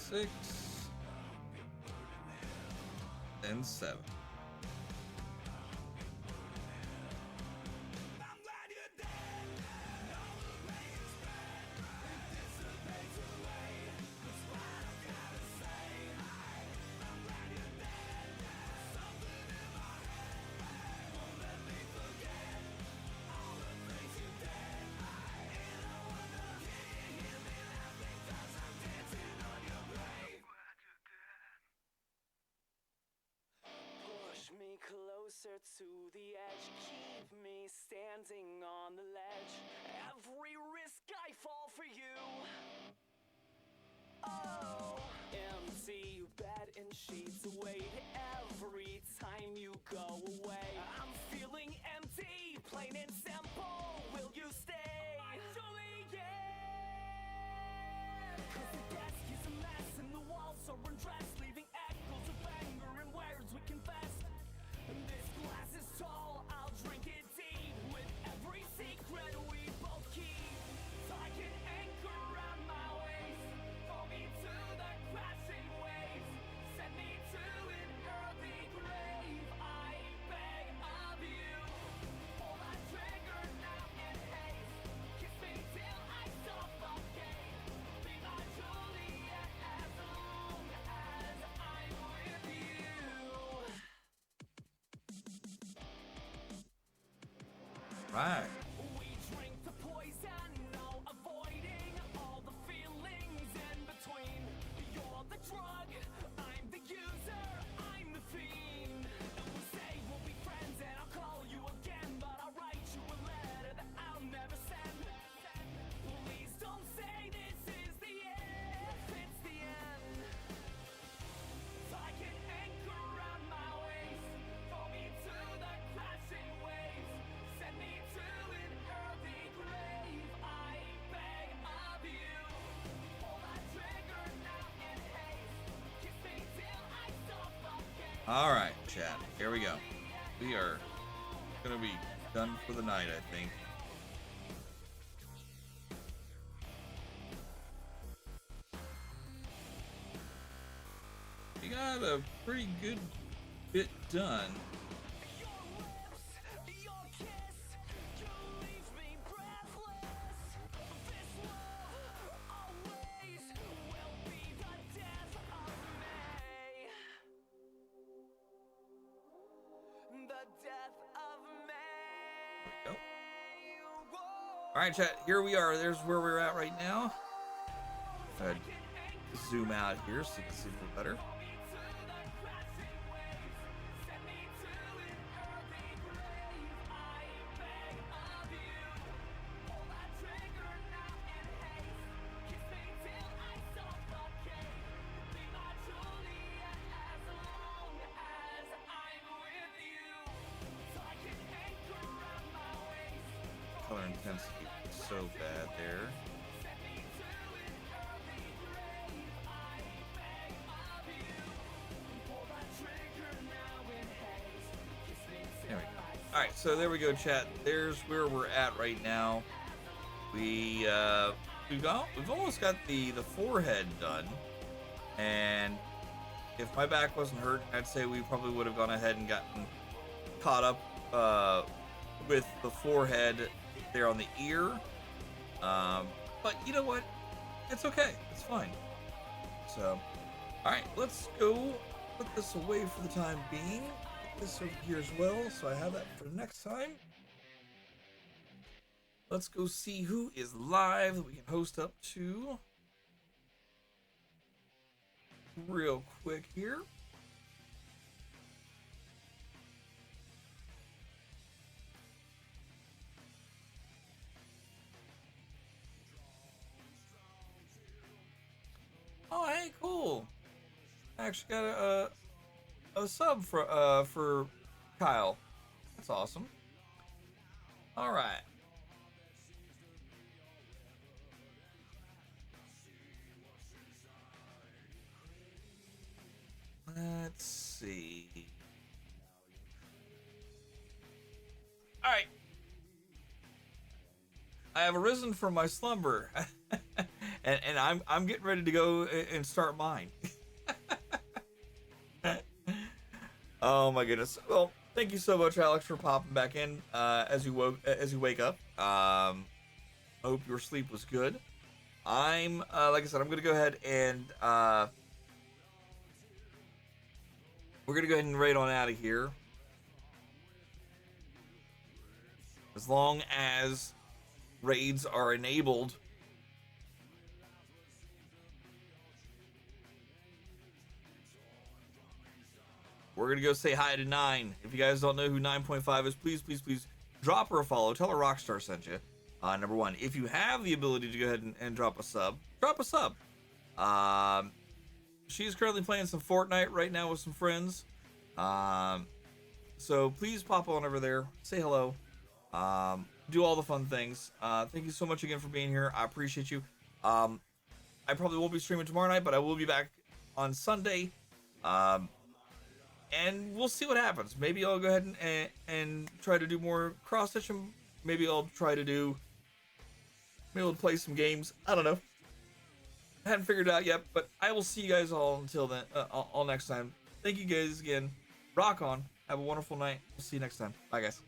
6. And 7. Push me closer to the edge, keep me standing on the ledge. Every risk I fall for you. Oh, empty bed and sheets await every time you go away. I'm feeling empty, plain and simple. Will you stay? Actually, yeah. 'Cause the desk is a mess and the walls are undressed, leaving echoes of anger and words we confessed. And this glass is tall, I'll drink it deep with every secret we both keep. So I can anchor around my waist, throw me to the crashing waves, send me to an early grave. I beg of you, pull that trigger now in haste, kiss me till I suffocate, be my Juliet as long as I'm with you. Right. We drink the poison, no avoiding all the feelings in between. You're the drug, I'm the user, I'm the fiend. And we say we'll be friends and I'll call you again, but I'll write you a letter that I'll never send. Please don't say this is the end, if it's the end. So I can anchor around my waist, throw me to the crashing waves, send me to an early grave. I beg of you, pull that trigger now in haste, kiss me till I suffocate. All right, chat. Here we go. We are gonna be done for the night, I think. We got a pretty good bit done. Your lips, your kiss, you leave me breathless. This love always will be the death of me. The death of me. Go. All right, chat. Here we are. There's where we're at right now. Good. zoom out here so you can see a little better. Color intensity is so bad there. There we go. All right, so there we go, chat. There's where we're at right now. We've almost got the forehead done, and if my back wasn't hurt, I'd say we probably would have gone ahead and gotten caught up with the forehead there on the ear. But you know what? It's okay. It's fine. So, all right, let's go put this away for the time being. Put this over here as well, so I have that for the next time. Let's go see who is live that we can host up to real quick here. Oh, hey, cool. I actually got a sub for Kyle. That's awesome. All right. Let's see. All right. I have arisen from my slumber, and I'm getting ready to go and start mine. Oh my goodness. Well, thank you so much, Alex, for popping back in as you wake up. I hope your sleep was good. I'm like I said, I'm gonna go ahead and we're gonna go ahead and raid on out of here. As long as raids are enabled. We're gonna go say hi to 9. If you guys don't know who 9.5 is, please drop her a follow. Tell her Rockstar sent you. Number one, if you have the ability to go ahead and drop a sub, drop a sub. She's currently playing some Fortnite right now with some friends. So please pop on over there, say hello, do all the fun things. Thank you so much again for being here. I appreciate you. I probably won't be streaming tomorrow night, but I will be back on Sunday. And we'll see what happens. Maybe I'll go ahead and try to do more cross stitch. Maybe I'll try to play some games. I don't know. I hadn't figured it out yet, but I will see you guys all until then. All next time. Thank you guys again. Rock on. Have a wonderful night. We'll see you next time. Bye, guys.